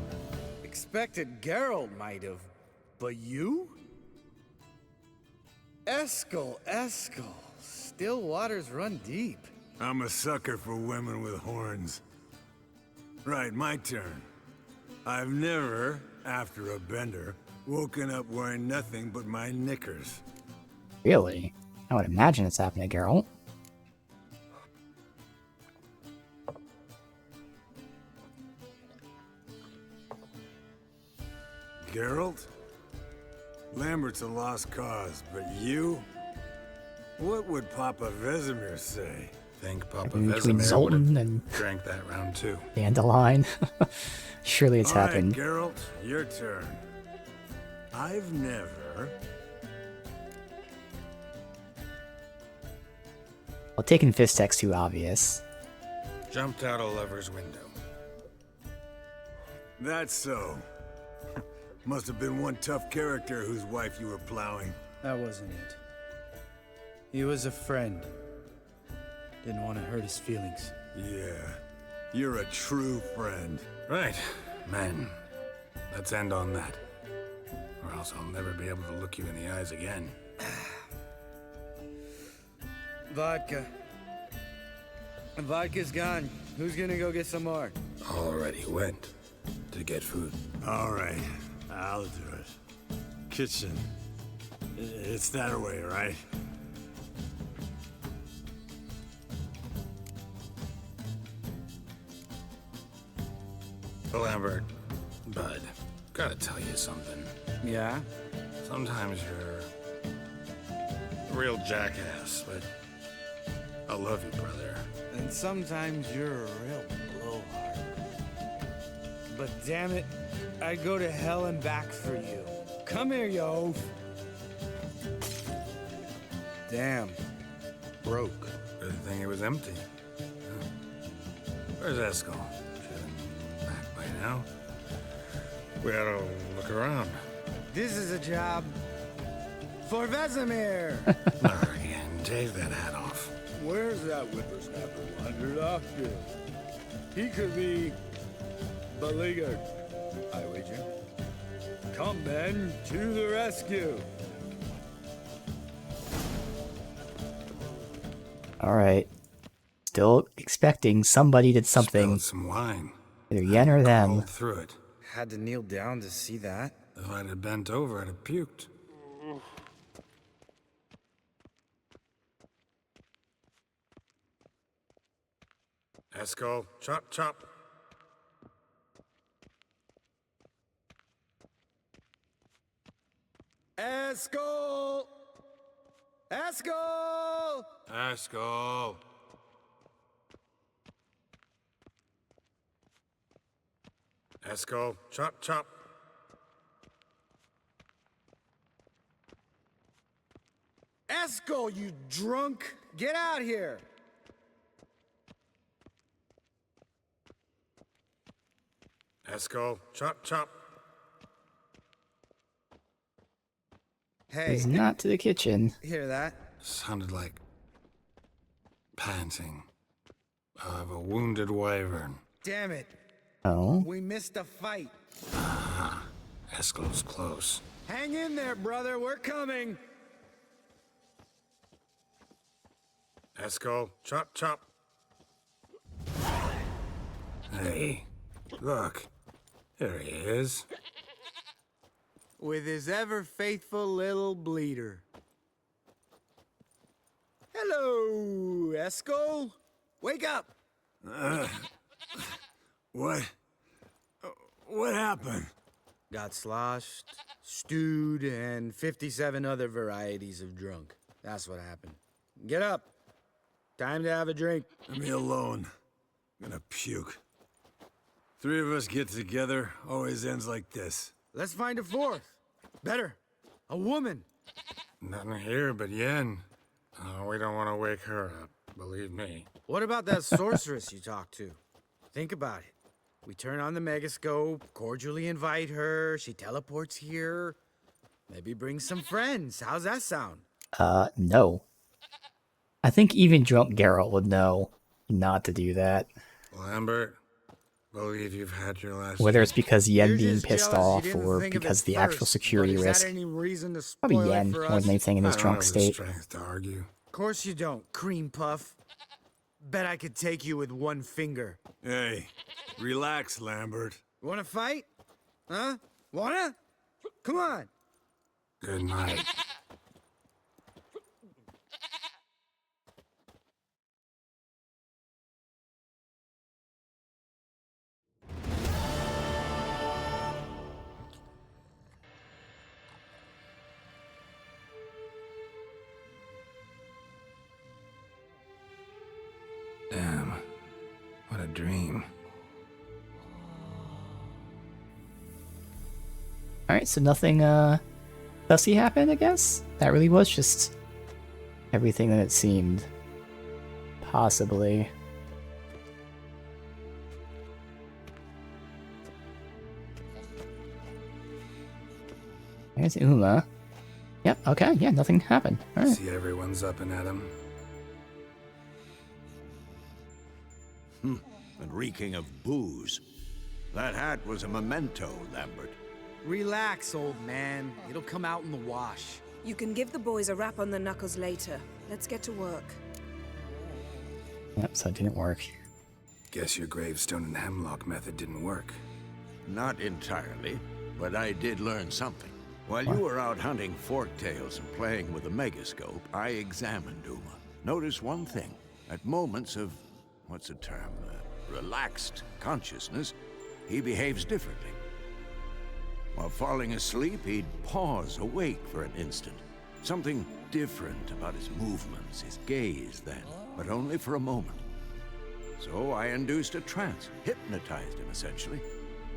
Expected Geralt might have, but you? Eskel. Still waters run deep. I'm a sucker for women with horns. Right, my turn. I've never, after a bender, woken up wearing nothing but my knickers. Really? I would imagine it's happened to Geralt. Geralt? Lambert's a lost cause, but you? What would Papa Vesemir say? Think Papa Between Vesemir Zoltan would and have drank that round too. Dandelion. Surely it's happened. All right, Geralt, your turn. I've never... Well, taking Fistek's too obvious. Jumped out a lover's window. That's so. Must have been one tough character whose wife you were plowing. That wasn't it. He was a friend. Didn't want to hurt his feelings. Yeah, you're a true friend. Right, man. Let's end on that. Or else I'll never be able to look you in the eyes again. Vodka. Vodka's gone. Who's gonna go get some more? Already went to get food. All right, I'll do it. Kitchen. It's that way, right? Lambert, bud, gotta tell you something. Yeah? Sometimes you're a real jackass, but I love you, brother. And sometimes you're a real blowhard. But damn it, I'd go to hell and back for you. Come here, yo. Damn. Broke. Good thing it was empty. Where's Eskel? Back by now. We ought to look around. This is a job for Vesemir. Again, take that hat off. Where's that whippersnapper wandered off to? He could be beleaguered, I wager. Come then, to the rescue. All right. Still expecting somebody did something. Spilled some wine. Either Yen or them. Crawled through it. Had to kneel down to see that. If I'd have bent over, I'd have puked. Eskel, chop, chop. Eskel! Eskel! Eskel. Eskel, chop, chop. Eskel, you drunk! Get out here! Eskel, chop, chop. Hey. It's not to the kitchen. Hear that? Sounded like panting of a wounded wyvern. Damn it. Oh? We missed a fight. Ah, Eskel's close. Hang in there, brother. We're coming. Eskel, chop, chop. Hey, look. There he is. With his ever-faithful little bleeder. Hello, Eskel. Wake up. What happened? Got sloshed, stewed, and 57 other varieties of drunk. That's what happened. Get up. Time to have a drink. Leave me alone. I'm gonna puke. Three of us get together, always ends like this. Let's find a fourth. Better. A woman. Nothing here but Yen. We don't want to wake her up, believe me. What about that sorceress you talked to? Think about it. We turn on the megascope, cordially invite her, she teleports here. Maybe bring some friends. How's that sound? No. I think even drunk Geralt would know not to do that. Lambert, believe you've had your last... Whether it's because Yen You're being just pissed jealous you off didn't or think of because it the actual first, security but is risk. that any reason to spoil Probably it Yen for more us? than anything in his I don't drunk have the state. strength to argue. Of course you don't, cream puff. Bet I could take you with one finger. Hey, relax, Lambert. Wanna fight? Huh? Wanna? Come on. Good night. Damn. What a dream. Alright, so nothing, fussy happened, I guess? That really was just everything that it seemed. Possibly. There's Uma. Yep, okay, yeah, nothing happened. Alright. See everyone's up and at him. And reeking of booze. That hat was a memento, Lambert. Relax, old man. It'll come out in the wash. You can give the boys a rap on the knuckles later. Let's get to work. Yep, so it didn't work. Guess your gravestone and hemlock method didn't work. Not entirely, but I did learn something. While you were out hunting forktails and playing with the megascope, I examined Uma. Notice one thing. At moments of, what's the term, relaxed consciousness, he behaves differently. While falling asleep, he'd pause, awake for an instant. Something different about his movements, his gaze then, but only for a moment. So I induced a trance, hypnotized him essentially.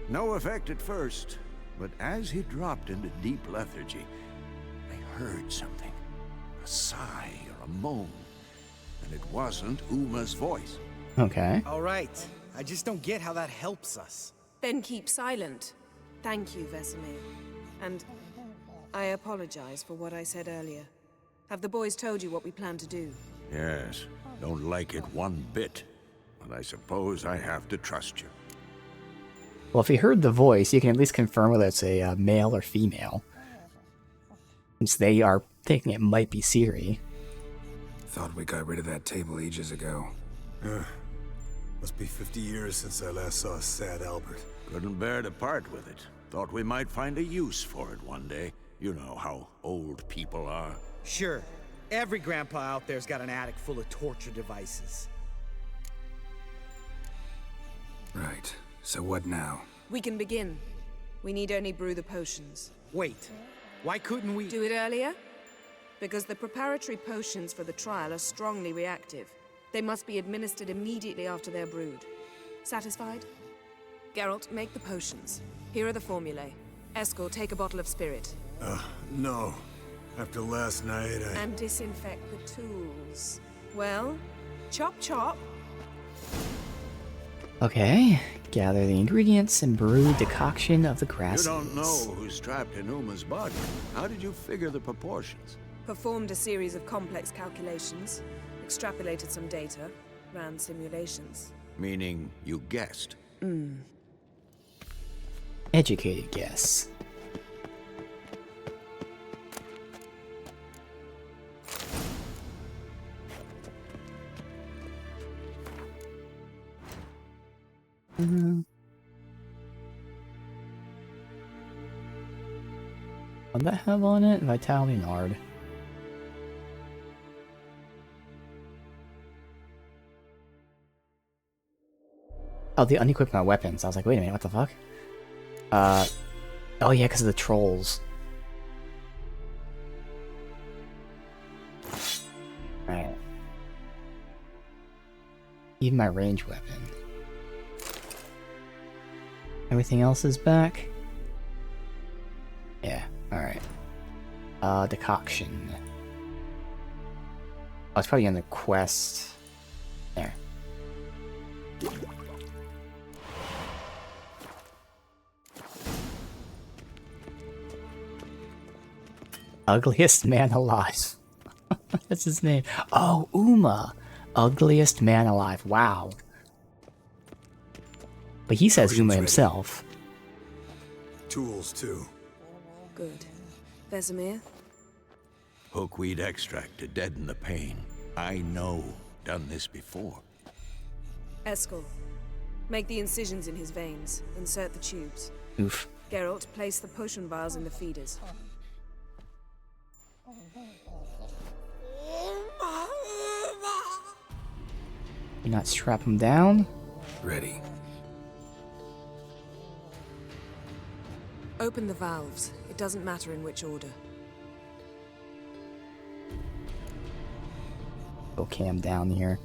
No effect at first, but as he dropped into deep lethargy, I heard something. A sigh or a moan. And it wasn't Uma's voice. Okay. All right. I just don't get how that helps us. Then keep silent. Thank you, Vesemir. And I apologize for what I said earlier. Have the boys told you what we plan to do? Yes, don't like it one bit. but I suppose I have to trust you. Well, if he heard the voice, you can at least confirm whether it's a male or female. Since they are thinking it might be Ciri. Thought we got rid of that table ages ago. Must be 50 years since I last saw a sad Albert. Couldn't bear to part with it. Thought we might find a use for it one day. You know how old people are. Sure. Every grandpa out there's got an attic full of torture devices. Right. So what now? We can begin. We need only brew the potions. Wait. Why couldn't we do it earlier? Because the preparatory potions for the trial are strongly reactive. They must be administered immediately after they're brewed. Satisfied? Geralt, make the potions. Here are the formulae. Eskel, take a bottle of spirit. No. After last night, And disinfect the tools. Well, chop chop. Okay, gather the ingredients and brew decoction of the grasses. You don't know who's trapped in Uma's body. How did you figure the proportions? Performed a series of complex calculations, extrapolated some data, ran simulations. Meaning you guessed? Educated guess. What'd that have on it? Vitality Nard. Oh, the unequipped my weapons. I was like, wait a minute, what the fuck? Oh yeah, because of the trolls. Right. Even my range weapon. Everything else is back? Yeah, alright. Decoction. Oh, it's probably in the quest. There. Ugliest man alive. That's his name. Oh, Uma. Ugliest man alive. Wow. But he says Uma himself. Tools, too. Good. Vesemir? Hookweed extract to deaden the pain. I know. Done this before. Eskel, make the incisions in his veins. Insert the tubes. Oof. Geralt, place the potion vials in the feeders. Do not strap him down. Ready. Open the valves. It doesn't matter in which order. Go cam down here.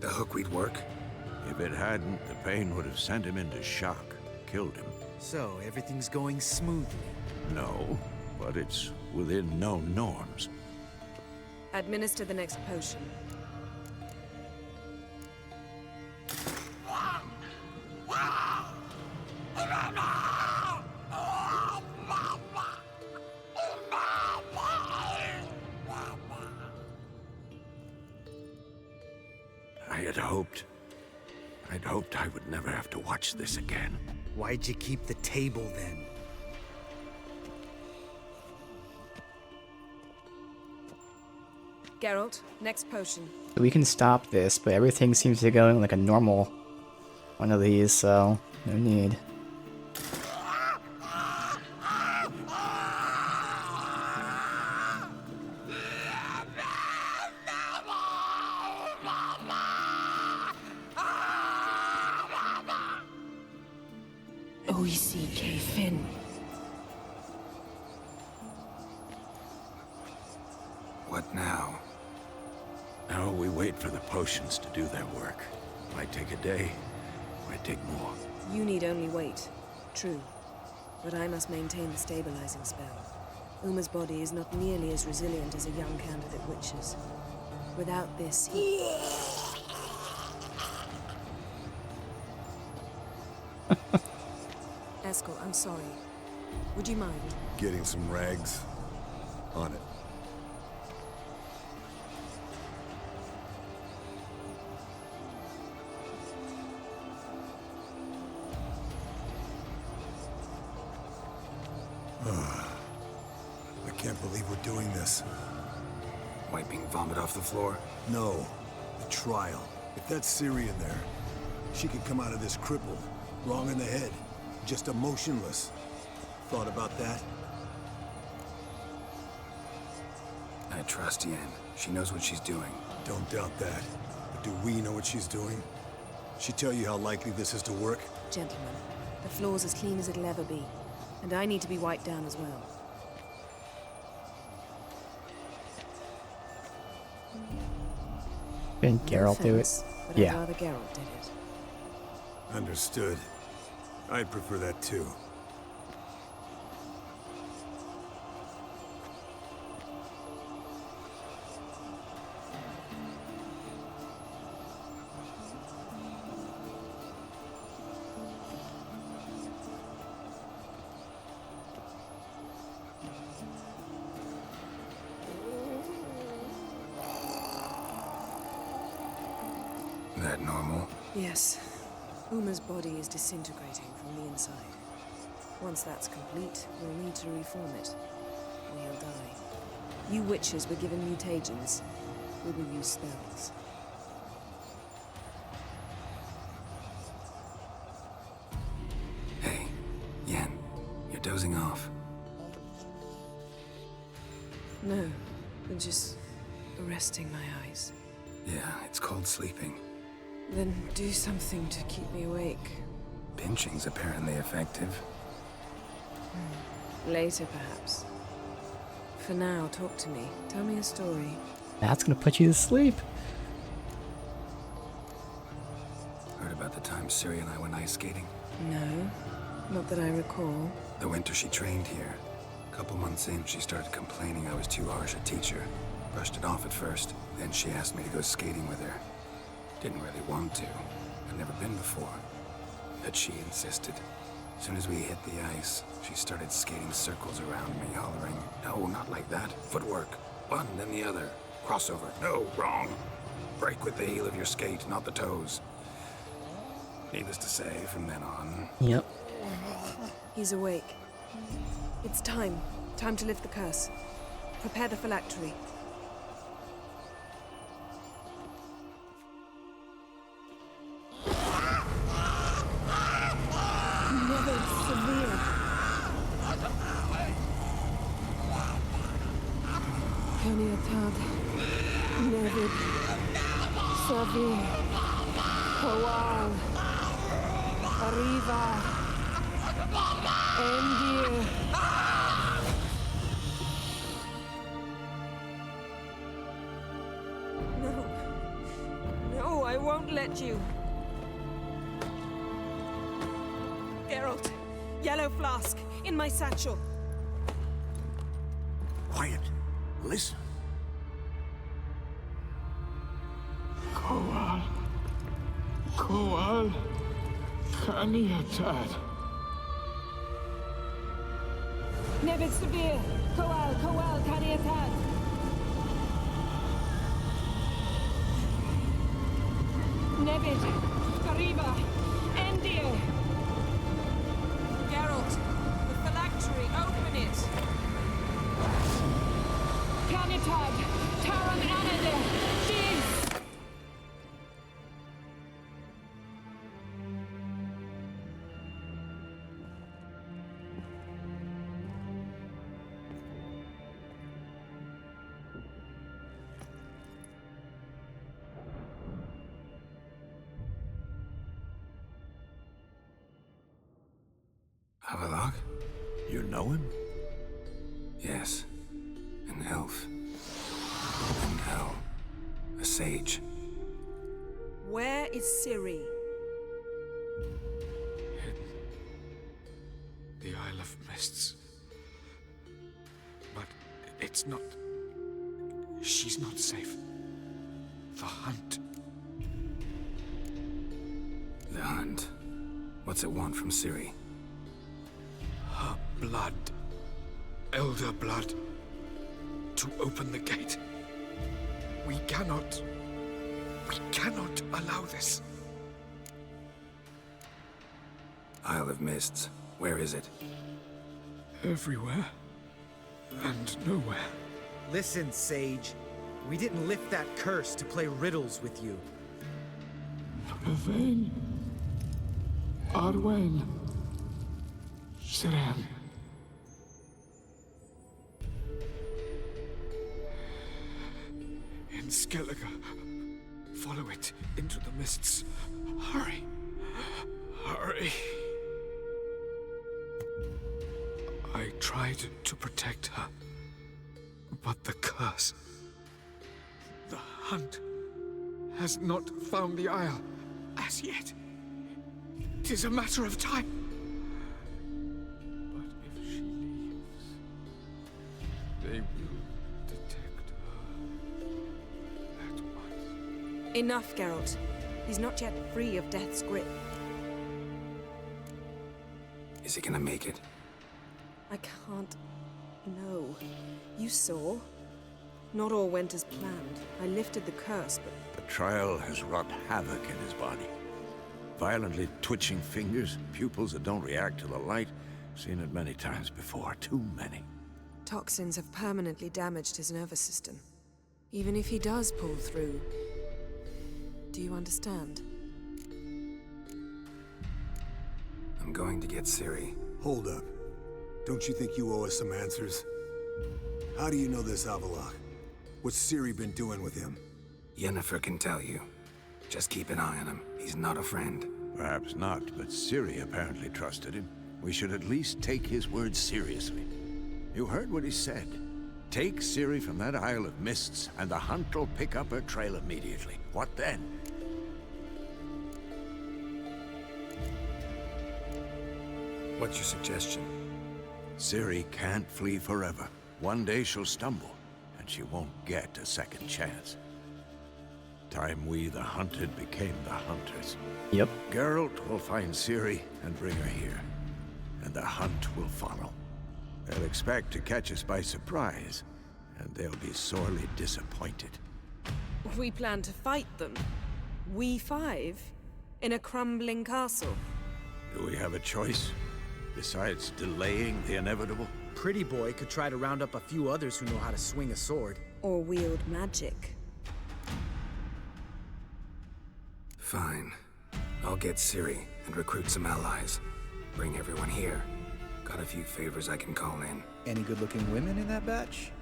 The hookweed work? If it hadn't, the pain would have sent him into shock, killed him. So, everything's going smoothly? No, but it's within known norms. Administer the next potion. I'd hoped I would never have to watch this again. Why'd you keep the table then? Geralt, next potion. We can stop this, but everything seems to be going like a normal one of these, so no need. O.E.C.K. Finn. What now? Now we wait for the potions to do their work. Might take a day, might take more. You need only wait. True. But I must maintain the stabilizing spell. Uma's body is not nearly as resilient as a young candidate witch's. Without this, he... Eskel, I'm sorry. Would you mind? Getting some rags? On it. I can't believe we're doing this. Wiping vomit off the floor? No. The trial. If that's Ciri in there, she could come out of this crippled, wrong in the head, just emotionless. Thought about that? I trust Yen. She knows what she's doing. Don't doubt that. But do we know what she's doing? She tell you how likely this is to work? Gentlemen, the floor's as clean as it'll ever be. And I need to be wiped down as well. Didn't Geralt do it? But Yeah. I'd rather Geralt did it. Understood. I'd prefer that too. That normal? Yes. Uma's body is disintegrating from the inside. Once that's complete, we'll need to reform it, or he'll die. You witches were given mutagens. We will use spells. Hey, Yen, you're dozing off. No, I'm just resting my eyes. Yeah, it's called sleeping. Then do something to keep me awake. Pinching's apparently effective. Later, perhaps. For now, talk to me. Tell me a story. That's gonna put you to sleep. Heard about the time Ciri and I went ice skating? No, not that I recall. The winter she trained here. A couple months in, she started complaining I was too harsh a teacher. Brushed it off at first. Then she asked me to go skating with her. Didn't really want to. I'd never been before. But she insisted. As soon as we hit the ice, she started skating circles around me, hollering, "No, not like that. Footwork. One, then the other. Crossover. No, wrong. Break with the heel of your skate, not the toes." Needless to say, from then on... Yep. He's awake. It's time. Time to lift the curse. Prepare the phylactery. Never severe. Caniatad. Nevid. Severe. Kowal. Arriva. Endir. No. No, I won't let you. Geralt, yellow flask, in my satchel. Quiet. Listen. Kowal. Kowal. Caniatad. Nevid severe. Kowal, Kowal, Caniatad. Nevid. Arriva. Endir. Geralt, the phylactery, open it. Caniatad. Taran Anadir. Jeez. Havelock? You know him? Yes. An elf. An elf. A sage. Where is Ciri? The Isle of Mists. But it's not... She's not safe. The hunt. The hunt. What's it want from Ciri? blood. Elder blood. To open the gate. We cannot allow this. Isle of Mists. Where is it? Everywhere. And nowhere. Listen, Sage. We didn't lift that curse to play riddles with you. Yvain. Arwen. Siren. In Skellige. Follow it into the mists. Hurry. Hurry. I tried to protect her. But the curse... The hunt has not found the Isle as yet. It is a matter of time. But if she leaves, they will detect her at once. Enough, Geralt. He's not yet free of death's grip. Is he gonna make it? I can't... No. You saw. Not all went as planned. I lifted the curse, but... The trial has wrought havoc in his body. Violently twitching fingers, pupils that don't react to the light. Seen it many times before, too many. Toxins have permanently damaged his nervous system. Even if he does pull through... Do you understand? I'm going to get Ciri. Hold up. Don't you think you owe us some answers? How do you know this Avallac'h? What's Ciri been doing with him? Yennefer can tell you. Just keep an eye on him. He's not a friend. Perhaps not, but Ciri apparently trusted him. We should at least take his words seriously. You heard what he said. Take Ciri from that Isle of Mists, and the hunt will pick up her trail immediately. What then? What's your suggestion? Ciri can't flee forever. One day she'll stumble, and she won't get a second chance. Time we, the hunted, became the hunters. Yep. Geralt will find Ciri and bring her here, and the hunt will follow. They'll expect to catch us by surprise, and they'll be sorely disappointed. We plan to fight them. We five? In a crumbling castle? Do we have a choice? Besides delaying the inevitable? Pretty Boy could try to round up a few others who know how to swing a sword. Or wield magic. Fine. I'll get Ciri and recruit some allies. Bring everyone here. Got a few favors I can call in. Any good-looking women in that batch?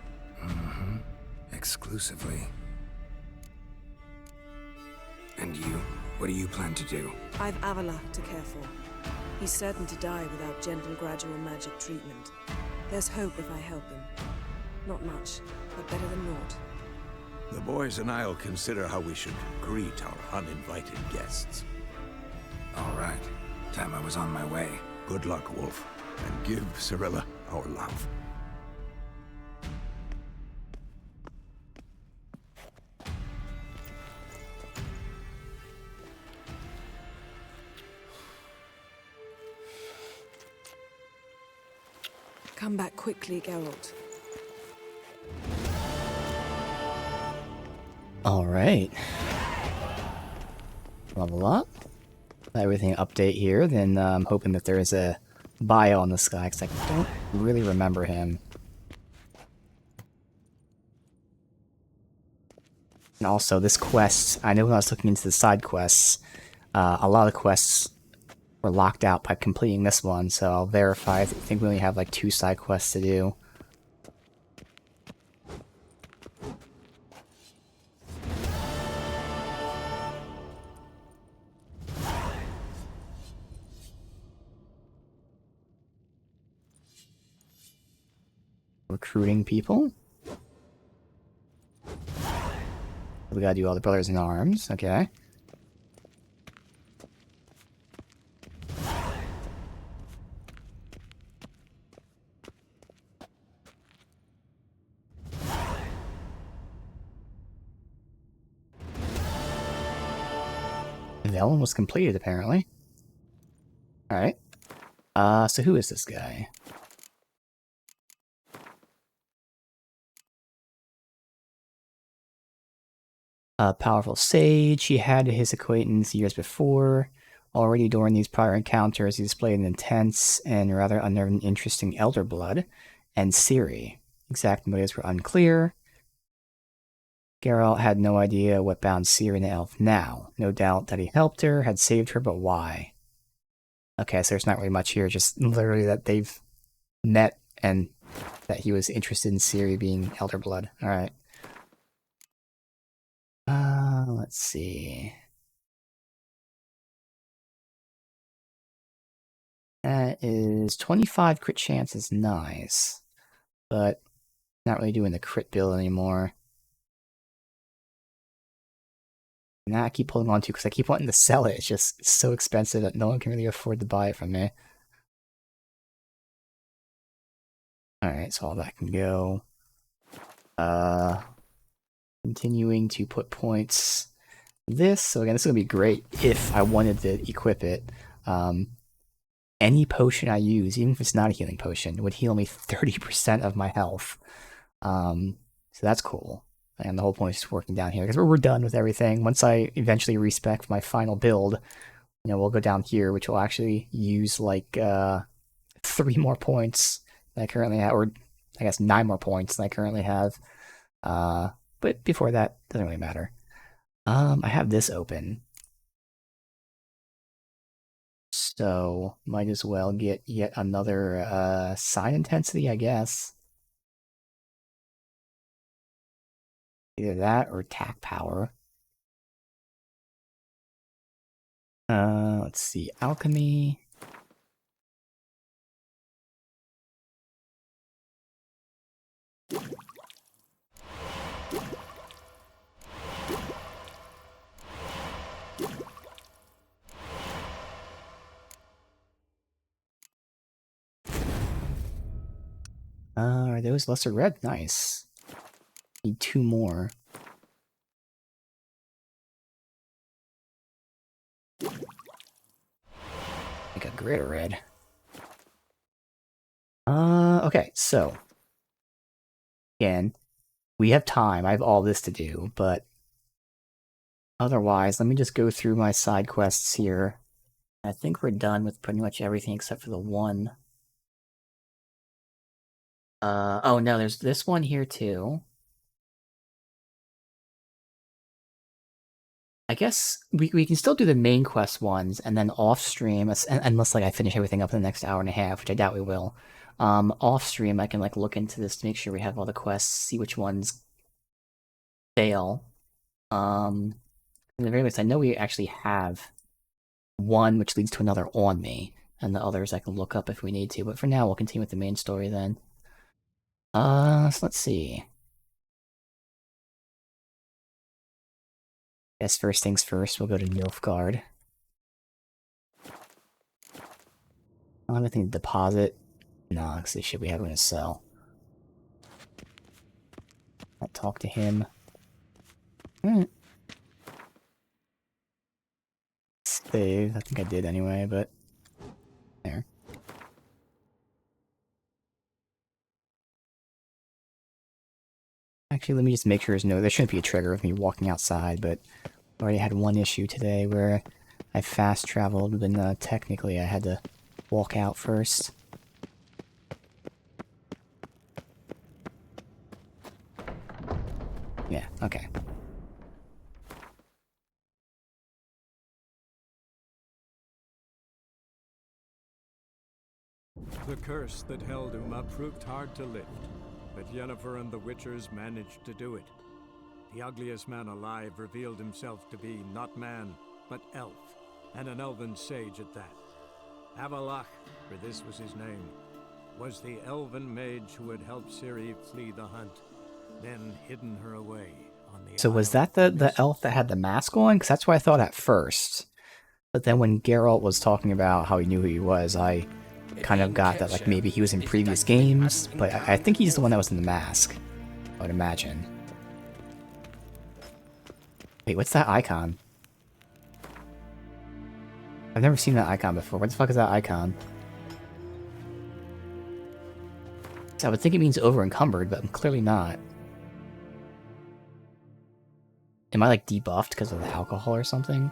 Mm-hmm. Exclusively. And you? What do you plan to do? I've Avallac'h to care for. He's certain to die without gentle, gradual magic treatment. There's hope if I help him. Not much, but better than naught. The boys and I'll consider how we should greet our uninvited guests. All right. Time I was on my way. Good luck, Wolf. And give Cirilla our love. Come back quickly, Geralt. Alright. Level up. Everything update here, then I'm hoping that there is a bio on this guy, because I don't really remember him. And also, this quest, I know when I was looking into the side quests, a lot of the quests were locked out by completing this one, so I'll verify. I think we only have like 2 side quests to do. Recruiting people. We gotta do all the brothers in arms, okay. Velen was completed, apparently. Alright. So who is this guy? A powerful sage, he had his acquaintance years before. Already during these prior encounters, he displayed an intense and rather unnerving interest in Elder Blood and Ciri. Exact motives were unclear. Geralt had no idea what bound Ciri and the elf now. No doubt that he helped her, had saved her, but why? Okay, so there's not really much here, just literally that they've met and that he was interested in Ciri being Elder Blood. Alright. Let's see. That is 25 crit chance is nice, but not really doing the crit build anymore. And that I keep holding on to because I keep wanting to sell it. It's just so expensive that no one can really afford to buy it from me. Alright, so all that can go. Continuing to put points. This, so again, this is going to be great if I wanted to equip it. Any potion I use, even if it's not a healing potion, would heal me 30% of my health. So that's cool. And the whole point is just working down here, because we're done with everything. Once I eventually respec my final build, you know, we'll go down here, which will actually use like 3 more points than I currently have, or I guess 9 more points than I currently have. But before that, doesn't really matter. I have this open. So, might as well get yet another side intensity, I guess. Either that or attack power. Let's see, alchemy. Are those lesser red? Nice. Need 2 more. Like a greater red. Okay, so. Again, we have time. I have all this to do, but otherwise, let me just go through my side quests here. I think we're done with pretty much everything except for the one. Oh no, there's this one here too. I guess we can still do the main quest ones, and then off-stream, unless like I finish everything up in the next hour and a half, which I doubt we will. Off-stream, I can like look into this to make sure we have all the quests, see which ones fail. In the very least, I know we actually have one which leads to another on me, and the others I can look up if we need to, but for now we'll continue with the main story then. So let's see. Guess first things first, we'll go to Nilfgaard. I don't have anything to deposit. No, because the shit we have going to sell. I'll talk to him. Alright. Save. I think I did anyway, but... There. Actually, let me just make sure there's no... There shouldn't be a trigger of me walking outside, but... I already had one issue today where I fast traveled, but technically I had to walk out first. Yeah, okay. The curse that held Uma proved hard to lift, but Yennefer and the Witchers managed to do it. The ugliest man alive revealed himself to be not man, but elf, and an elven sage at that. Avallac'h, for this was his name, was the elven mage who had helped Ciri flee the hunt, then hidden her away on the So was that the elf that had the mask on? Because that's what I thought at first. But then when Geralt was talking about how he knew who he was, I kind of got that like maybe he was in previous games, but I think he's the one that was in the mask, I would imagine. Wait, what's that icon? I've never seen that icon before. What the fuck is that icon? So I would think it means over encumbered, but I'm clearly not. Am I like debuffed because of the alcohol or something?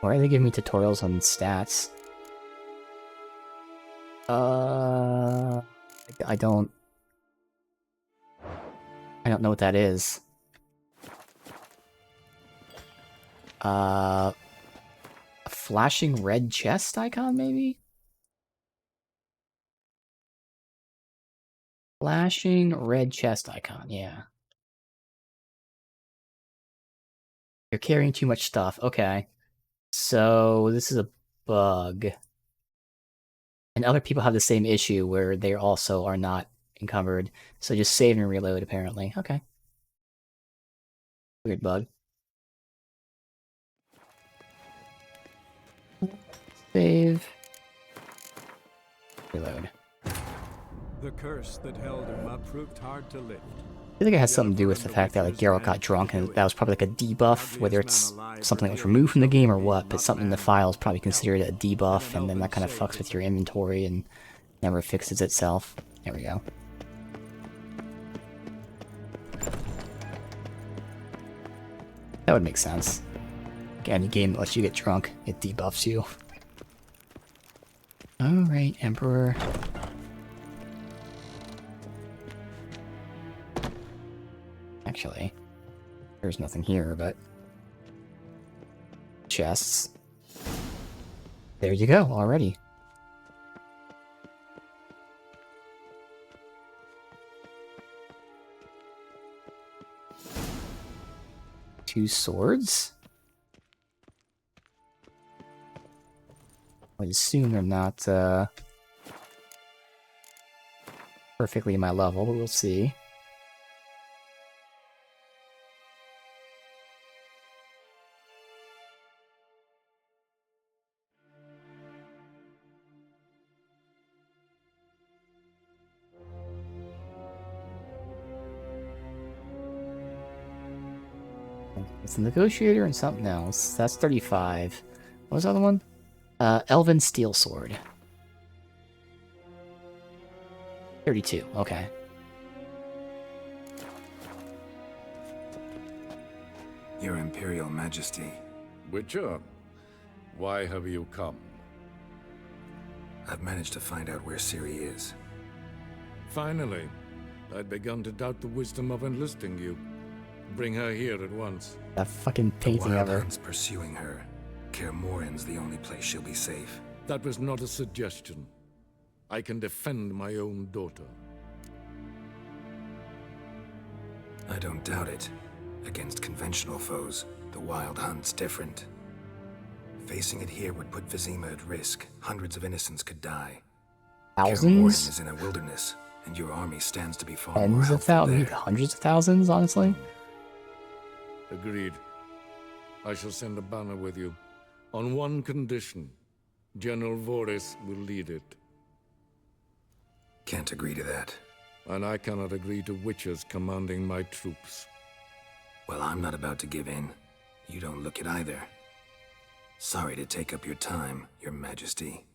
Why are they giving me tutorials on stats? I don't know what that is. A flashing red chest icon, maybe? Flashing red chest icon, yeah. You're carrying too much stuff. Okay. So, this is a bug. And other people have the same issue where they also are not encumbered. So just save and reload, apparently. Okay. Weird bug. Save. Reload. The curse that held Uma proved hard to lift. I think it has something to do with the fact that like Geralt got drunk and that was probably like a debuff, whether it's something that was removed from the game or what, but something in the file is probably considered a debuff, and then that kind of fucks with your inventory and never fixes itself. There we go. That would make sense. Any game that lets you get drunk, it debuffs you. Alright, Emperor. Actually, there's nothing here, but... chests. There you go, already. Two swords? I would assume they're not, perfectly my level, but we'll see. It's a negotiator and something else. That's 35. What was the other one? Elven Steel Sword. 32, okay. Your Imperial Majesty. Witcher, why have you come? I've managed to find out where Ciri is. Finally. I'd begun to doubt the wisdom of enlisting you. Bring her here at once. That fucking painting of her. The Wildlands pursuing her. Kaer Morhen's the only place she'll be safe. That was not a suggestion. I can defend my own daughter. I don't doubt it. Against conventional foes, the Wild Hunt's different. Facing it here would put Vizima at risk. Hundreds of innocents could die. Thousands? Kaer Morhen is in a wilderness, and your army stands to be far more Tens of helpful thousands, there. hundreds of thousands, honestly. Agreed. I shall send a banner with you. On one condition. General Voris will lead it. Can't agree to that. And I cannot agree to witches commanding my troops. Well, I'm not about to give in. You don't look it either. Sorry to take up your time, Your Majesty.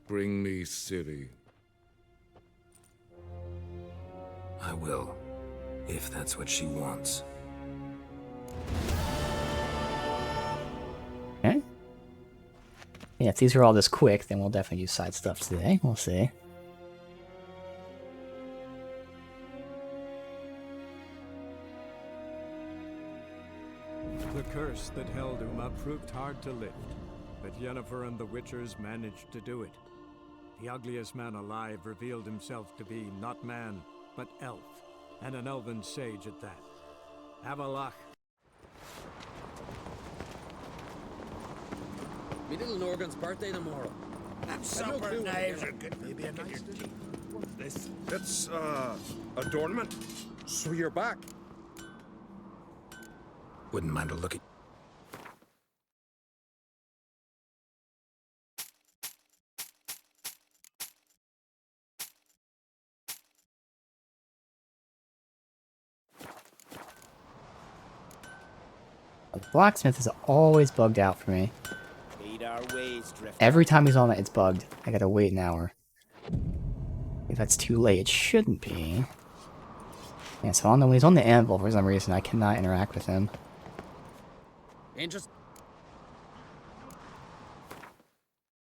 Bring me Ciri. I will, if that's what she wants. Okay. Yeah, if these are all this quick, then we'll definitely use side stuff today. We'll see. The curse that held Uma proved hard to lift, but Yennefer and the Witchers managed to do it. The ugliest man alive revealed himself to be not man, but elf, and an elven sage at that. Avalach. Me little Norgan's birthday tomorrow. That supper knives are good. Maybe a nice This, that's, adornment. So you're back. Wouldn't mind a look at... The blacksmith is always bugged out for me. Every time he's on it, it's bugged. I gotta wait an hour. If that's too late, it shouldn't be. Yeah, so on the he's on the anvil for some reason. I cannot interact with him. Interest.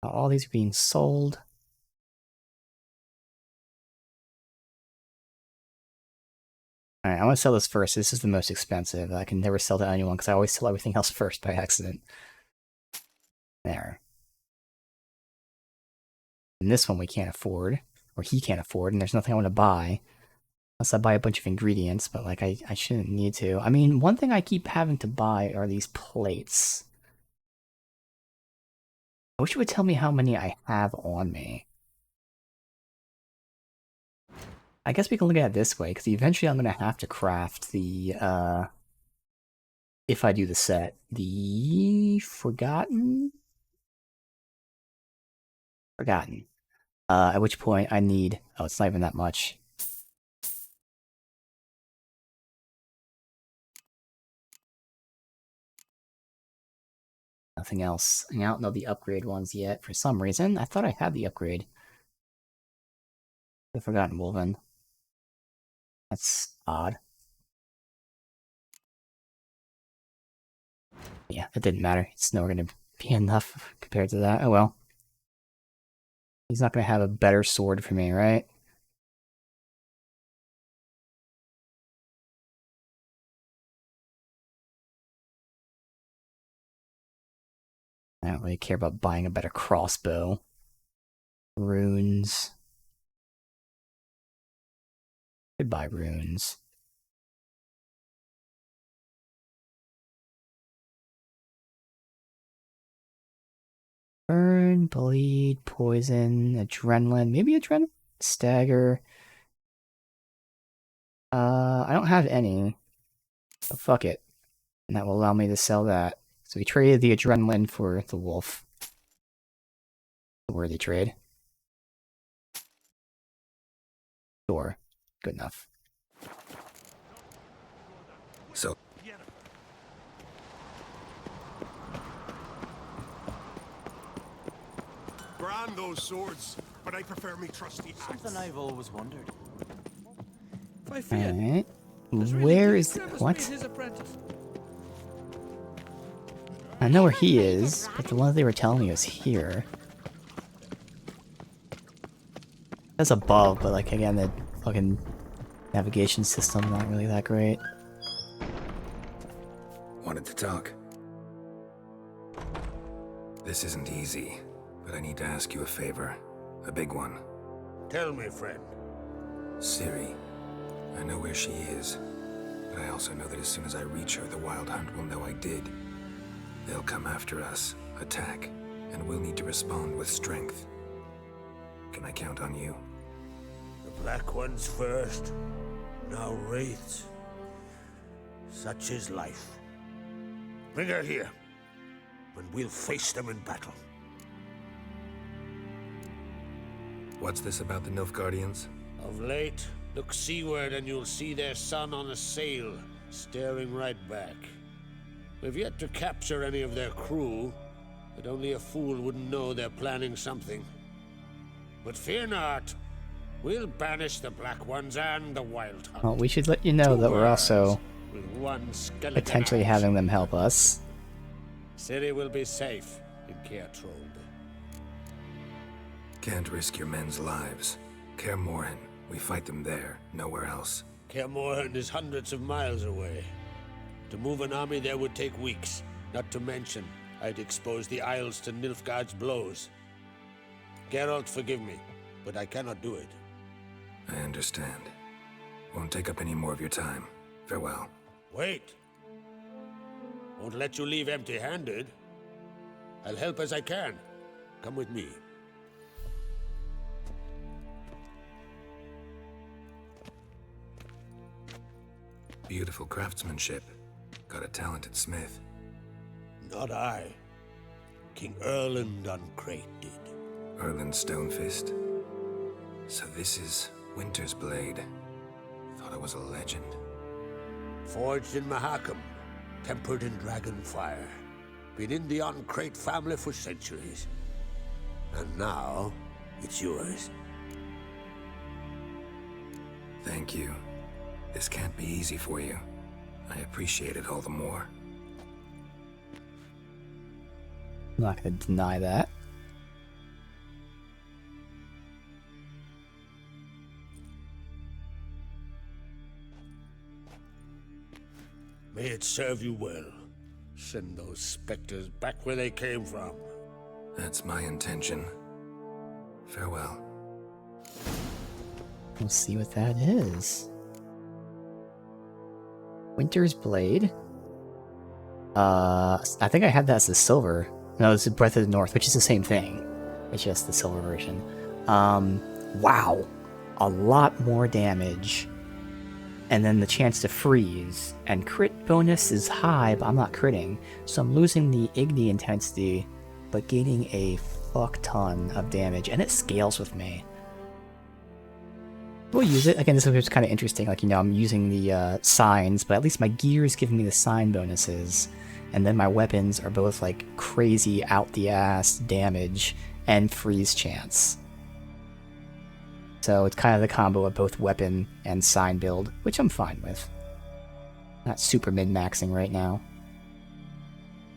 All these are being sold. Alright, I want to sell this first. This is the most expensive. I can never sell to anyone because I always sell everything else first by accident. There. And this one we can't afford. Or he can't afford, and there's nothing I want to buy. Unless I buy a bunch of ingredients, but like I shouldn't need to. I mean, one thing I keep having to buy are these plates. I wish it would tell me how many I have on me. I guess we can look at it this way, because eventually I'm going to have to craft the, if I do the set, the Forgotten? Forgotten. At which point I need, oh, it's not even that much. Nothing else. I don't know the upgrade ones yet for some reason. I thought I had the upgrade. The Forgotten Woven. That's odd. Yeah, it didn't matter. It's never going to be enough compared to that. Oh well. He's not going to have a better sword for me, right? I don't really care about buying a better crossbow. Runes. Could buy runes. Burn, bleed, poison, adrenaline. Maybe adrenaline? Stagger. I don't have any. So fuck it. And that will allow me to sell that. So we traded the adrenaline for the wolf. A worthy trade. Sure. Good enough. So. Grand those swords, but I prefer me trusty axe. Something I've always wondered. Alright. Where is the, what? I know where he is, but the one they were telling me was here. That's above, but like again, the fucking navigation system not really that great. Wanted to talk. This isn't easy, but I need to ask you a favor. A big one. Tell me, friend. Ciri. I know where she is, but I also know that as soon as I reach her, the Wild Hunt will know I did. They'll come after us, attack, and we'll need to respond with strength. Can I count on you? The Black Ones first, now Wraiths. Such is life. Bring her here, and we'll face them in battle. What's this about the Nilfgaardians? Of late, look seaward and you'll see their sun on a sail, staring right back. We've yet to capture any of their crew, but only a fool wouldn't know they're planning something. But fear not, we'll banish the Black Ones and the Wild Hunt. Well, we should let you know that we're also with one skeleton potentially axe. having them help us. Ciri will be safe in Kaer Trolde. Can't risk your men's lives. Kaer Morhen, we fight them there, nowhere else. Kaer Morhen is hundreds of miles away. To move an army there would take weeks, not to mention I'd expose the Isles to Nilfgaard's blows. Geralt, forgive me, but I cannot do it. I understand. Won't take up any more of your time. Farewell. Wait. Won't let you leave empty-handed. I'll help as I can. Come with me. Beautiful craftsmanship. Got a talented smith. Not I. King Erland Uncrate did. Erland Stonefist. So this is Winter's Blade. Thought it was a legend. Forged in Mahakam, tempered in dragon fire. Been in the Uncrate family for centuries. And now, it's yours. Thank you. This can't be easy for you. I appreciate it all the more. I'm not gonna deny that. May it serve you well. Send those specters back where they came from. That's my intention. Farewell. We'll see what that is. Winter's Blade. I think I had that as the silver. No, it's Breath of the North, which is the same thing. It's just the silver version. Wow. A lot more damage. And then the chance to freeze. And crit bonus is high, but I'm not critting. So I'm losing the Igni intensity, but gaining a fuck ton of damage. And it scales with me. We'll use it. Again, this was kind of interesting. Like, you know, I'm using the signs, but at least my gear is giving me the sign bonuses. And then my weapons are both, like, crazy out-the-ass damage and freeze chance. So it's kind of the combo of both weapon and sign build, which I'm fine with. Not super min-maxing right now.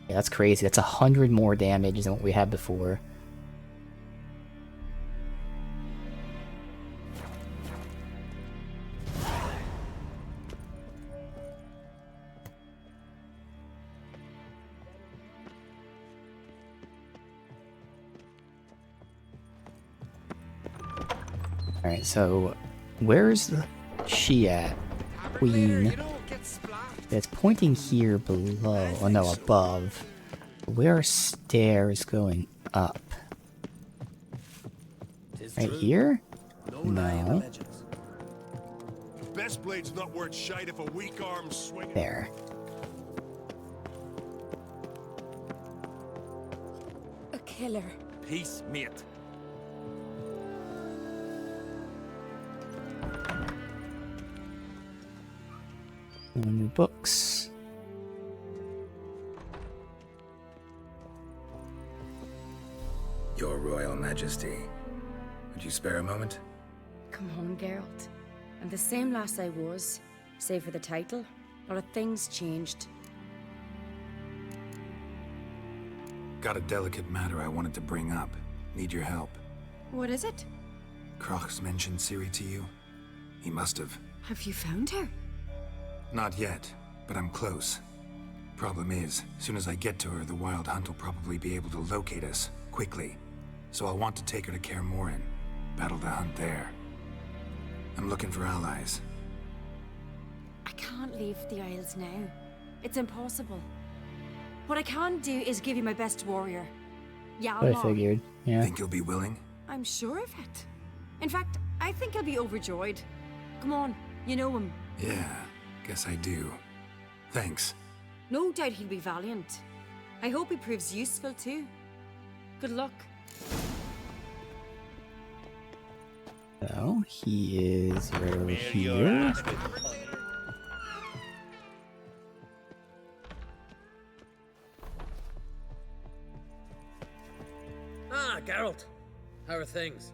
Yeah, that's crazy. That's 100 more damage than what we had before. Alright, so where's she at? Queen. It's pointing here below. Oh no, above. Where are stairs going up? Right here? No. Best blade's not worth shite if a weak arm's swinging. There. A killer. Peace, mate. No new books. Your Royal Majesty. Would you spare a moment? Come on, Geralt. I'm the same lass I was, save for the title. A lot of things changed. Got a delicate matter I wanted to bring up. Need your help. What is it? Crach's mentioned Ciri to you? He must have. Have you found her? Not yet, but I'm close. Problem is, soon as I get to her, the Wild Hunt will probably be able to locate us, quickly. So I'll want to take her to Kaer Morhen, battle the hunt there. I'm looking for allies. I can't leave the Isles now. It's impossible. What I can do is give you my best warrior. I figured, yeah. Think you'll be willing? I'm sure of it. In fact, I think he'll be overjoyed. Come on, you know him. Yeah, guess I do. Thanks. No doubt he'll be valiant. I hope he proves useful too. Good luck. So, he is right over here. Ah, Geralt. How are things?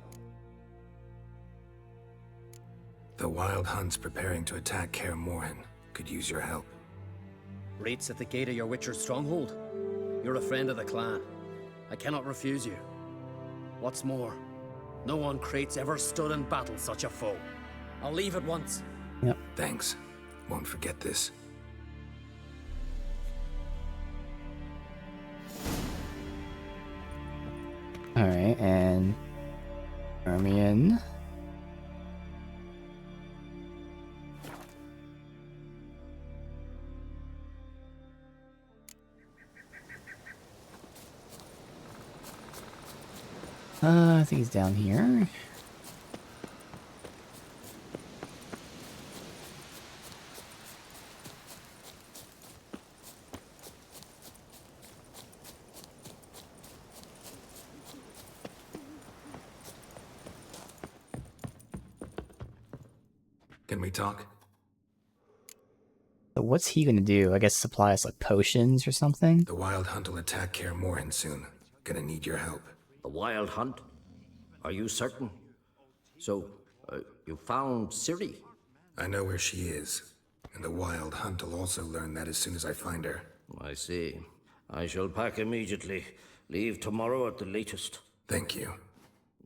The Wild Hunt's preparing to attack Kaer Morhen. Could use your help. Raid's at the gate of your Witcher's stronghold. You're a friend of the clan. I cannot refuse you. What's more, no one Krait's ever stood in battle such a foe. I'll leave at once. Yep. Thanks. Won't forget this. Alright, and Ermion. I think he's down here. Can we talk? So what's he gonna do? I guess supply us like potions or something? The Wild Hunt will attack Kaer Morhen soon. Gonna need your help. The Wild Hunt? Are you certain? So, you found Ciri? I know where she is, and the Wild Hunt will also learn that as soon as I find her. I see. I shall pack immediately. Leave tomorrow at the latest. Thank you.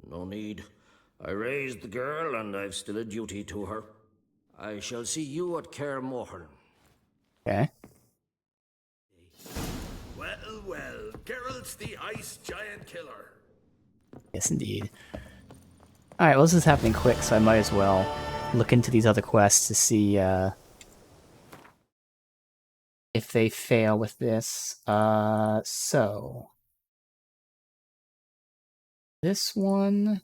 No need. I raised the girl, and I've still a duty to her. I shall see you at Kaer Morhen. Okay. Well, well, Geralt's the ice giant killer. Yes, indeed. Alright, well, this is happening quick, so I might as well look into these other quests to see if they fail with this. So... This one...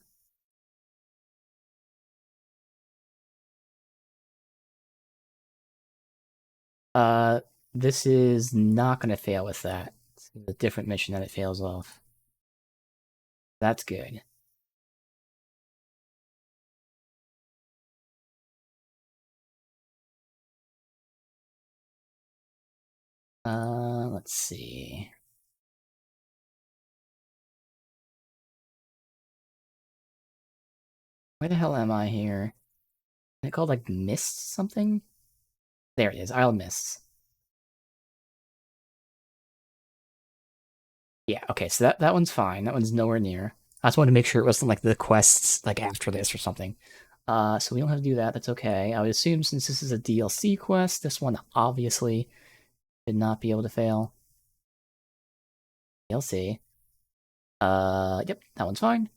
This is not going to fail with that. It's a different mission that it fails off. That's good. Let's see. Where the hell am I here? Is it called, like, Mist something? There it is, Isle of Mists. Yeah, okay, so that one's fine. That one's nowhere near. I just wanted to make sure it wasn't, like, the quests, like, after this or something. So we don't have to do that, that's okay. I would assume since this is a DLC quest, this one obviously did not be able to fail. DLC. Yep, that one's fine.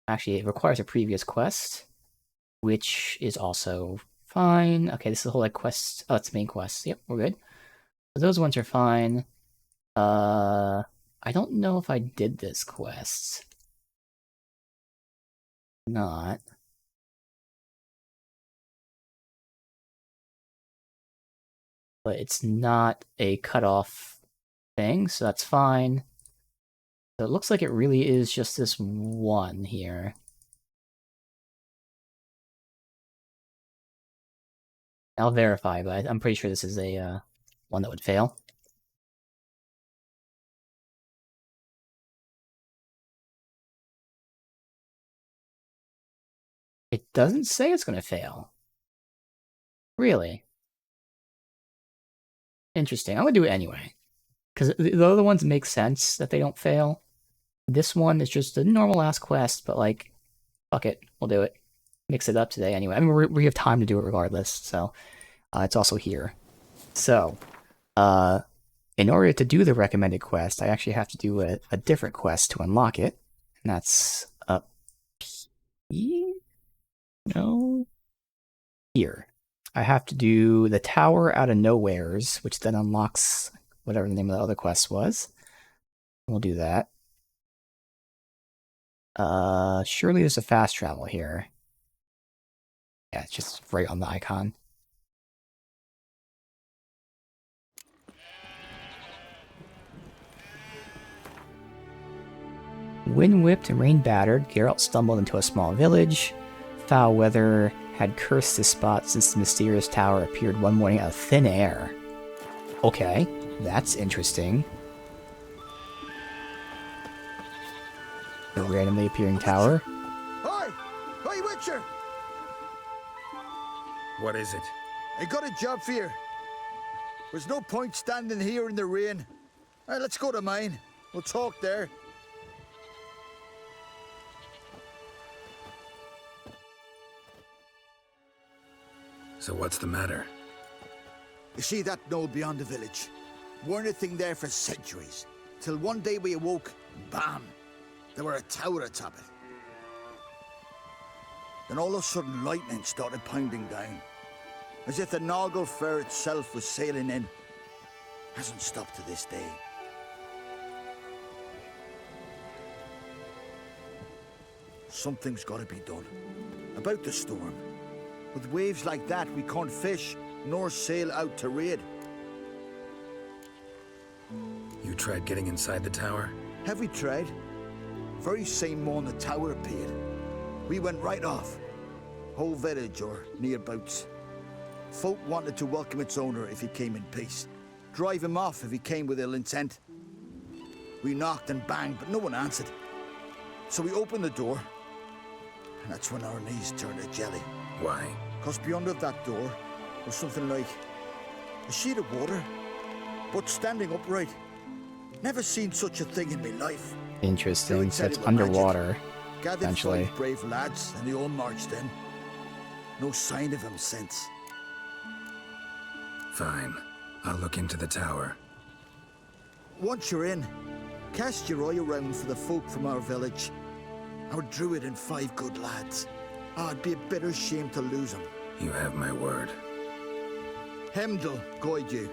Actually, it requires a previous quest, which is also fine. Okay, this is the whole, like, quest. Oh, it's the main quest. Yep, we're good. So those ones are fine. I don't know if I did this quest. Not. But it's not a cutoff thing, so that's fine. So it looks like it really is just this one here. I'll verify, but I'm pretty sure this is a one that would fail. It doesn't say it's going to fail. Really? Interesting. I'm going to do it anyway. Because the other ones make sense that they don't fail. This one is just a normal-ass quest, but, like, fuck it. We'll do it. Mix it up today anyway. I mean, we have time to do it regardless, so it's also here. So, in order to do the recommended quest, I actually have to do a different quest to unlock it. And that's up here? No? Here. I have to do the Tower Out of Nowheres, which then unlocks whatever the name of the other quest was. We'll do that. Surely there's a fast travel here. Yeah, it's just right on the icon. Wind-whipped and rain-battered, Geralt stumbled into a small village. Foul weather had cursed this spot since the mysterious tower appeared one morning out of thin air. Okay, that's interesting. A randomly appearing tower. Oi! Oi, Witcher! What is it? I got a job for you. There's no point standing here in the rain. All right, let's go to mine. We'll talk there. So what's the matter? You see that knoll beyond the village? Weren't a thing there for centuries. Till one day we awoke, bam! There were a tower atop it. Then all of a sudden lightning started pounding down. As if the Noggle Fair itself was sailing in. Hasn't stopped to this day. Something's gotta be done. About the storm. With waves like that, we can't fish, nor sail out to raid. You tried getting inside the tower? Have we tried? Very same morning the tower appeared. We went right off. Whole village or nearabouts. Folk wanted to welcome its owner if he came in peace. Drive him off if he came with ill intent. We knocked and banged, but no one answered. So we opened the door. And that's when our knees turned to jelly. Why? 'Cause beyond of that door was something like a sheet of water, but standing upright. Never seen such a thing in my life. Interesting. So it's underwater, Gathered essentially. 5 brave lads, and they all marched in. No sign of him since. Fine. I'll look into the tower. Once you're in, cast your eye around for the folk from our village. Our druid and 5 good lads. It'd be a bitter shame to lose them. You have my word. Hemdall guide you.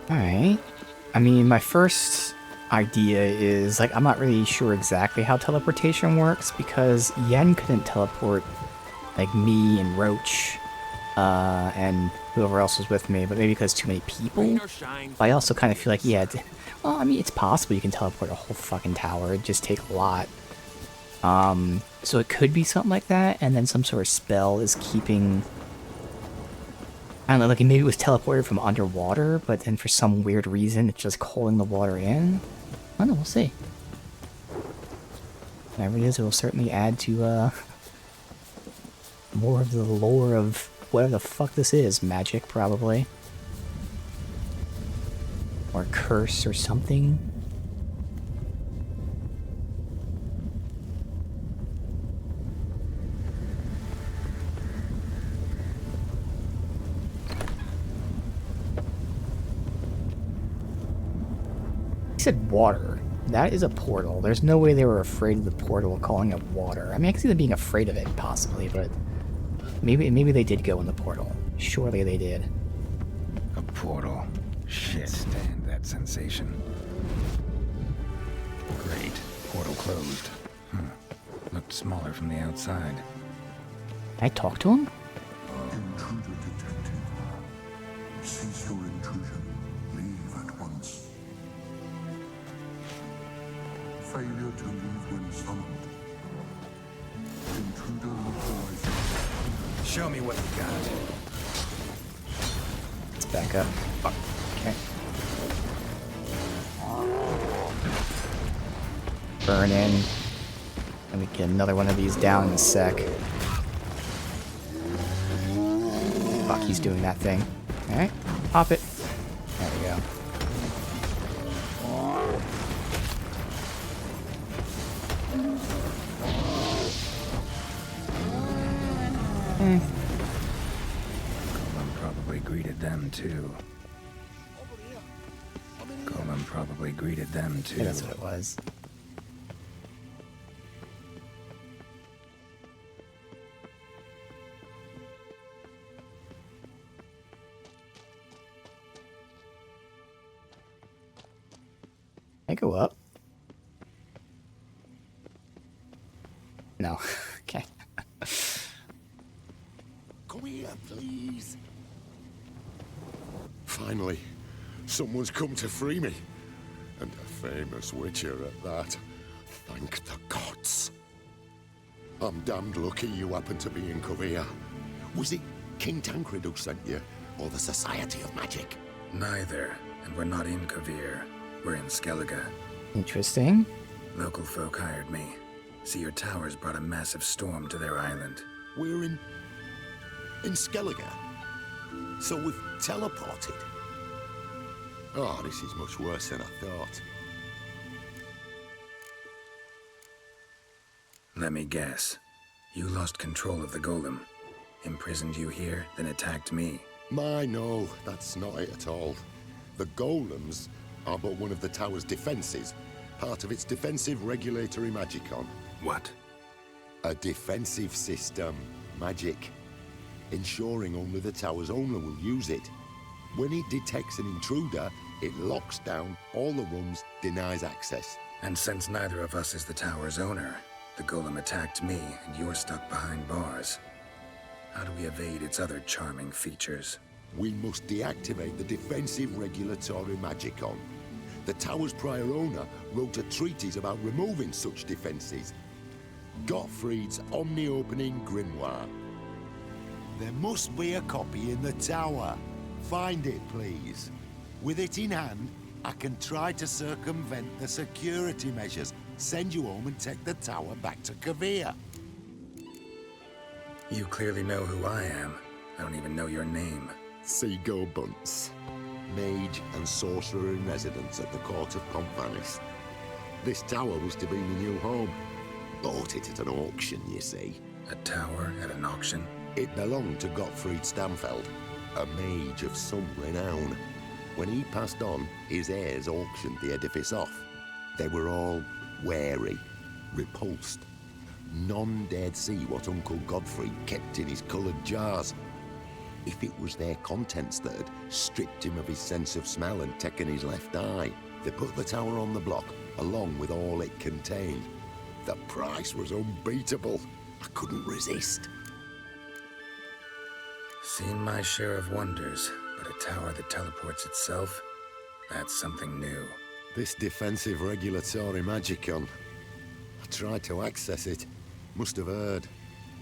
Alright. I mean, my first idea is, like, I'm not really sure exactly how teleportation works, because Yen couldn't teleport, like, me and Roach, and whoever else was with me, but maybe because too many people? But I also kind of feel like, yeah, well, I mean, it's possible you can teleport a whole fucking tower, it'd just take a lot. So it could be something like that, and then some sort of spell is keeping... I don't know, like maybe it was teleported from underwater, but then for some weird reason it's just holding the water in. I don't know, we'll see. Whatever it is, it will certainly add to, more of the lore of whatever the fuck this is. Magic, probably. Or curse or something. He said water. That is a portal. There's no way they were afraid of the portal, calling it water. I mean, I can see them being afraid of it, possibly, but maybe they did go in the portal. Surely they did. A portal. Shit. Stand that sensation. Great. Portal closed. Looked smaller from the outside. Can I talk to him? Intruder detected. Cease your intrusion. Leave at once. Failure to leave when summoned. Intruder localized. Show me what you got. Let's back up. Fuck. Okay. Burn in. Let me get another one of these down in a sec. Fuck, he's doing that thing. Alright, pop it. There we go. Golem probably greeted them too. Golem probably greeted them too. Yeah, that's what it was. Can I go up? No. Okay. Come here, please. Finally, someone's come to free me. And a famous witcher at that. Thank the gods. I'm damned lucky you happen to be in Kovir. Was it King Tancred who sent you, or the Society of Magic? Neither, and we're not in Kovir. We're in Skellige. Interesting. Local folk hired me. See, your towers brought a massive storm to their island. We're in Skellige. So we've teleported. Oh, this is much worse than I thought. Let me guess. You lost control of the golem. Imprisoned you here, then attacked me. No, that's not it at all. The golems are but one of the tower's defenses, part of its defensive regulatory magicon. What? A defensive system, magic, ensuring only the tower's owner will use it. When it detects an intruder, it locks down all the rooms, denies access. And since neither of us is the tower's owner, the golem attacked me and you're stuck behind bars. How do we evade its other charming features? We must deactivate the defensive regulatory magicon. The tower's prior owner wrote a treatise about removing such defenses. Gottfried's Omni-Opening Grimoire. There must be a copy in the tower. Find it, please. With it in hand, I can try to circumvent the security measures, send you home and take the tower back to Kovir. You clearly know who I am. I don't even know your name. Seago Bunce, mage and sorcerer in residence at the court of Pomphanis. This tower was to be my new home. Bought it at an auction, you see. A tower at an auction? It belonged to Gottfried Stamfeld, a mage of some renown. When he passed on, his heirs auctioned the edifice off. They were all wary, repulsed. None dared see what Uncle Godfrey kept in his coloured jars. If it was their contents that had stripped him of his sense of smell and taken his left eye, they put the tower on the block, along with all it contained. The price was unbeatable. I couldn't resist. Seen my share of wonders, but a tower that teleports itself? That's something new. This defensive regulatory magicon. I tried to access it. Must have heard.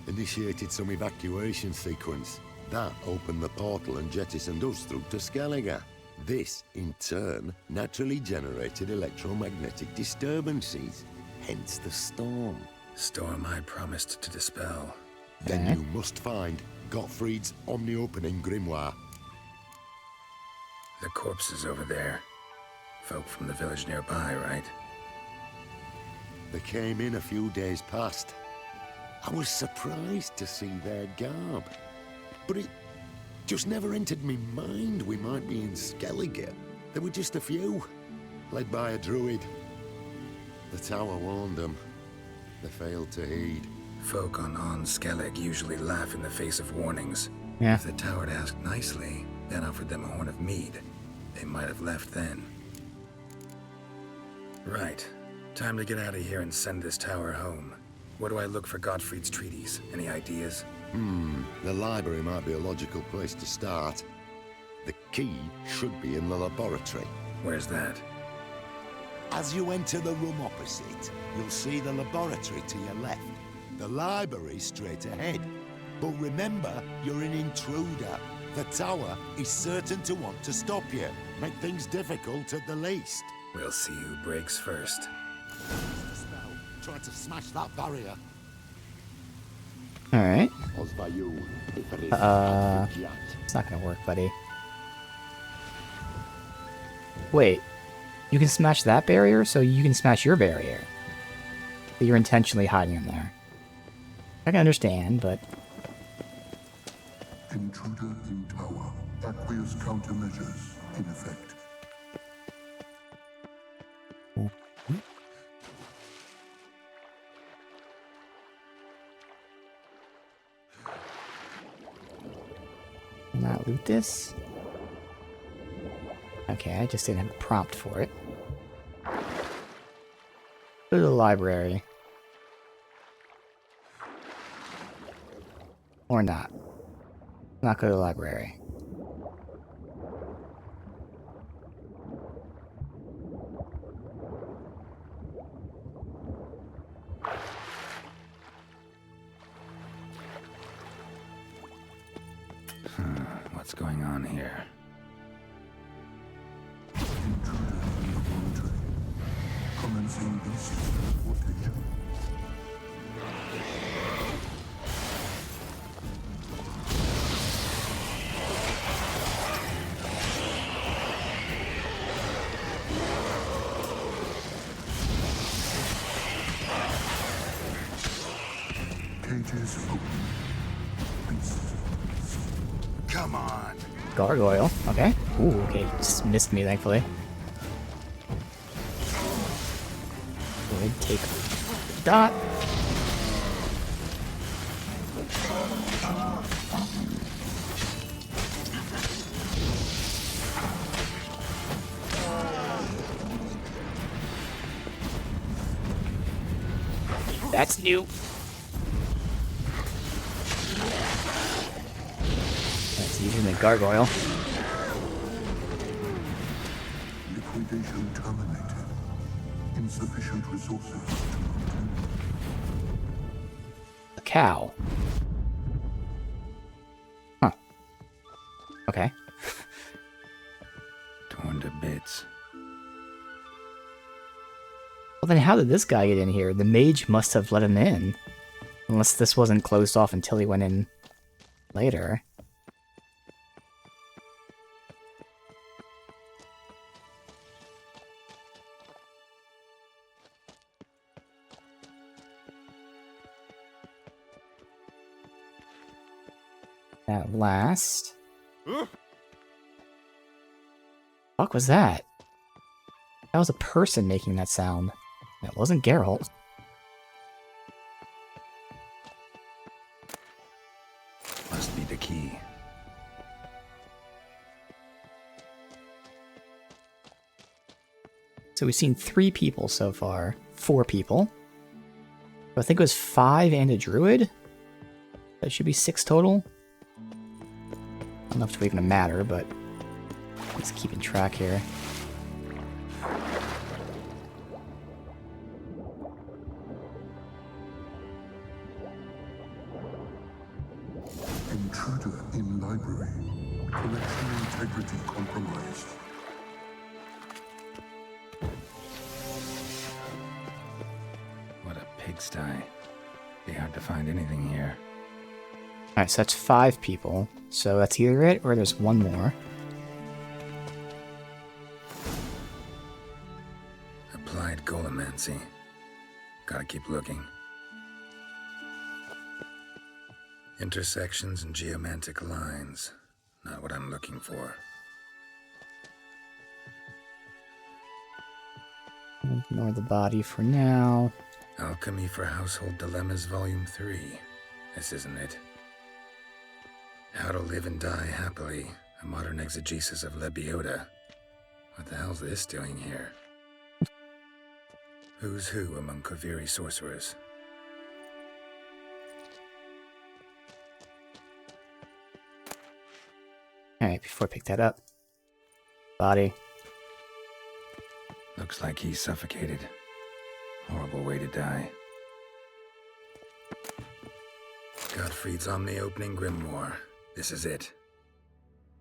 Initiated some evacuation sequence. That opened the portal and jettisoned us through to Skellige. This, in turn, naturally generated electromagnetic disturbances. Hence the storm. Storm I promised to dispel. Then you must find Gottfried's omni-opening grimoire. The corpses over there. Folk from the village nearby, right? They came in a few days past. I was surprised to see their garb. But it just never entered me mind we might be in Skellige. There were just a few, led by a druid. The tower warned them. They failed to heed. Folk on Skellig usually laugh in the face of warnings. Yeah. If the tower had asked nicely, then offered them a horn of mead, they might have left then. Right. Time to get out of here and send this tower home. Where do I look for Gottfried's treaties? Any ideas? The library might be a logical place to start. The key should be in the laboratory. Where's that? As you enter the room opposite, you'll see the laboratory to your left. The library straight ahead. But remember, you're an intruder. The tower is certain to want to stop you. Make things difficult at the least. We'll see who breaks first. Try to smash that barrier. Alright. It's not gonna work, buddy. Wait. You can smash that barrier, so you can smash your barrier. But you're intentionally hiding him there. I can understand, but... Intruder in tower. Aqueous countermeasures in effect. Not loot this? Okay, I just didn't have a prompt for it. Go to the library. Or not. Not go to the library. What's going on here? Commencing beast teleportation. Cages open. Beast. Come on. Gargoyle. Okay. Ooh, okay. Just missed me, thankfully. Good. Take dot. That's new. That's using the gargoyle. Liquidation terminated. Insufficient resources to continue. A cow. Huh. Okay. Torn to bits. Well then how did this guy get in here? The mage must have let him in. Unless this wasn't closed off until he went in later. At last. Fuck was that? That was a person making that sound. That wasn't Geralt. Must be the key. So we've seen 3 people so far. 4 people. So I think it was 5 and a druid. That should be 6 total. I don't know if it's even a matter, but just keeping track here. Intruder in library. Collection integrity compromised. What a pigsty. Be hard to find anything here. Alright, so that's 5 people. So that's either it, or there's one more. Applied golemancy. Gotta keep looking. Intersections and geomantic lines. Not what I'm looking for. Ignore the body for now. Alchemy for Household Dilemmas, Volume 3. This isn't it. How to Live and Die Happily, a modern exegesis of Lebioda. What the hell's this doing here? Who's who among Kaviri sorcerers? Alright, before I pick that up. Body. Looks like he's suffocated. Horrible way to die. Gottfried's Omni-Opening Grimoire. This is it.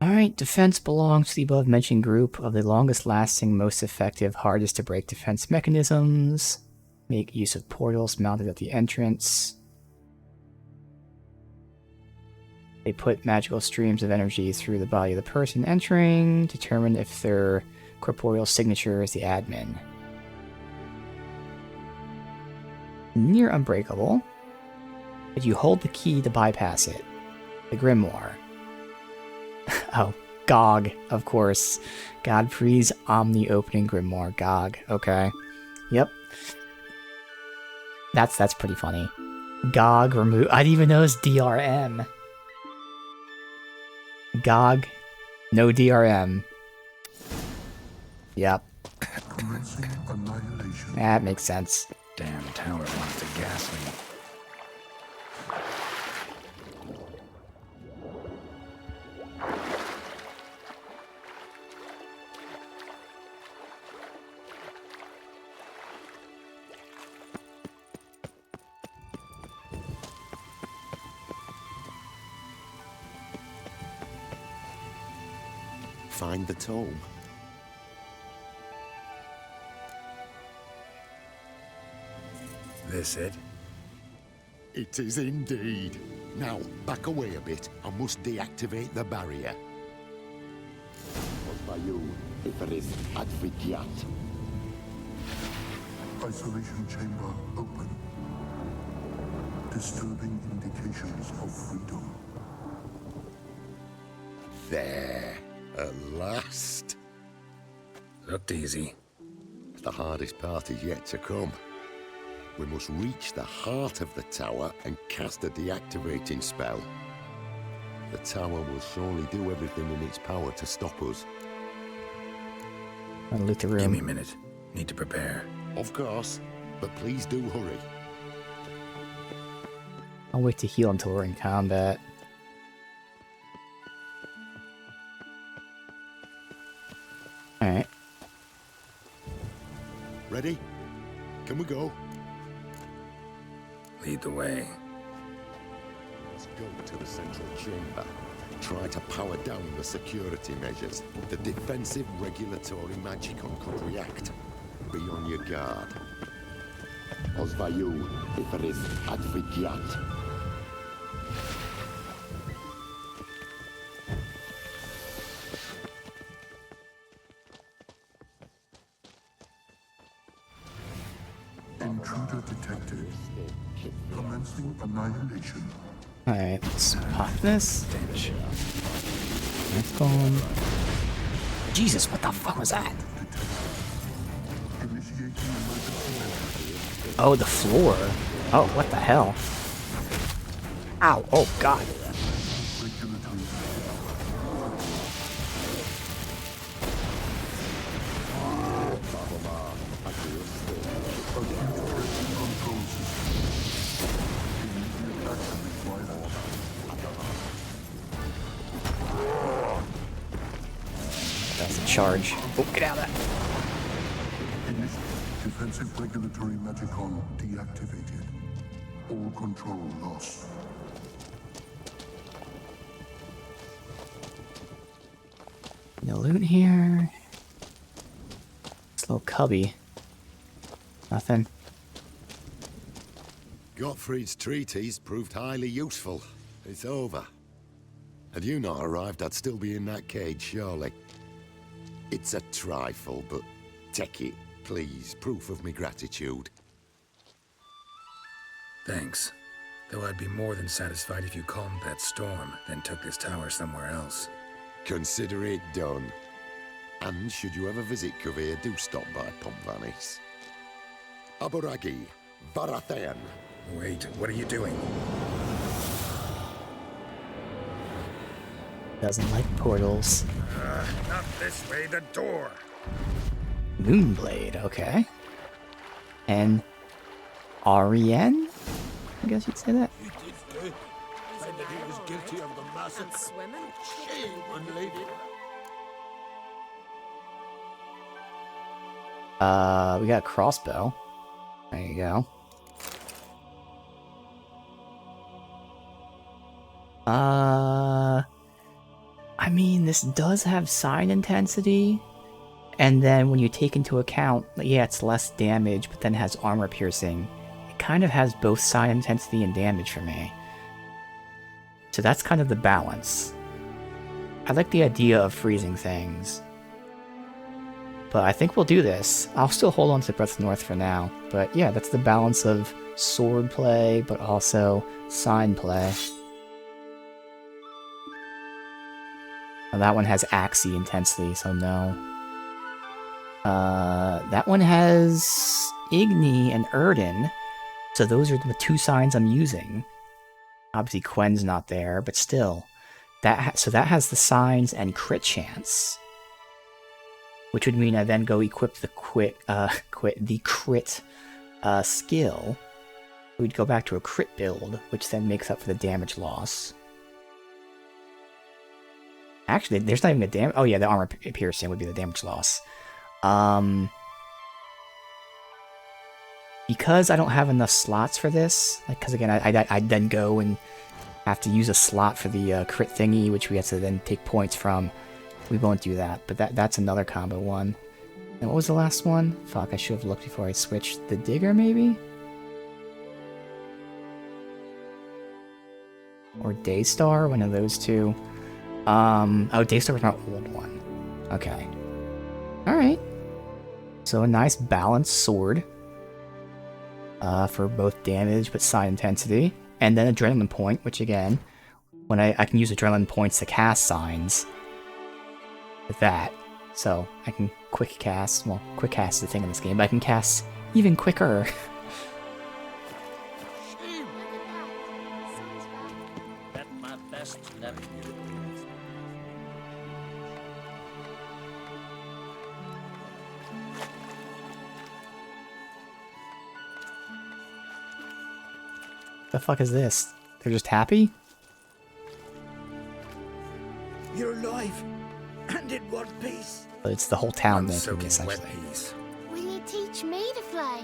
Alright, defense belongs to the above-mentioned group of the longest-lasting, most effective, hardest-to-break defense mechanisms. Make use of portals mounted at the entrance. They put magical streams of energy through the body of the person entering, determine if their corporeal signature is the admin. Near unbreakable, but you hold the key to bypass it. The Grimoire. Oh, GOG, of course. Godfrey's Omni-Opening Grimoire. GOG, okay. Yep. That's pretty funny. GOG remove. I didn't even know it's DRM. GOG, no DRM. Yep. That makes sense. Damn tower wants to gas me. Find the tome. This it? It is indeed. Now, back away a bit. I must deactivate the barrier. What by you, Iferis Advigiat? Isolation chamber open. Disturbing indications of freedom. There. At last. Looked easy. The hardest part is yet to come. We must reach the heart of the tower and cast a deactivating spell. The tower will surely do everything in its power to stop us. I'll loot the room. Give me a minute. Need to prepare. Of course, but please do hurry. I'll wait to heal until we're in combat. Alright. Ready? Can we go? Lead the way. Let's go to the central chamber. Try to power down the security measures. The defensive regulatory magicon could react. Be on your guard. Osvayu, Iferis, Advigiat. Intruder detected. Commencing annihilation. Alright, let's pop this. That's gone. Jesus, what the fuck was that? Oh, the floor. Oh, what the hell? Ow, oh god. That's a charge. Oh, get out of that. Defensive regulatory magicon deactivated. All control lost. No loot here. This little cubby. Nothing. Gottfried's treatise proved highly useful. It's over. Had you not arrived, I'd still be in that cage, surely. It's a trifle, but take it, please. Proof of me gratitude. Thanks. Though I'd be more than satisfied if you calmed that storm, then took this tower somewhere else. Consider it done. And should you ever visit Kovir, do stop by Pompvanis. Aboragi, Varathan. Wait, what are you doing? Doesn't like portals. Not this way, the door! Moonblade, okay. And Ariane? I guess you'd say that. He did good. Said that he was guilty of the massacre. Swimming? Shame on Lady. We got a crossbow. There you go. I mean, this does have sign intensity, and then when you take into account, yeah, it's less damage, but then has armor piercing. It kind of has both sign intensity and damage for me. So that's kind of the balance. I like the idea of freezing things. But I think we'll do this. I'll still hold on to Breath of the North for now. But yeah, that's the balance of sword play, but also sign play. Now that one has Axii intensity, so no. That one has Igni and Erden, so those are the two signs I'm using. Obviously Quen's not there, but still. So that has the signs and crit chance. Which would mean I then go equip the crit skill. We'd go back to a crit build, which then makes up for the damage loss. Actually, there's not even a damage. Oh yeah, the armor piercing would be the damage loss. Because I don't have enough slots for this, like, because again, I'd then go and have to use a slot for the crit thingy, which we have to then take points from. We won't do that, but that's another combo one. And what was the last one? Fuck, I should have looked before I switched. The Digger, maybe? Or Daystar, one of those two. Oh, Daystar was my old one. Okay. Alright. So a nice balanced sword. For both damage, but side intensity. And then Adrenaline Point, which again, when I can use Adrenaline Points to cast signs. With that. So, I can quick cast. Well, quick cast is the thing in this game, but I can cast even quicker. That's my best never. The fuck is this? They're just happy? You're alive, and in one piece. But it's the whole town making me, essentially. Will you teach me to fly?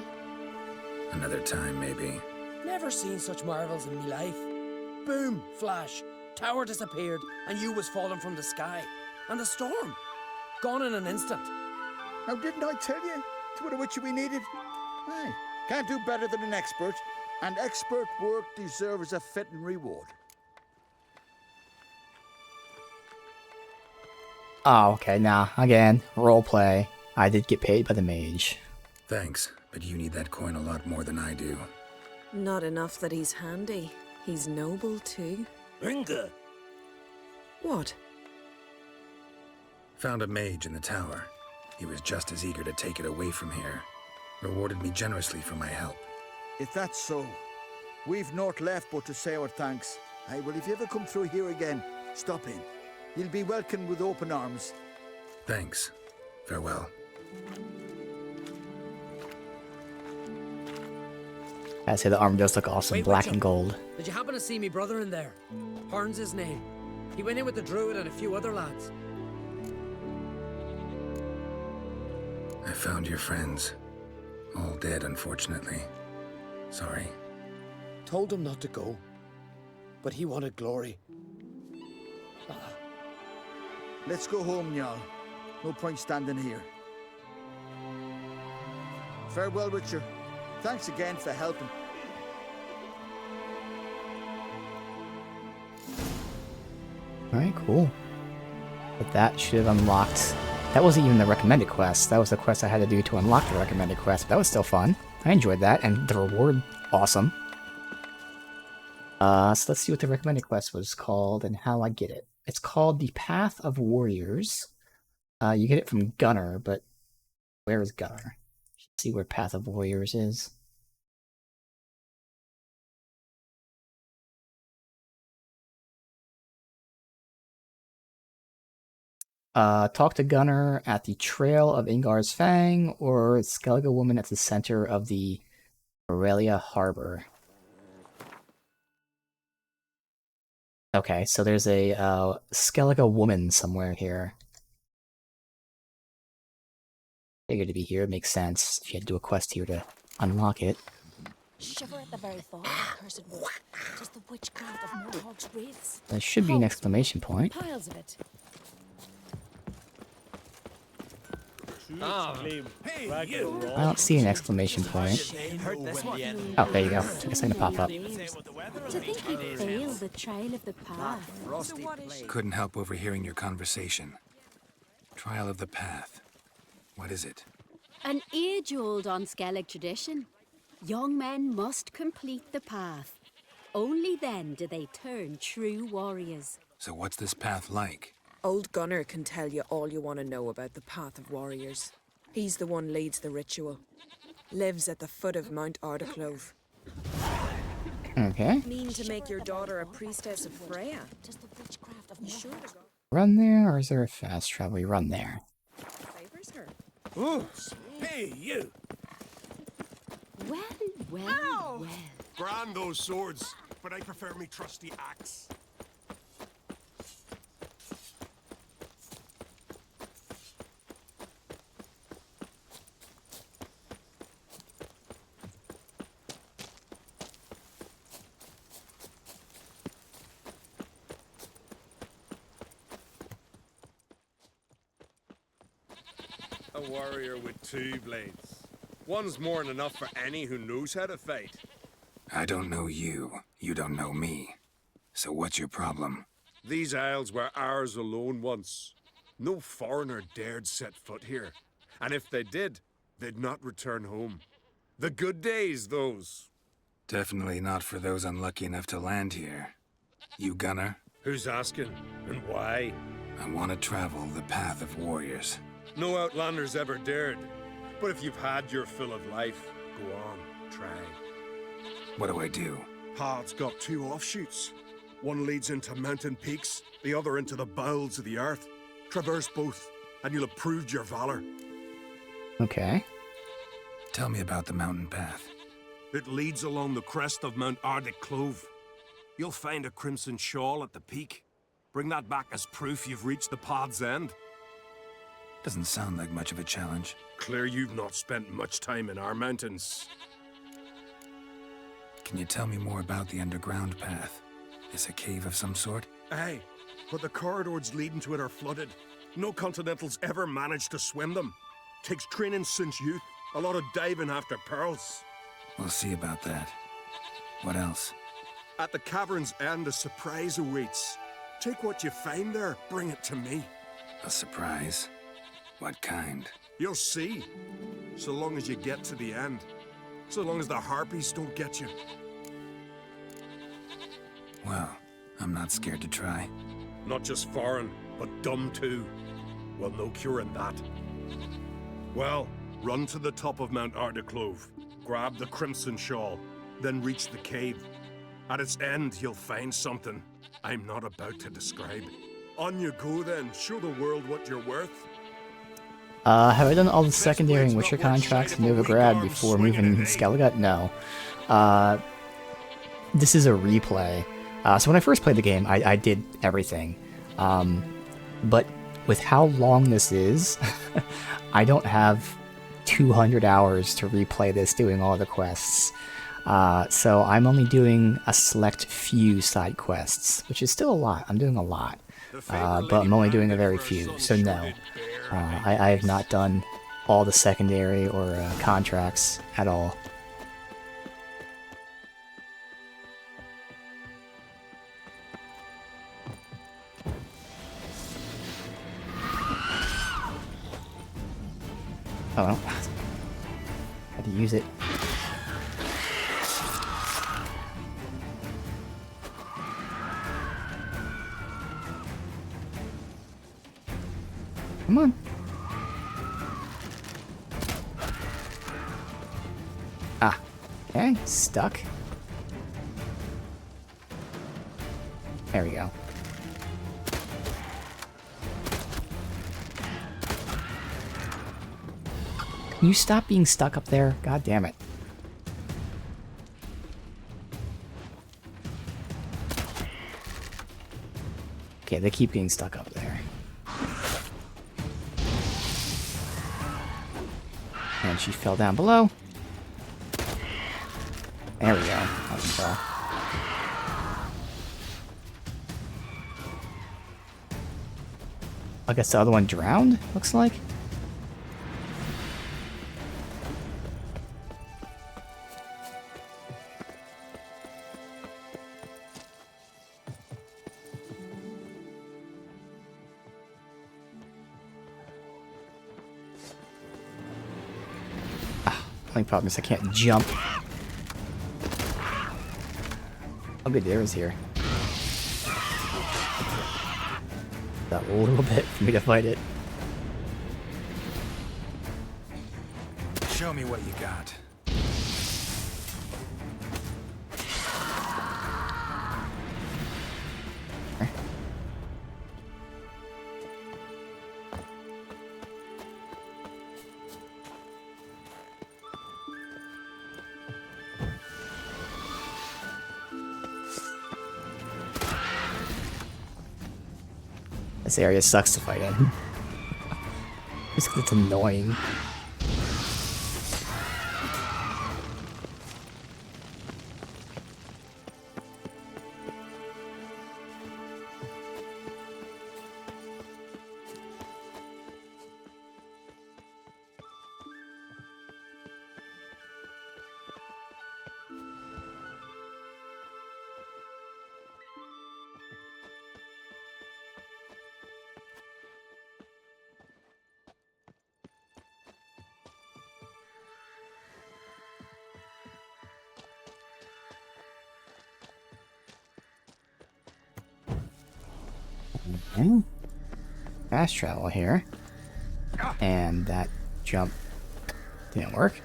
Another time, maybe. Never seen such marvels in me life. Boom, flash, tower disappeared, and you was falling from the sky. And the storm, gone in an instant. Now, didn't I tell you? It's what a witcher we needed. Hey, Can't do better than an expert, and expert work deserves a fitting reward. Oh, okay, nah, again, roleplay. I did get paid by the mage. Thanks, but you need that coin a lot more than I do. Not enough that he's handy. He's noble too. Inga! What? Found a mage in the tower. He was just as eager to take it away from here. Rewarded me generously for my help. If that's so, we've naught left but to say our thanks. Aye, well, if you ever come through here again, stop in. You'll be welcomed with open arms. Thanks. Farewell. I'd say the armor does look awesome, Wait, black Witcher. and gold. Did you happen to see me brother in there? Horn's his name. He went in with the druid and a few other lads. I found your friends. All dead, unfortunately. Sorry. Told him not to go, but he wanted glory. Let's go home, Jarl. No point standing here. Farewell, Witcher. Thanks again for helping. Alright, cool. But that should have unlocked... That wasn't even the recommended quest. That was the quest I had to do to unlock the recommended quest. But that was still fun. I enjoyed that, and the reward, awesome. So let's see what the recommended quest was called and how I get it. It's called The Path of Warriors. You get it from Gunnar, but where is Gunnar? Let's see where Path of Warriors is. Talk to Gunnar at the Trail of Ingar's Fang, or Skellige Woman at the center of the Aurelia Harbor. Okay, so there's a Skellige Woman somewhere here. Figured to be here, it makes sense. If you had to do a quest here to unlock it. Shiver at the very thought of the cursed wood. 'Tis the witchcraft of Mordhog's wraiths. There should be an exclamation point. Piles of it. I don't see an exclamation point. Oh, there you go. Took a second to pop up. To think you'd fail the trail of the path. Couldn't help overhearing your conversation. Trial of the Path. What is it? An age-old on Skellige tradition. Young men must complete the path. Only then do they turn true warriors. So what's this path like? Old Gunnar can tell you all you want to know about the Path of Warriors. He's the one leads the ritual. Lives at the foot of Mount Ardaclove. Okay. Mean to make your daughter a priestess of Freya? You sure to go? Run there, or is there a fast travel? We run there. Favors her. Ooh, hey, you! Well, well. Grand those swords, but I prefer me trusty axe. A warrior with 2 blades. One's more than enough for any who knows how to fight. I don't know you. You don't know me. So what's your problem? These isles were ours alone once. No foreigner dared set foot here. And if they did, they'd not return home. The good days, those. Definitely not for those unlucky enough to land here. You Gunnar? Who's asking? And why? I want to travel the Path of Warriors. No outlanders ever dared. But if you've had your fill of life, go on, try. What do I do? Path's got 2 offshoots. One leads into mountain peaks, the other into the bowels of the earth. Traverse both, and you'll have proved your valor. Okay. Tell me about the mountain path. It leads along the crest of Mount Ardaclove. You'll find a crimson shawl at the peak. Bring that back as proof you've reached the path's end. Doesn't sound like much of a challenge. Clear you've not spent much time in our mountains. Can you tell me more about the underground path? Is a cave of some sort? Aye, but the corridors leading to it are flooded. No Continentals ever managed to swim them. Takes training since youth, a lot of diving after pearls. We'll see about that. What else? At the cavern's end, a surprise awaits. Take what you find there, bring it to me. A surprise? What kind? You'll see. So long as you get to the end. So long as the harpies don't get you. Well, I'm not scared to try. Not just foreign, but dumb too. Well, no cure in that. Well, run to the top of Mount Ardaclove, grab the Crimson Shawl, then reach the cave. At its end, you'll find something I'm not about to describe. On you go then, show the world what you're worth. Have I done all the secondary and Witcher contracts in Novigrad before moving to Skellige? No. This is a replay. So when I first played the game, I did everything. But with how long this is, I don't have 200 hours to replay this doing all the quests. So I'm only doing a select few side quests, which is still a lot. I'm doing a lot. But I'm only doing a very few, so no. I have not done all the secondary or contracts at all. Oh, well. Had to use it. Come on. Ah, okay, stuck. There we go. Can you stop being stuck up there? God damn it. Okay, they keep getting stuck up there. And she fell down below. There we go. That was well. I guess the other one drowned, looks like. Only problem is I can't jump. How good there is here. Got a little bit for me to fight it. Show me what you got. This area sucks to fight in. Just 'cause it's annoying. Fast travel here. And that jump didn't work.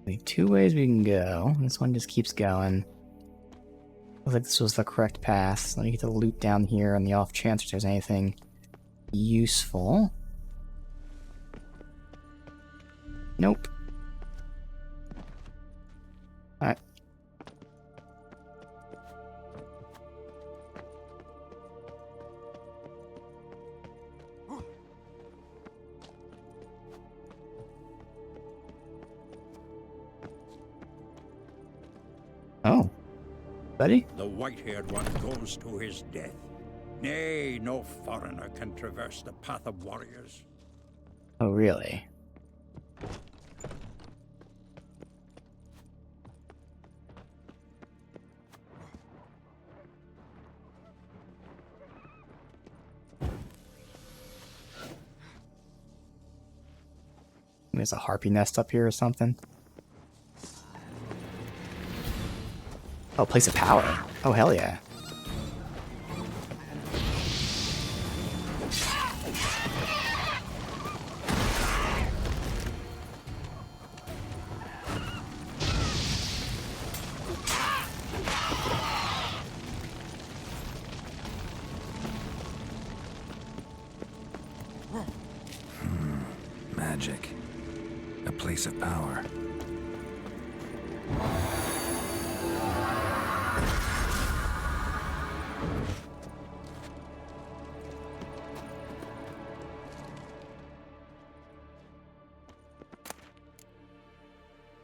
Only two ways we can go. This one just keeps going. Looks like this was the correct path. Let me get the loot down here on the off chance if there's anything useful. Nope. Alright. Oh. Buddy? The white-haired one goes to his death. Nay, no foreigner can traverse the path of warriors. Oh, really? There's a harpy nest up here or something. Oh, place of power. Oh, hell yeah. Magic. A place of power.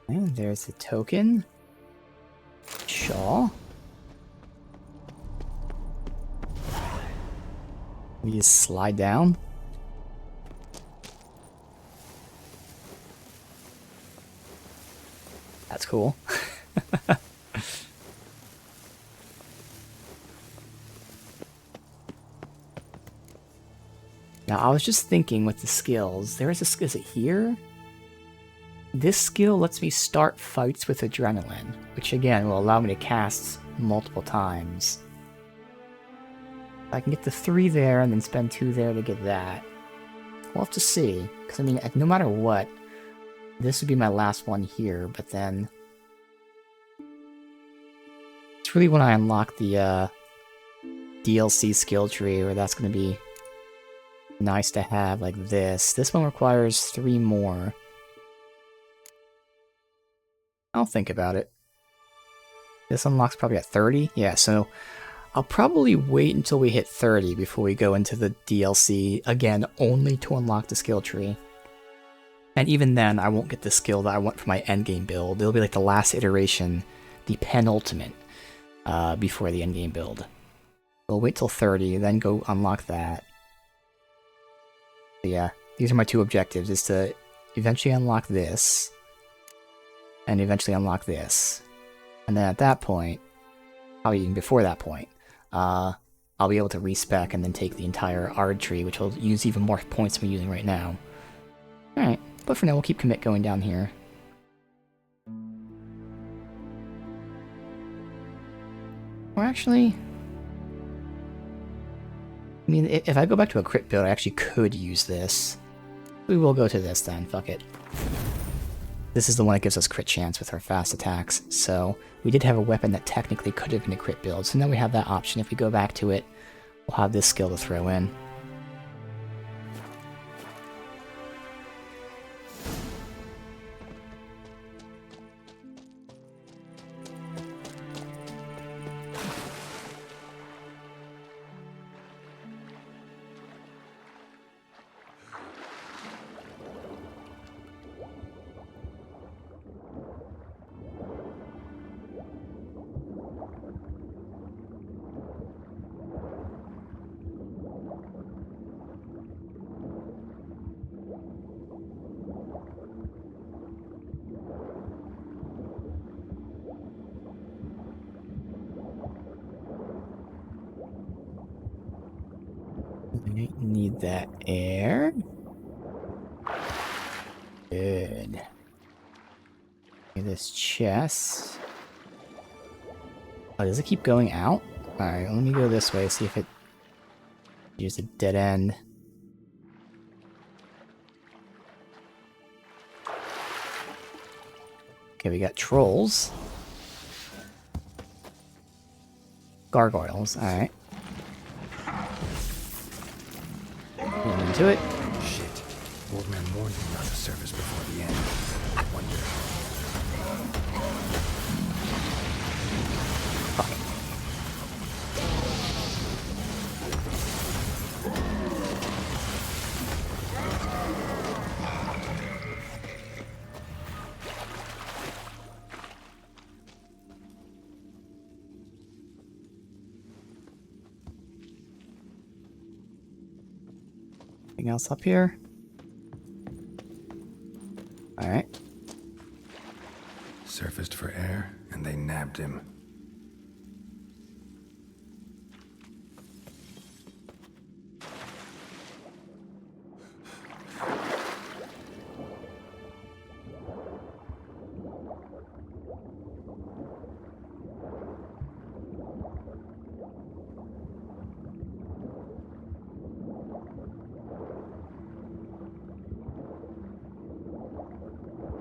And there's the token. Shaw. We just slide down. That's cool. Now, I was just thinking with the skills, there is a skill, is it here? This skill lets me start fights with adrenaline, which again will allow me to cast multiple times. I can get the 3 there and then spend 2 there to get that. We'll have to see, because I mean, no matter what, this would be my last one here, but then it's really when I unlock the DLC skill tree where that's going to be nice to have, like this. This one requires 3 more. I'll think about it. This unlocks probably at 30? Yeah, so I'll probably wait until we hit 30 before we go into the DLC, again, only to unlock the skill tree. And even then, I won't get the skill that I want for my endgame build. It'll be like the last iteration, the penultimate, before the endgame build. We'll wait till 30, then go unlock that. But yeah, these are my 2 objectives, is to eventually unlock this, and eventually unlock this. And then at that point, probably even before that point, I'll be able to respec and then take the entire Ard tree, which will use even more points than I'm using right now. Alright, but for now we'll keep commit going down here. Or actually, I mean, if I go back to a crit build, I actually could use this. We will go to this then, fuck it. This is the one that gives us crit chance with our fast attacks, so we did have a weapon that technically could have been a crit build, so now we have that option. If we go back to it, we'll have this skill to throw in. Need that air. Good. Okay, this chest. Oh, does it keep going out? Alright, let me go this way, see if it... Use a dead end. Okay, we got trolls. Gargoyles, alright. Into it. Shit. Old man warned me not to service before the end. I wonder. Fuck. Anything else up here? Alright. Surfaced for air, and they nabbed him.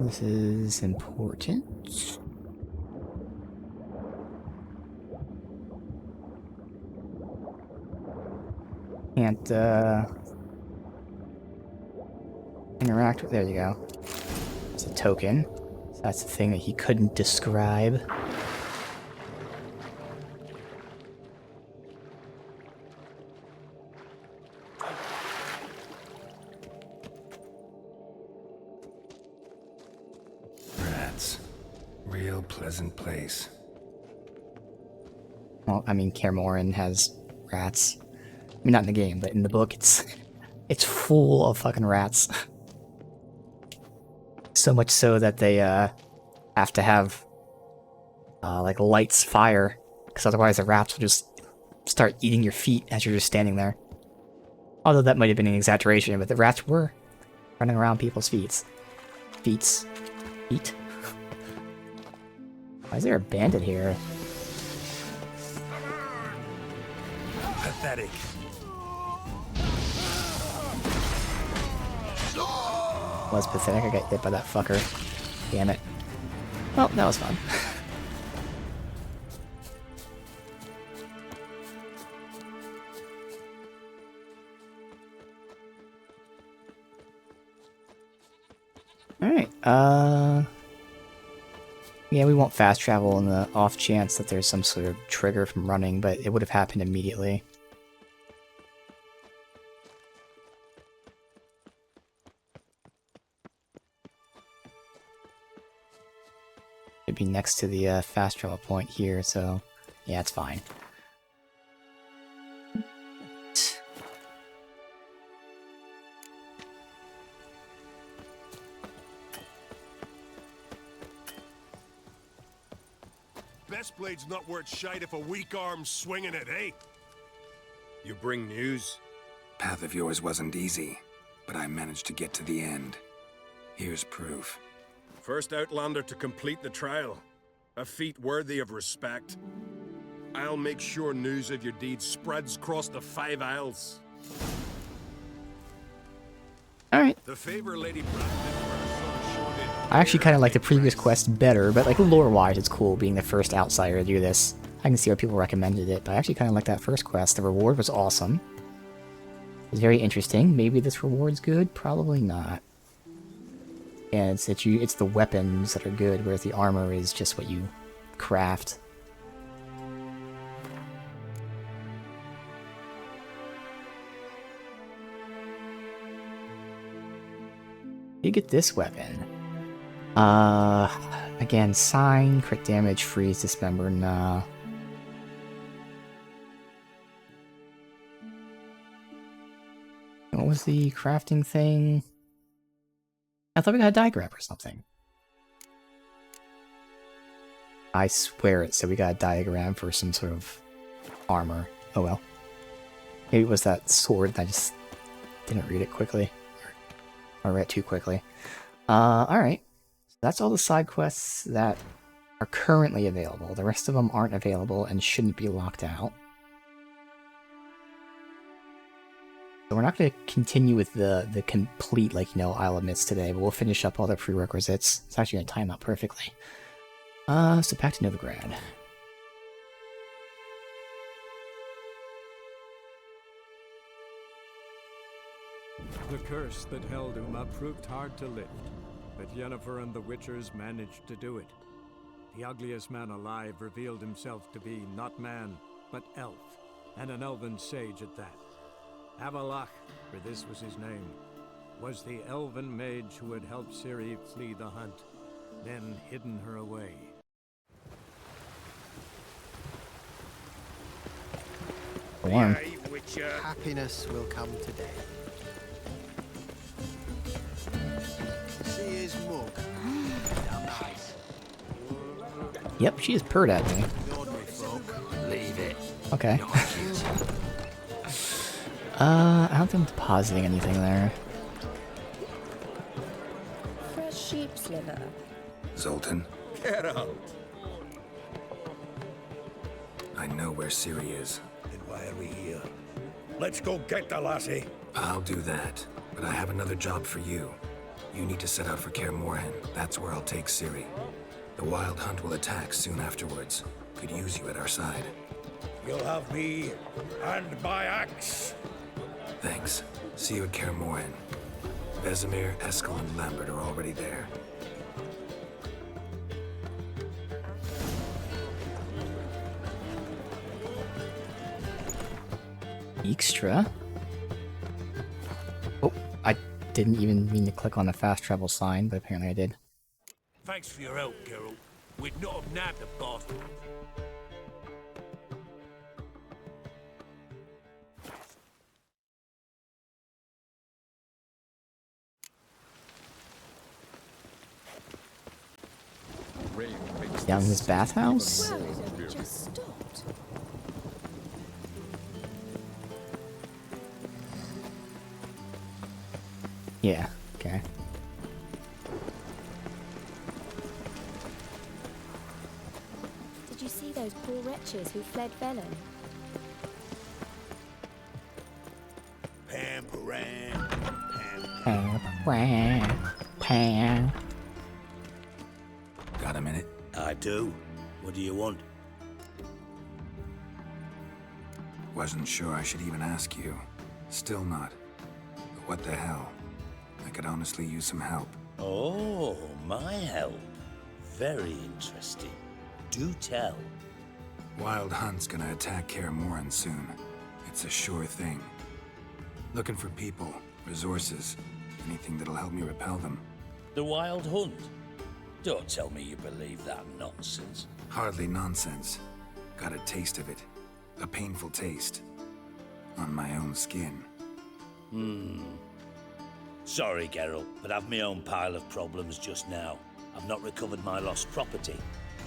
This is important. Can't, interact with... There you go. It's a token. So that's the thing that he couldn't describe. Real pleasant place. Well, I mean, Kaer Morhen has rats. I mean, not in the game, but in the book, it's full of fucking rats. So much so that they have to have like lights fire, because otherwise the rats will just start eating your feet as you're just standing there. Although that might have been an exaggeration, but the rats were running around people's feet. Feet. Why is there a bandit here? Pathetic. Was pathetic. I got hit by that fucker. Damn it. Well, that was fun. Alright, yeah, we won't fast travel in the off chance that there's some sort of trigger from running, but it would have happened immediately. It'd be next to the fast travel point here, so yeah, it's fine. Best blade's not worth shite if a weak arm's swinging it, eh? You bring news? Path of yours wasn't easy, but I managed to get to the end. Here's proof. First Outlander to complete the trial. A feat worthy of respect. I'll make sure news of your deeds spreads across the 5 Isles. Alright. The favor Lady Brandon I actually kind of like the previous quest better, but like lore-wise it's cool being the first outsider to do this. I can see why people recommended it, but I actually kind of like that first quest. The reward was awesome. It was very interesting. Maybe this reward's good? Probably not. Yeah, it's the weapons that are good, whereas the armor is just what you craft. You get this weapon. Again, sign, crit damage, freeze, dismember, nah. What was the crafting thing? I thought we got a diagram or something. I swear it said we got a diagram for some sort of armor. Oh well. Maybe it was that sword and I just didn't read it quickly. Or read it too quickly. Alright. That's all the side quests that are currently available. The rest of them aren't available and shouldn't be locked out. So we're not going to continue with the complete, like, you know, Isle of Mist today, but we'll finish up all the prerequisites. It's actually going to time out perfectly. So back to Novigrad. The curse that held Uma proved hard to lift, but Yennefer and the Witchers managed to do it. The ugliest man alive revealed himself to be not man, but elf, and an elven sage at that. Avallac'h, for this was his name, was the elven mage who had helped Ciri flee the hunt, then hidden her away. Happiness will come today. Yep, she just purred at me. Leave it. Okay. I don't think I'm depositing anything there. Fresh sheep's liver. Zoltan, Get out. I know where Ciri is. Then why are we here? Let's go get the lassie. I'll do that, but I have another job for you. You need to set out for Kaer Morhen. That's where I'll take Ciri. The Wild Hunt will attack soon afterwards. Could use you at our side. You'll have me and my axe. Thanks. See you at Kaer Morhen. Vesemir, Eskel, and Lambert are already there. Extra. Oh, I didn't even mean to click on the fast travel sign, but apparently I did. Thanks for your help, Geralt. We'd not have nabbed the bastard. Down in his bathhouse? Well, it just stopped. Yeah, okay. Did you see those poor wretches who fled Velen? Pan. Got a minute? I do. What do you want? Wasn't sure I should even ask you. Still not. But what the hell? I could honestly use some help. Oh, my help. Very interesting. Do tell. Wild Hunt's gonna attack Kaer Morhen soon. It's a sure thing. Looking for people, resources, anything that'll help me repel them. The Wild Hunt? Don't tell me you believe that nonsense. Hardly nonsense. Got a taste of it. A painful taste. On my own skin. Sorry, Geralt, but I've my own pile of problems just now. I've not recovered my lost property.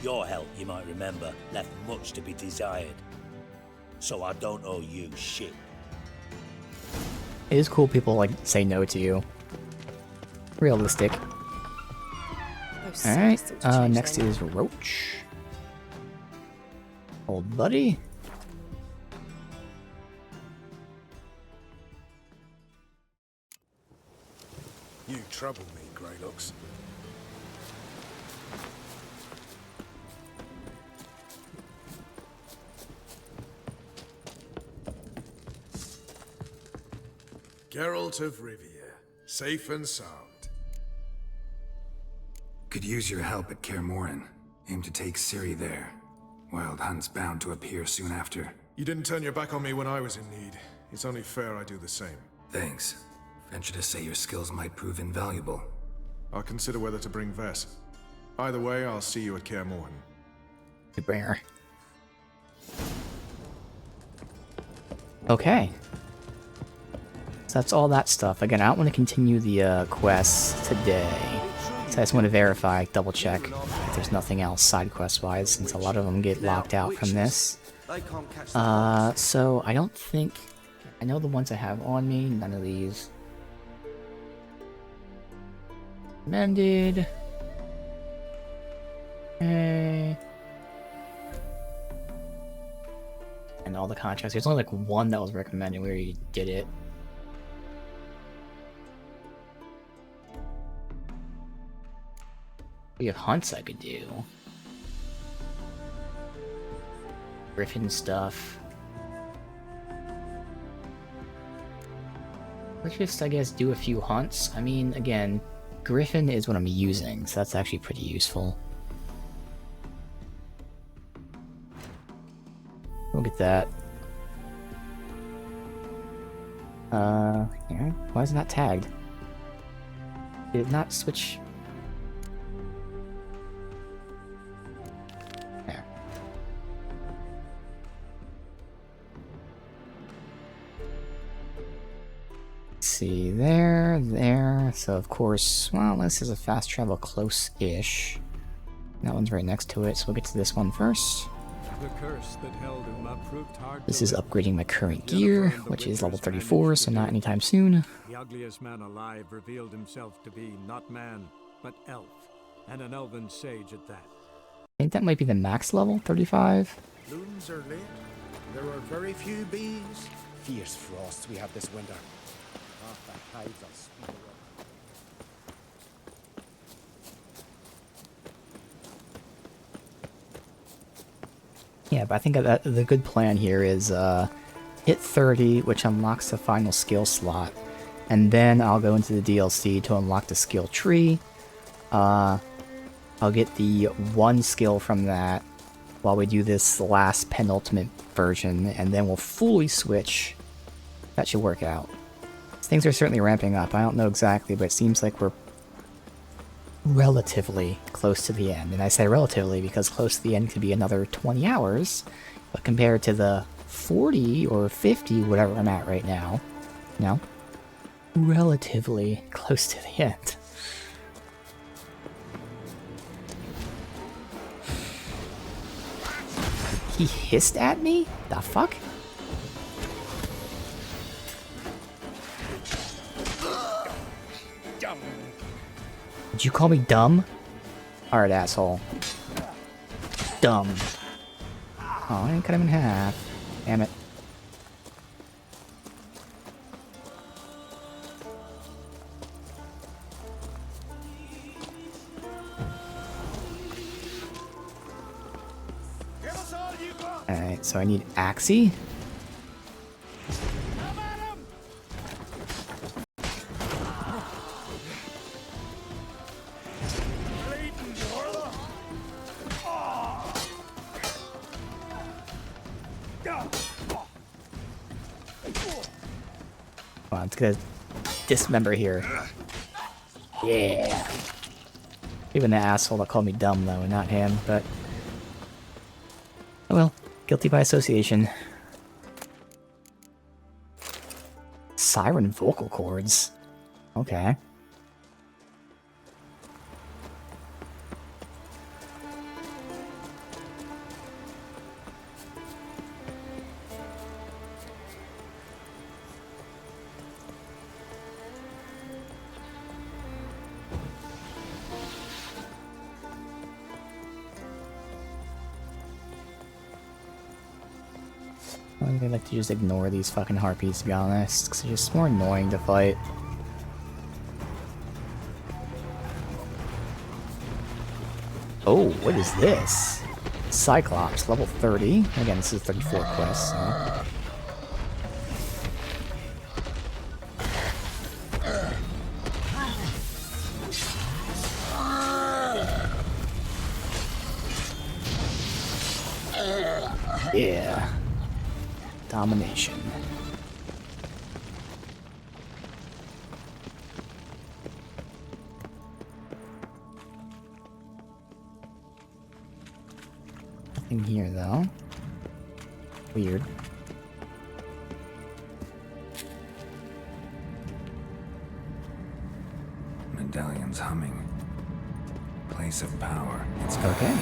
Your help, you might remember, left much to be desired. So I don't owe you shit. It is cool people like say no to you. Realistic. Alright, next is Roach. Old buddy. You trouble me, Greylocks. Geralt of Rivia, safe and sound. Could use your help at Kaer Morhen. Aim to take Ciri there. Wild Hunt's bound to appear soon after. You didn't turn your back on me when I was in need. It's only fair I do the same. Thanks. Venture to say your skills might prove invaluable. I'll consider whether to bring Vess. Either way, I'll see you at Kaer Morhen. Good bringer. Okay. So that's all that stuff. Again, I don't want to continue the quests today. So I just want to verify, double check if there's nothing else side quest wise, since a lot of them get locked out from this. So I don't think, I know the ones I have on me, none of these. Recommended. Okay. And all the contracts. There's only like one that was recommended. We already did it. We have hunts I could do. Griffin stuff. Let's just, I guess, do a few hunts. I mean, again, Griffin is what I'm using, so that's actually pretty useful. We'll get that. Yeah, why is it not tagged? Did it not switch? There. Let's see, there. So of course, well, this is a fast travel close-ish. That one's right next to it, so we'll get to this one first. The curse that held Uma proved hard This to is lift. upgrading my current gear, which is level 34, so not anytime soon. The ugliest man alive revealed himself to be not man, but elf, and an elven sage at that. I think that might be the max level, 35. Loons are late. There are very few bees. Fierce frosts we have this winter. Half the hives are sweet away. Yeah, but I think that the good plan here is hit 30, which unlocks the final skill slot, and then I'll go into the DLC to unlock the skill tree. I'll get the one skill from that while we do this last penultimate version, and then we'll fully switch. That should work out. Things are certainly ramping up. I don't know exactly, but it seems like we're relatively close to the end. And I say relatively because close to the end could be another 20 hours, but compared to the 40 or 50, whatever I'm at right now, you know, relatively close to the end. He hissed at me? The fuck? Did you call me dumb? Alright, asshole. Dumb. Oh, I didn't cut him in half. Damn it. Alright, so I need Axie. Come on, let's get a dismember here. Yeah. Even the asshole that called me dumb, though, not him, but... Oh well, guilty by association. Siren vocal cords. Okay. I think I'd like to just ignore these fucking harpies, to be honest, because they're just more annoying to fight. Oh, what is this? Cyclops, level 30. Again, this is 34 quest, so... Yeah. Domination. Nothing here, though. Weird. Medallion's humming. Place of power. It's okay.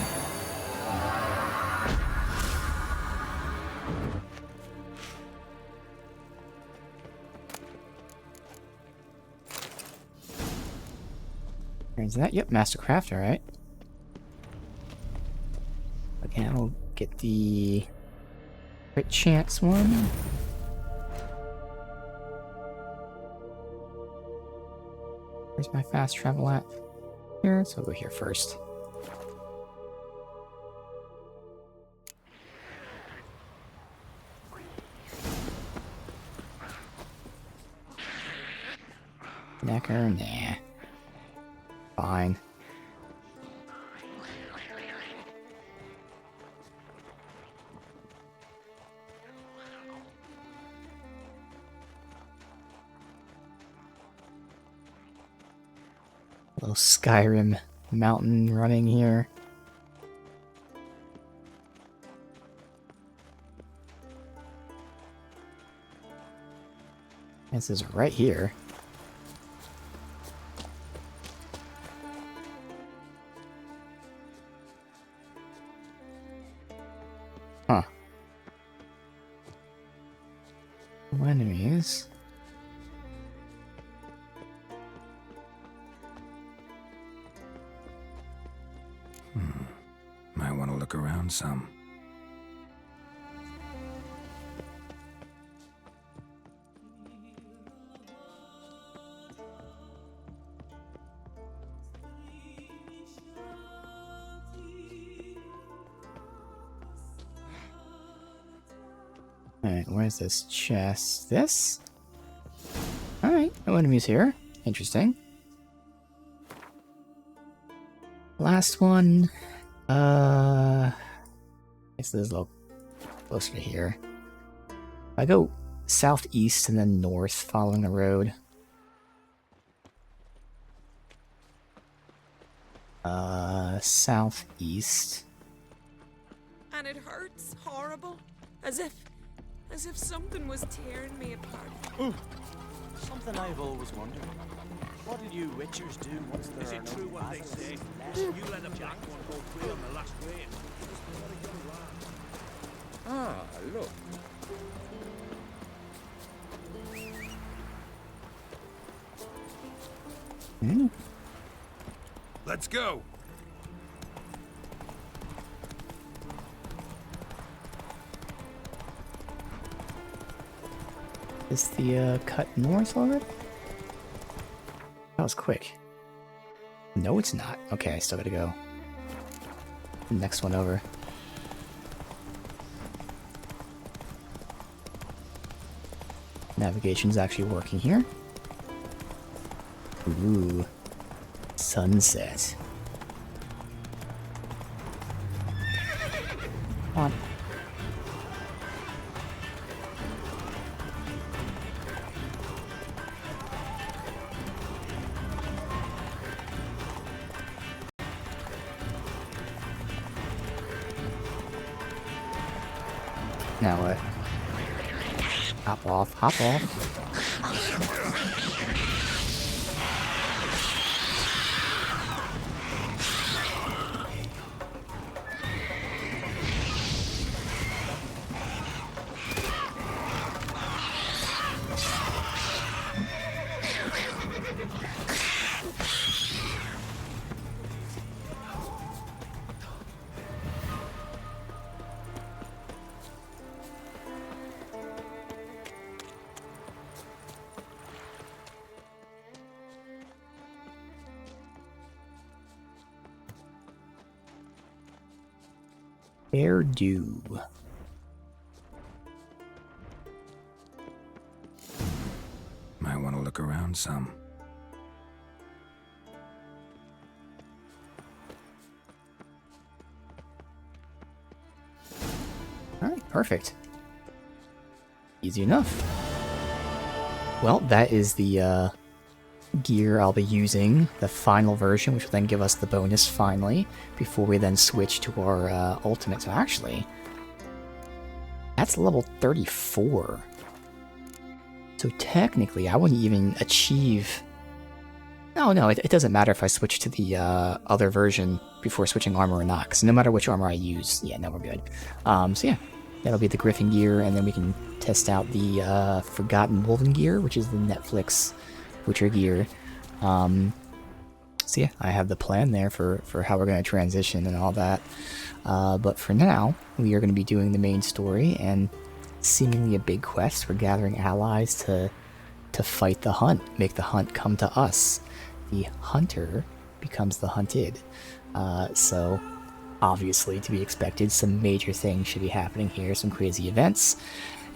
Is that? Yep, Master Craft, alright. Again, we'll get the crit chance one. Where's my fast travel at? Here, so I'll go here first. Necker, nah. Fine. Little Skyrim mountain running here. This is right here. No enemies. Might want to look around some. Alright, where's this chest? This? Alright, no enemies here. Interesting. Last one. I guess this is a little closer to here. I go southeast and then north following the road. Southeast. And it hurts horrible. As if something was tearing me apart. Something I've always wondered. What did you witchers do once there Is are it no true what they battles say? left? You let a black one go free on the last raid. Ah, look. Let's go. Is the cut north already? That was quick. No, it's not. Okay, I still gotta go. Next one over. Navigation's actually working here. Ooh. Sunset. Come on. Now what? Hop off, hop off. Fair due. Might want to look around some. Alright, perfect. Easy enough. Well, that is the gear I'll be using, the final version, which will then give us the bonus finally, before we then switch to our ultimate. So actually, that's level 34. So technically, I wouldn't even achieve... No, it doesn't matter if I switch to the other version before switching armor or not, because no matter which armor I use, yeah, no, we're good. So yeah, that'll be the Griffin gear, and then we can test out the Forgotten Wolven gear, which is the Netflix Witcher gear. So yeah, I have the plan there for how we're going to transition and all that. But for now, we are going to be doing the main story and seemingly a big quest. We're gathering allies to fight the hunt, make the hunt come to us. The hunter becomes the hunted. So obviously, to be expected, some major things should be happening here, some crazy events,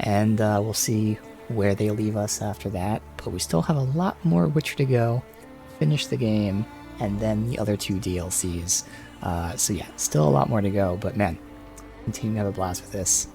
and we'll see where they leave us after that. But we still have a lot more Witcher to go, finish the game, and then the other 2 DLCs. So yeah, still a lot more to go, but man, continue to have a blast with this.